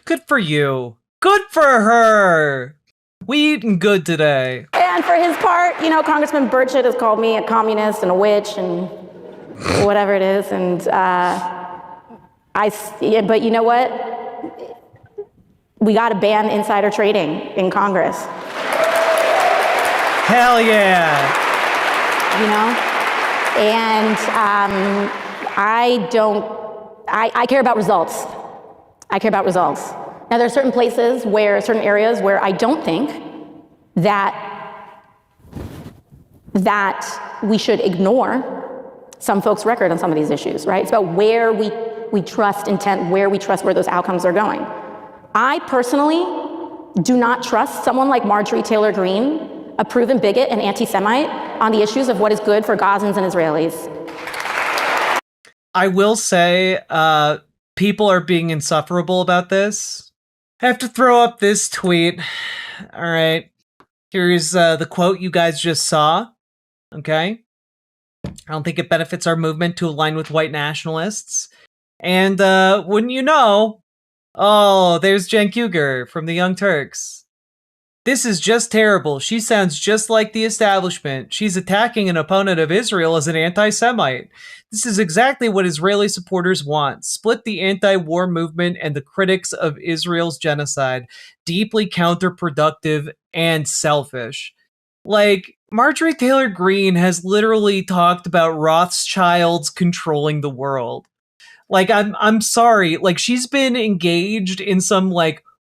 Good for you. Good for her. We eating good today. And for his part, Congressman Burchett has called me a communist and a witch and whatever it is. And but you know what? We got to ban insider trading in Congress. Hell yeah. And I care about results. I care about results. Now, there are certain areas where I don't think that we should ignore some folks' record on some of these issues, right? It's about where we trust intent, where we trust where those outcomes are going. I personally do not trust someone like Marjorie Taylor Greene, a proven bigot and anti-Semite, on the issues of what is good for Gazans and Israelis. I will say, people are being insufferable about this. I have to throw up this tweet. All right. Here's the quote you guys just saw. Okay. I don't think it benefits our movement to align with white nationalists. And wouldn't you know, there's Jen Kuger from the Young Turks. This is just terrible. She sounds just like the establishment. She's attacking an opponent of Israel as an anti-Semite. This is exactly what Israeli supporters want. Split the anti-war movement and the critics of Israel's genocide. Deeply counterproductive and selfish. Like, Marjorie Taylor Greene has literally talked about Rothschilds controlling the world. Like, I'm sorry. Like, she's been engaged in some,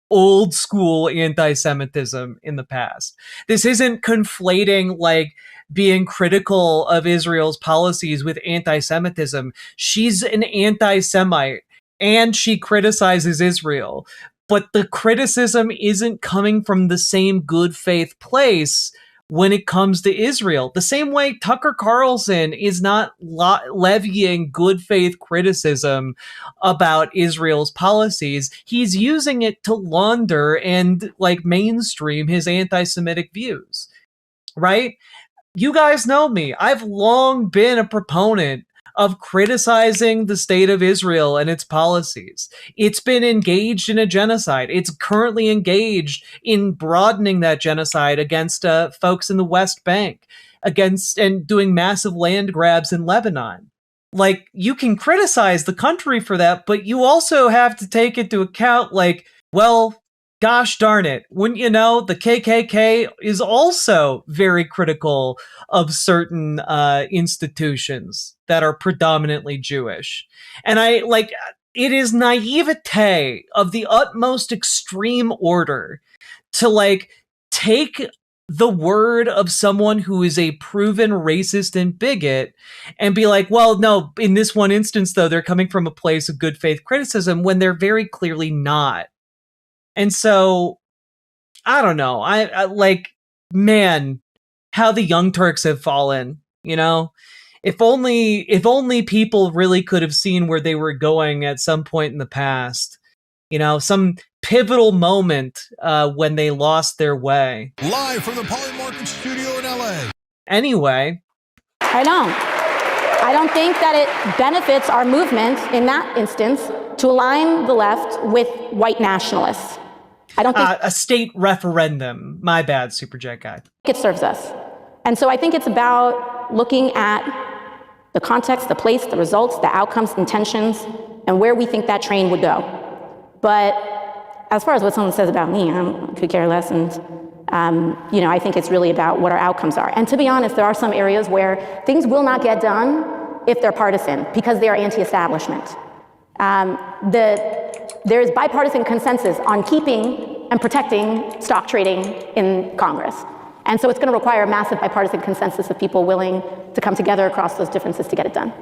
old school anti-Semitism in the past. This isn't conflating being critical of Israel's policies with anti-Semitism. She's an anti-Semite. and she criticizes Israel. But the criticism isn't coming from the same good faith place when it comes to Israel. The same way Tucker Carlson is not levying good faith criticism about Israel's policies. He's using it to launder and like mainstream his anti-Semitic views, right? You guys know me. I've long been a proponent of criticizing the state of Israel and its policies. It's been engaged in a genocide. It's currently engaged in broadening that genocide against folks in the West Bank, against and doing massive land grabs in Lebanon. Like, you can criticize the country for that, but you also have to take into account, like, well, gosh darn it, wouldn't you know, the KKK is also very critical of certain institutions that are predominantly Jewish. And it is naivete of the utmost extreme order to like take the word of someone who is a proven racist and bigot and be like, well, no, in this one instance, though, they're coming from a place of good faith criticism when they're very clearly not. And so, I don't know. I like, man, how the Young Turks have fallen, you know? If only people really could have seen where they were going at some point in the past. You know, some pivotal moment when they lost their way. Live from the Polymarket studio in LA. Anyway. I don't think that it benefits our movement in that instance to align the left with white nationalists. I don't think a state referendum. My bad, Superjet guy. It serves us. And so I think it's about looking at the context, the place, the results, the outcomes, intentions, and where we think that train would go. But as far as what someone says about me, I could care less. And, I think it's really about what our outcomes are. And to be honest, there are some areas where things will not get done if they're partisan, because they are anti-establishment. There's bipartisan consensus on keeping and protecting stock trading in Congress. And so it's going to require a massive bipartisan consensus of people willing to come together across those differences to get it done.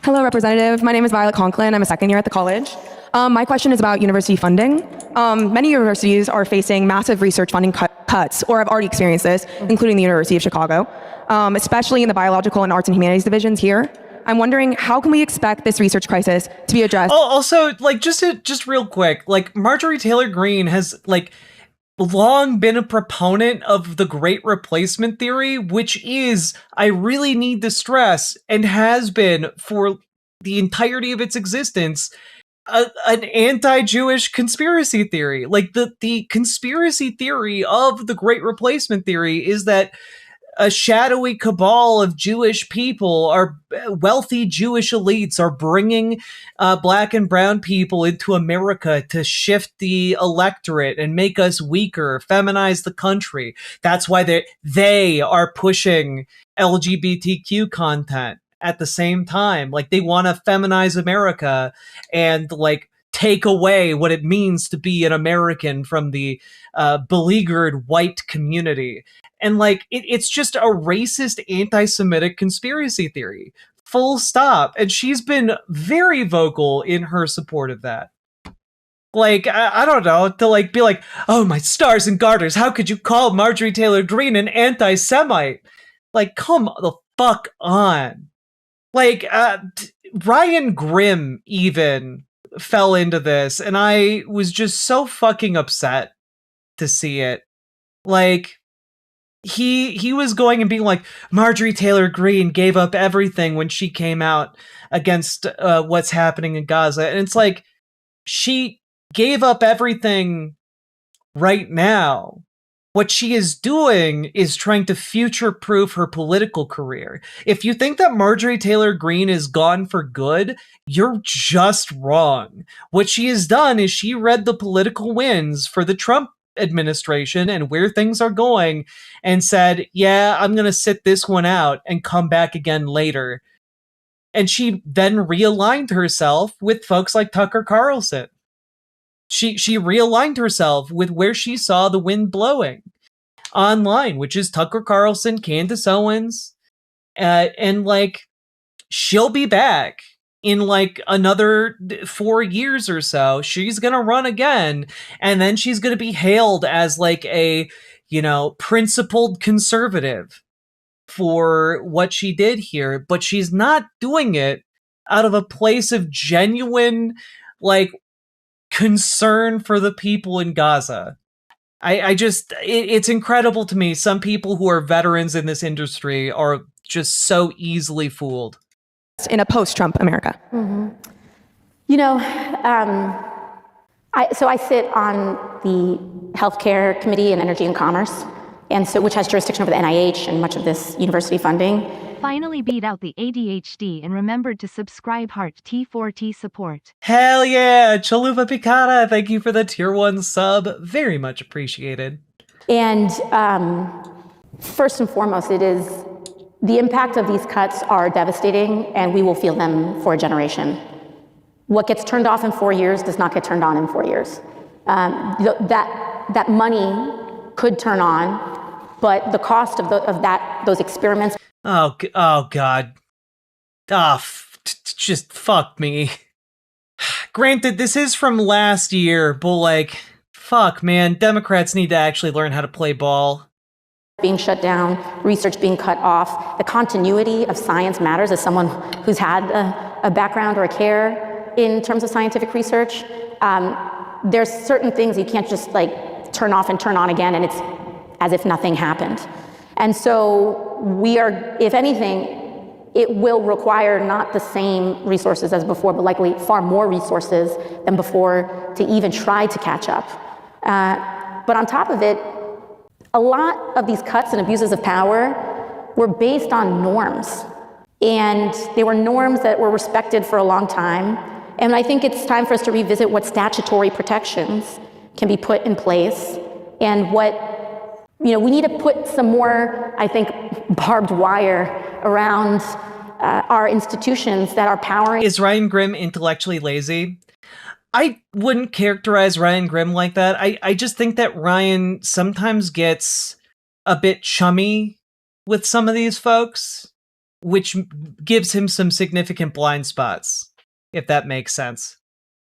Hello, Representative. My name is Violet Conklin. I'm a second year at the college. My question is about university funding. Many universities are facing massive research funding cuts, or have already experienced this, including the University of Chicago, especially in the biological and arts and humanities divisions here. I'm wondering, how can we expect this research crisis to be addressed? Oh, also, like, just real quick, like, Marjorie Taylor Greene has, like, long been a proponent of the Great Replacement theory, which is, I really need to stress, and has been for the entirety of its existence, an anti-Jewish conspiracy theory. Like, the conspiracy theory of the Great Replacement theory is that a shadowy cabal of Jewish people, are wealthy Jewish elites, are bringing black and brown people into America to shift the electorate and make us weaker, feminize the country. That's why they are pushing LGBTQ content at the same time. Like, they want to feminize America and like take away what it means to be an American from the beleaguered white community. And like, it's just a racist anti-Semitic conspiracy theory, full stop. And she's been very vocal in her support of that. Like, I don't know, to like be like, oh, my stars and garters, how could you call Marjorie Taylor Greene an anti-Semite? Like, come the fuck on. Like, Ryan Grimm even fell into this, and I was just so fucking upset to see it. Like, he was going and being like, Marjorie Taylor Greene gave up everything when she came out against what's happening in Gaza. And it's like, she gave up everything right now. What she is doing is trying to future-proof her political career. If you think that Marjorie Taylor Greene is gone for good, you're just wrong. What she has done is she read the political winds for the Trump administration and where things are going and said, yeah, I'm going to sit this one out and come back again later. And she then realigned herself with folks like Tucker Carlson. She realigned herself with where she saw the wind blowing online, which is Tucker Carlson, Candace Owens, And like, she'll be back in like another 4 years or so. She's gonna run again, and then she's gonna be hailed as like a, principled conservative for what she did here. But she's not doing it out of a place of genuine, like, concern for the people in Gaza. It's incredible to me. Some people who are veterans in this industry are just so easily fooled. In a post-Trump America. Mm-hmm. I sit on the Healthcare Committee and Energy and Commerce, which has jurisdiction over the NIH and much of this university funding. Finally beat out the ADHD and remembered to subscribe. Heart T4T support. Hell yeah, Chalupa Picada, thank you for the tier 1 sub. Very much appreciated. And first and foremost, the impact of these cuts are devastating, and we will feel them for a generation. What gets turned off in 4 years does not get turned on in 4 years. That money could turn on, but the cost of those experiments. Oh God. Just fuck me. Granted, this is from last year, but like, fuck, man, Democrats need to actually learn how to play ball. Being shut down, research being cut off, the continuity of science matters. As someone who's had a background or a care in terms of scientific research, there's certain things you can't just like turn off and turn on again, and it's as if nothing happened. And so we are, if anything, it will require not the same resources as before, but likely far more resources than before to even try to catch up. But on top of it, a lot of these cuts and abuses of power were based on norms. And they were norms that were respected for a long time. And I think it's time for us to revisit what statutory protections can be put in place, and we need to put some more, I think, barbed wire around our institutions that are powering. Is Ryan Grimm intellectually lazy? I wouldn't characterize Ryan Grimm like that. I just think that Ryan sometimes gets a bit chummy with some of these folks, which gives him some significant blind spots, if that makes sense.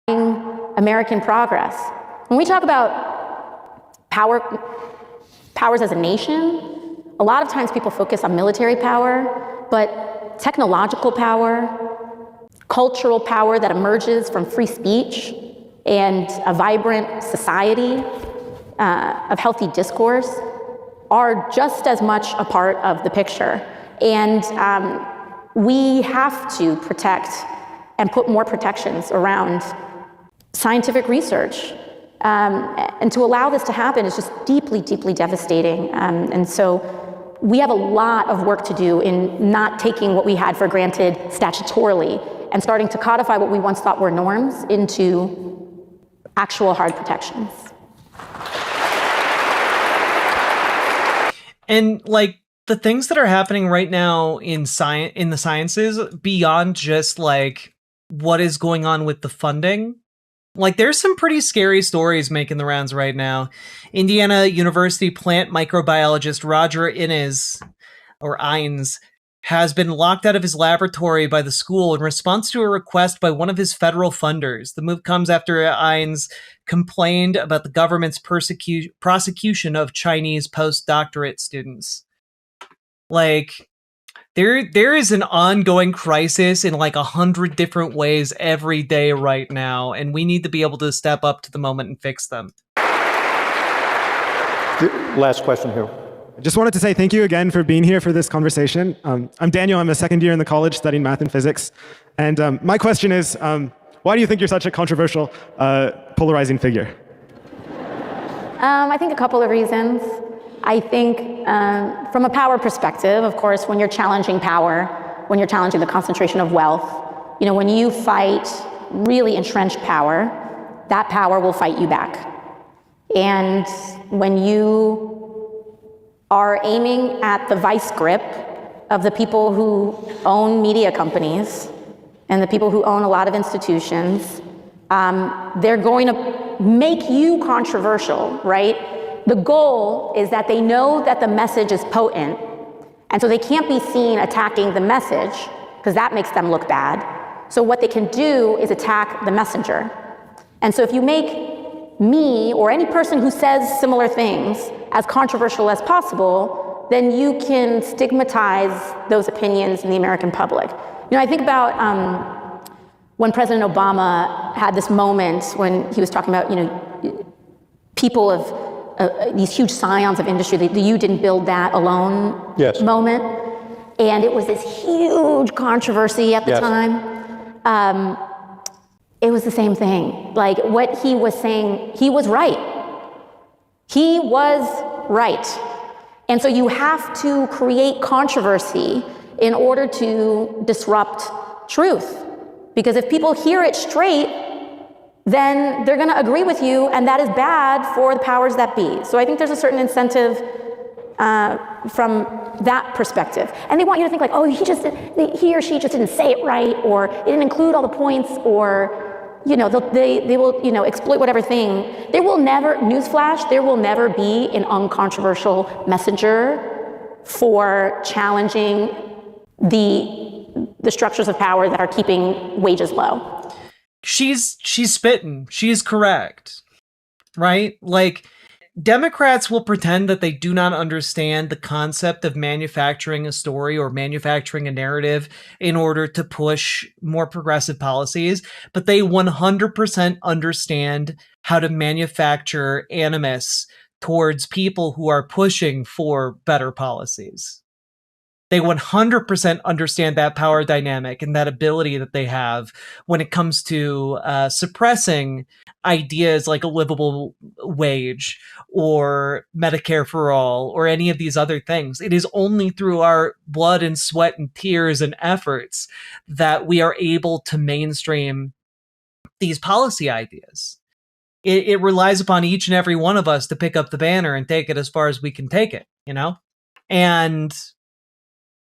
American progress. When we talk about powers as a nation, a lot of times people focus on military power, but technological power, cultural power that emerges from free speech and a vibrant society of healthy discourse are just as much a part of the picture. And we have to protect and put more protections around scientific research. And to allow this to happen is just deeply, deeply devastating. And so we have a lot of work to do in not taking what we had for granted statutorily and starting to codify what we once thought were norms into actual hard protections. And like the things that are happening right now in the sciences, beyond just like what is going on with the funding, like there's some pretty scary stories making the rounds right now. Indiana University plant microbiologist Roger Innes has been locked out of his laboratory by the school in response to a request by one of his federal funders. The move comes after Innes complained about the government's prosecution of Chinese postdoctorate students. Like, there is an ongoing crisis in like 100 different ways every day right now, and we need to be able to step up to the moment and fix them. Last question here. I just wanted to say thank you again for being here for this conversation. I'm Daniel. I'm a second year in the college studying math and physics. And my question is, why do you think you're such a controversial, polarizing figure? I think a couple of reasons. I think from a power perspective, of course, when you're challenging power, when you're challenging the concentration of wealth, when you fight really entrenched power, that power will fight you back. And when you are aiming at the vice grip of the people who own media companies and the people who own a lot of institutions, they're going to make you controversial, right? The goal is that they know that the message is potent, And so they can't be seen attacking the message, because that makes them look bad. So what they can do is attack the messenger. And so if you make me or any person who says similar things as controversial as possible, then you can stigmatize those opinions in the American public. You know, I think about when President Obama had this moment when he was talking about, you know, people of these huge scions of industry, the you didn't build that alone Yes. moment. And it was this huge controversy at the Yes. time. It was the same thing. Like what he was saying, he was right. He was right. And so you have to create controversy in order to disrupt truth. Because if people hear it straight, then they're going to agree with you, and that is bad for the powers that be. So I think there's a certain incentive from that perspective. And they want you to think like, oh, he or she just didn't say it right, or it didn't include all the points, or you know, they will, you know, exploit whatever thing. There will never, newsflash, there will never be an uncontroversial messenger for challenging the structures of power that are keeping wages low. She's spitting. She's correct. Right? Like, Democrats will pretend that they do not understand the concept of manufacturing a story or manufacturing a narrative in order to push more progressive policies, but they 100% understand how to manufacture animus towards people who are pushing for better policies. They 100% understand that power dynamic and that ability that they have when it comes to suppressing ideas like a livable wage or Medicare for all or any of these other things. It is only through our blood and sweat and tears and efforts that we are able to mainstream these policy ideas. It relies upon each and every one of us to pick up the banner and take it as far as we can take it, you know? And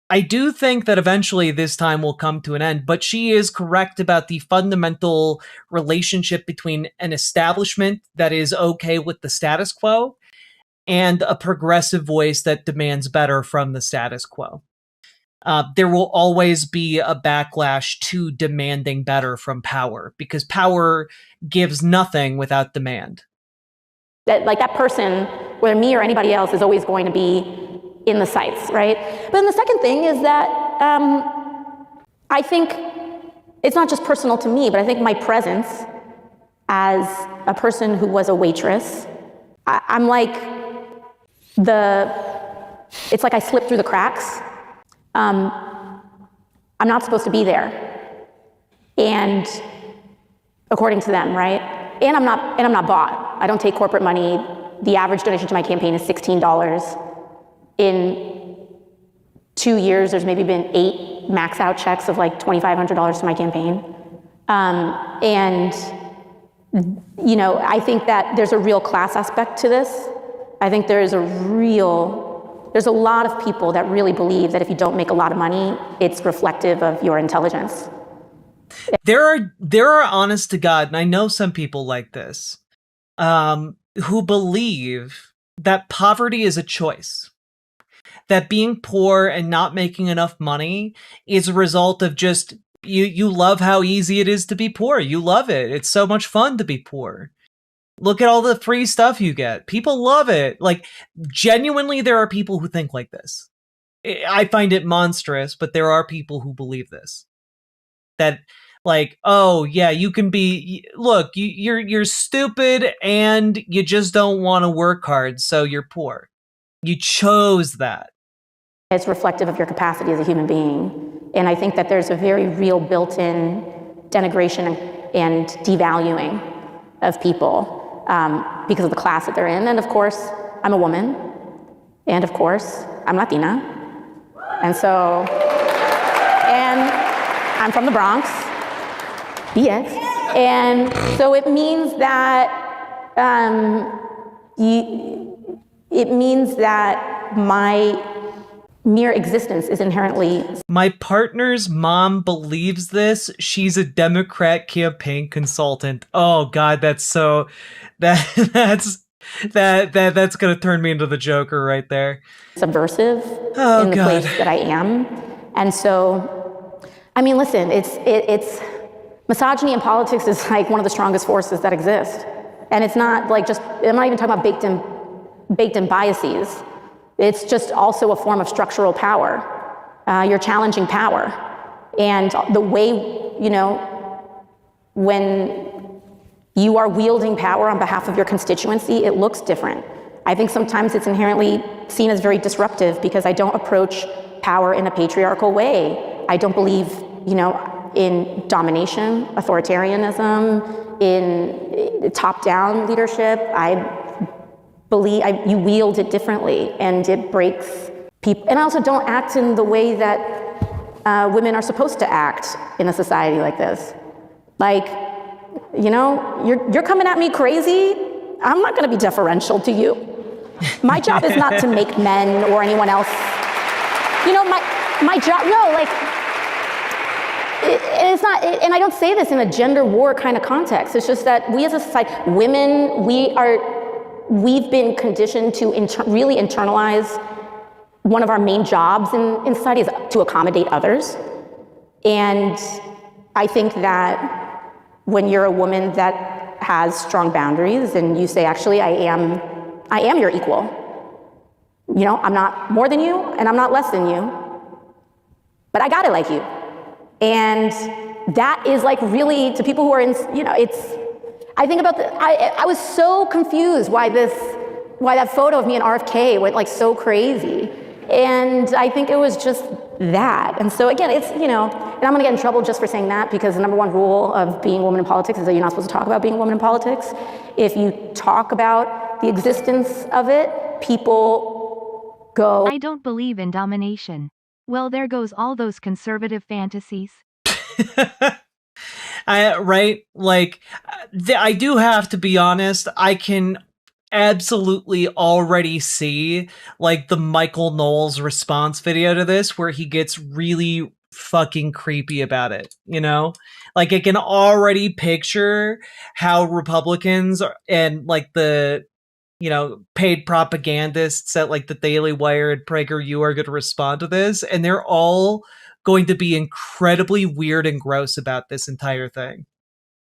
I do think that eventually this time will come to an end, but she is correct about the fundamental relationship between an establishment that is okay with the status quo and a progressive voice that demands better from the status quo. There will always be a backlash to demanding better from power because power gives nothing without demand. That person, whether me or anybody else, is always going to be in the sights, right? But then the second thing is that I think it's not just personal to me, but I think my presence as a person who was a waitress, I'm like it's like I slipped through the cracks. I'm not supposed to be there, and according to them, right? And I'm not bought. I don't take corporate money. The average donation to my campaign is $16. In 2 years, there's maybe been 8 max out checks of like $2,500 to my campaign. And, you know, I think that there's a real class aspect to this. I think there's a lot of people that really believe that if you don't make a lot of money, it's reflective of your intelligence. There are honest to God, and I know some people like this, who believe that poverty is a choice. That being poor and not making enough money is a result of just, you love how easy it is to be poor. You love it. It's so much fun to be poor. Look at all the free stuff you get. People love it. Like, genuinely, there are people who think like this. I find it monstrous, but there are people who believe this. That, like, oh, yeah, you can be, look, you're stupid and you just don't want to work hard, so you're poor. You chose that. It's reflective of your capacity as a human being. And I think that there's a very real built-in denigration and devaluing of people because of the class that they're in. And of course, I'm a woman. And of course, I'm Latina. And I'm from the Bronx. BX. And so it means that my mere existence is inherently... My partner's mom believes this. She's a Democrat campaign consultant. Oh God, that's That's gonna turn me into the Joker right there. Subversive in the place that I am. And so, I mean, listen, it's misogyny in politics is like one of the strongest forces that exist. And it's not like just, I'm not even talking about baked in biases. It's just also a form of structural power. You're challenging power. And the way, you know, when you are wielding power on behalf of your constituency, it looks different. I think sometimes it's inherently seen as very disruptive because I don't approach power in a patriarchal way. I don't believe, you know, in domination, authoritarianism, in top-down leadership. I believe you wield it differently, and it breaks people. And I also don't act in the way that women are supposed to act in a society like this. Like, you know, you're coming at me crazy. I'm not going to be deferential to you. My job is not to make men or anyone else. You know, my job. No, like. It's not, and I don't say this in a gender war kind of context. It's just that we as a society, women, we've been conditioned to really internalize one of our main jobs in society is to accommodate others. And I think that when you're a woman that has strong boundaries and you say, actually, I am your equal. You know, I'm not more than you and I'm not less than you, but I got it like you. And that is like really, to people who are in, you know, I think about I was so confused why that photo of me and RFK went like so crazy. And I think it was just that. And so again, it's, you know, and I'm gonna get in trouble just for saying that because the number one rule of being a woman in politics is that you're not supposed to talk about being a woman in politics. If you talk about the existence of it, people go, I don't believe in domination. Well, there goes all those conservative fantasies. Right? Like, I do have to be honest, I can absolutely already see, like, the Michael Knowles response video to this, where he gets really fucking creepy about it, you know? Like, I can already picture how Republicans and, like, the, you know, paid propagandists at like the Daily Wire and PragerU are going to respond to this, and they're all going to be incredibly weird and gross about this entire thing.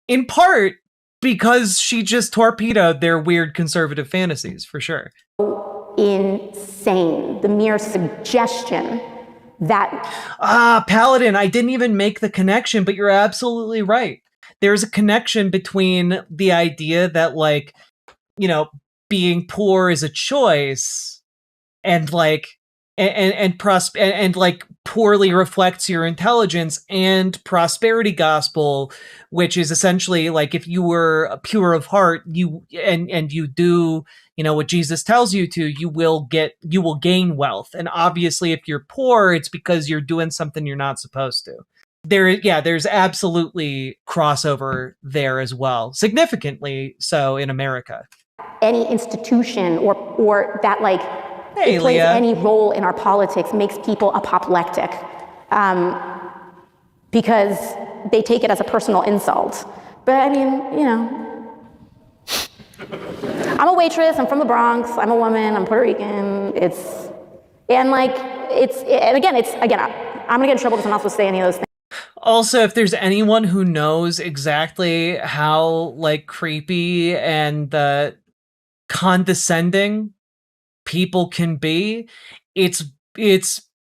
In part because she just torpedoed their weird conservative fantasies, for sure. Insane. The mere suggestion that... Paladin, I didn't even make the connection, but you're absolutely right. There's a connection between the idea that, like, you know, being poor is a choice, and like, and like poorly reflects your intelligence, and prosperity gospel, which is essentially like if you were pure of heart, you do, you know, what Jesus tells you to, you will gain wealth. And obviously, if you're poor, it's because you're doing something you're not supposed to. There's absolutely crossover there as well, significantly so in America. Any institution or that like it plays any role in our politics makes people apoplectic because they take it as a personal insult. But I mean, you know, I'm a waitress, I'm from the Bronx, I'm a woman, I'm Puerto Rican, I'm gonna get in trouble because I'm not supposed to say any of those things. Also, if there's anyone who knows exactly how like creepy and condescending people can be, it's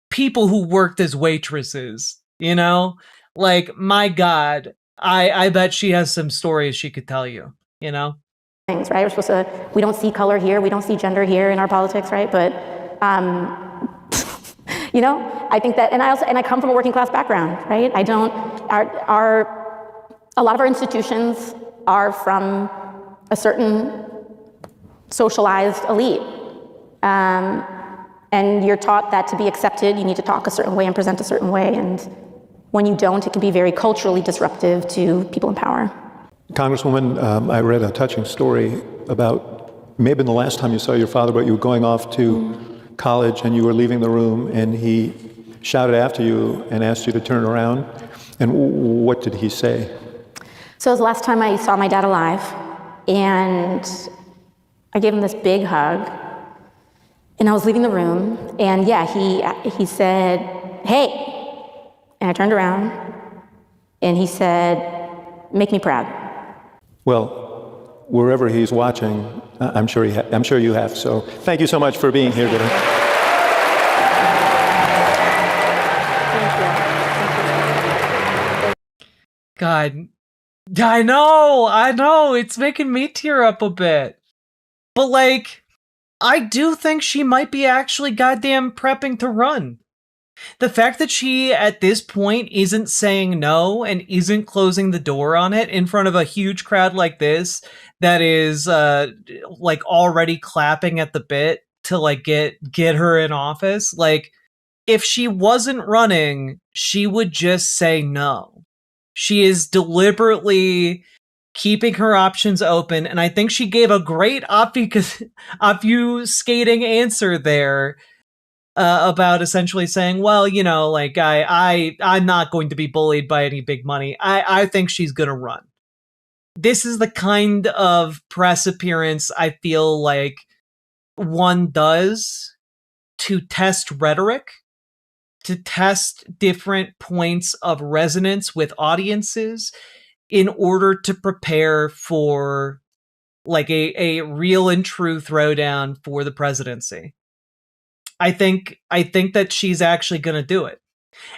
people who worked as waitresses, you know? Like, my God, I bet she has some stories she could tell you, you know? Things, right? We don't see color here, we don't see gender here in our politics, right? But, you know, I think that, and I come from a working class background, right? A lot of our institutions are from a certain socialized elite. And you're taught that to be accepted, you need to talk a certain way and present a certain way. And when you don't, it can be very culturally disruptive to people in power. Congresswoman, I read a touching story about maybe the last time you saw your father, but you were going off to college and you were leaving the room and he shouted after you and asked you to turn around. And what did he say? So it was the last time I saw my dad alive. And I gave him this big hug, and I was leaving the room, and yeah, he said, "Hey," and I turned around, and he said, "Make me proud." Well, wherever he's watching, I'm sure you have. So thank you so much for being here today. God, I know, it's making me tear up a bit. But like, I do think she might be actually goddamn prepping to run. The fact that she, at this point, isn't saying no and isn't closing the door on it in front of a huge crowd like this that is, like, already clapping at the bit to, like, get her in office, like, if she wasn't running, she would just say no. She is deliberately keeping her options open, and I think she gave a great obfuscating answer there about essentially saying, well, you know, like I'm not going to be bullied by any big money. I think she's gonna run. This is the kind of press appearance I feel like one does to test rhetoric, to test different points of resonance with audiences in order to prepare for like a real and true throwdown for the presidency. I think that she's actually going to do it.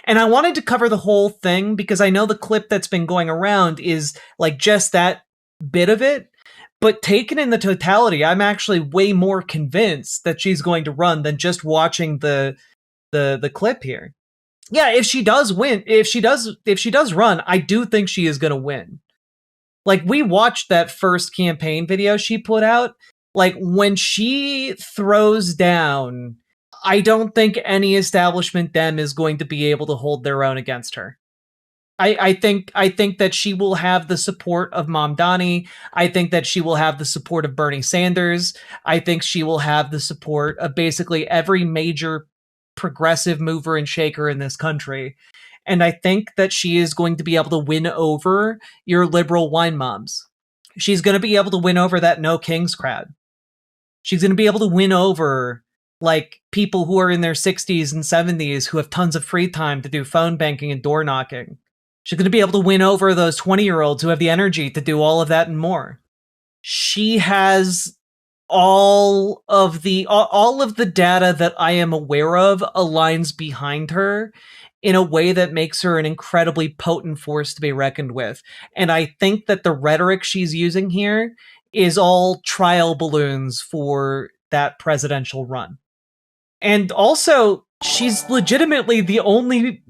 And I wanted to cover the whole thing because I know the clip that's been going around is like just that bit of it. But taken in the totality, I'm actually way more convinced that she's going to run than just watching the clip here. Yeah, if she does win, if she does run, I do think she is going to win. Like, we watched that first campaign video she put out. Like, when she throws down, I don't think any establishment Dem is going to be able to hold their own against her. I think that she will have the support of Mamdani. I think that she will have the support of Bernie Sanders. I think she will have the support of basically every major progressive mover and shaker in this country. And I think that she is going to be able to win over your liberal wine moms. She's going to be able to win over that No Kings crowd. She's going to be able to win over like people who are in their 60s and 70s who have tons of free time to do phone banking and door knocking. She's going to be able to win over those 20-year-olds who have the energy to do all of that and more. She has all of the data that I am aware of aligns behind her in a way that makes her an incredibly potent force to be reckoned with. And I think that the rhetoric she's using here is all trial balloons for that presidential run. And also, she's legitimately the only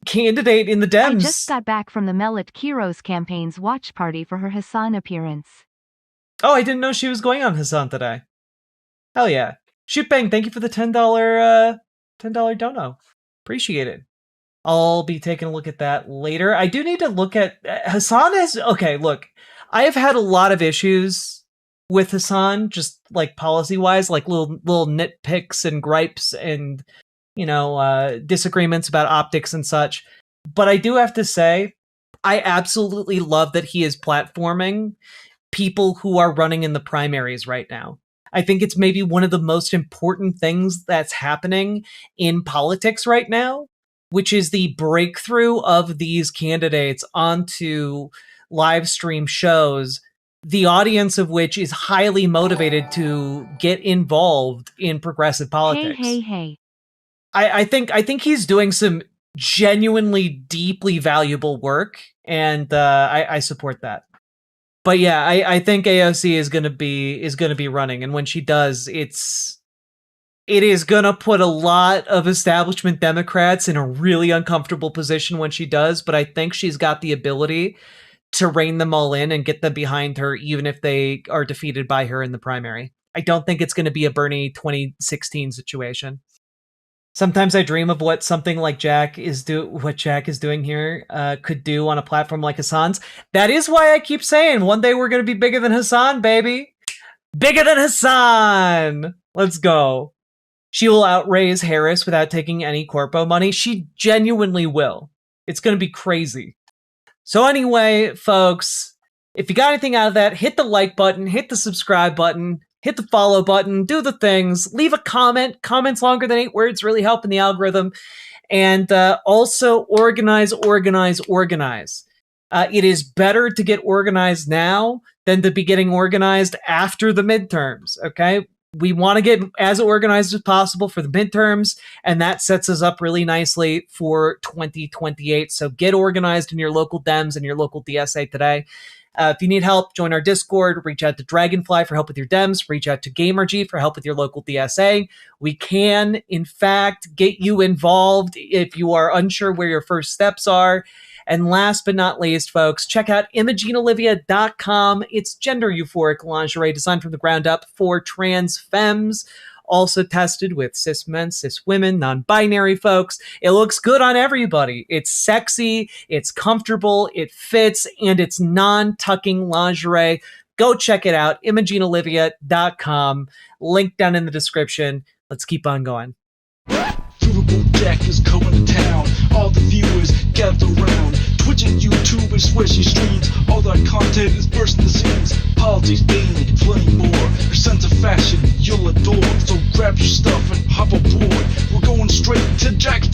candidate in the Dems. I just got back from the Melit Kiros campaign's watch party for her Hassan appearance. Oh, I didn't know she was going on Hassan today. Hell yeah. Shootbang, thank you for the $10 dono. Appreciate it. I'll be taking a look at that later. I do need to look at Hassan okay, look, I have had a lot of issues with Hassan, just like policy-wise, like little nitpicks and gripes and, you know, disagreements about optics and such. But I do have to say, I absolutely love that he is platforming people who are running in the primaries right now. I think it's maybe one of the most important things that's happening in politics right now, which is the breakthrough of these candidates onto live stream shows, the audience of which is highly motivated to get involved in progressive politics. Hey. I think he's doing some genuinely deeply valuable work, and I support that. But yeah, I think AOC is gonna be running, and when she does, it is gonna put a lot of establishment Democrats in a really uncomfortable position when she does. But I think she's got the ability to rein them all in and get them behind her, even if they are defeated by her in the primary. I don't think it's going to be a Bernie 2016 situation. Sometimes I dream of what something like Jack is doing here could do on a platform like Hassan's. That is why I keep saying one day we're going to be bigger than Hassan, baby. Bigger than Hassan. Let's go. She will outraise Harris without taking any corpo money. She genuinely will. It's going to be crazy. So anyway, folks, if you got anything out of that, hit the like button, hit the subscribe button, hit the follow button, do the things, leave a comment. Comments longer than 8 words really help in the algorithm. And also organize. It is better to get organized now than to be getting organized after the midterms, okay? We want to get as organized as possible for the midterms, and that sets us up really nicely for 2028. So get organized in your local Dems and your local DSA today. If you need help, join our Discord, reach out to Dragonfly for help with your Dems, reach out to GamerG for help with your local DSA. We can, in fact, get you involved if you are unsure where your first steps are. And last but not least, folks, check out ImogeneOlivia.com. It's gender euphoric lingerie designed from the ground up for trans femmes. Also tested with cis men, cis women, non-binary folks. It looks good on everybody. It's sexy, it's comfortable, it fits, and it's non-tucking lingerie. Go check it out, ImogeneOlivia.com. Link down in the description. Let's keep on going. Riverboat Jack is coming to town. All the viewers gather round. Twitch and YouTube and swishy streams. All that content is bursting the scenes. Politics, being, plenty more. Your sense of fashion, you'll adore. So grab your stuff and hop aboard. We're going straight to Jack's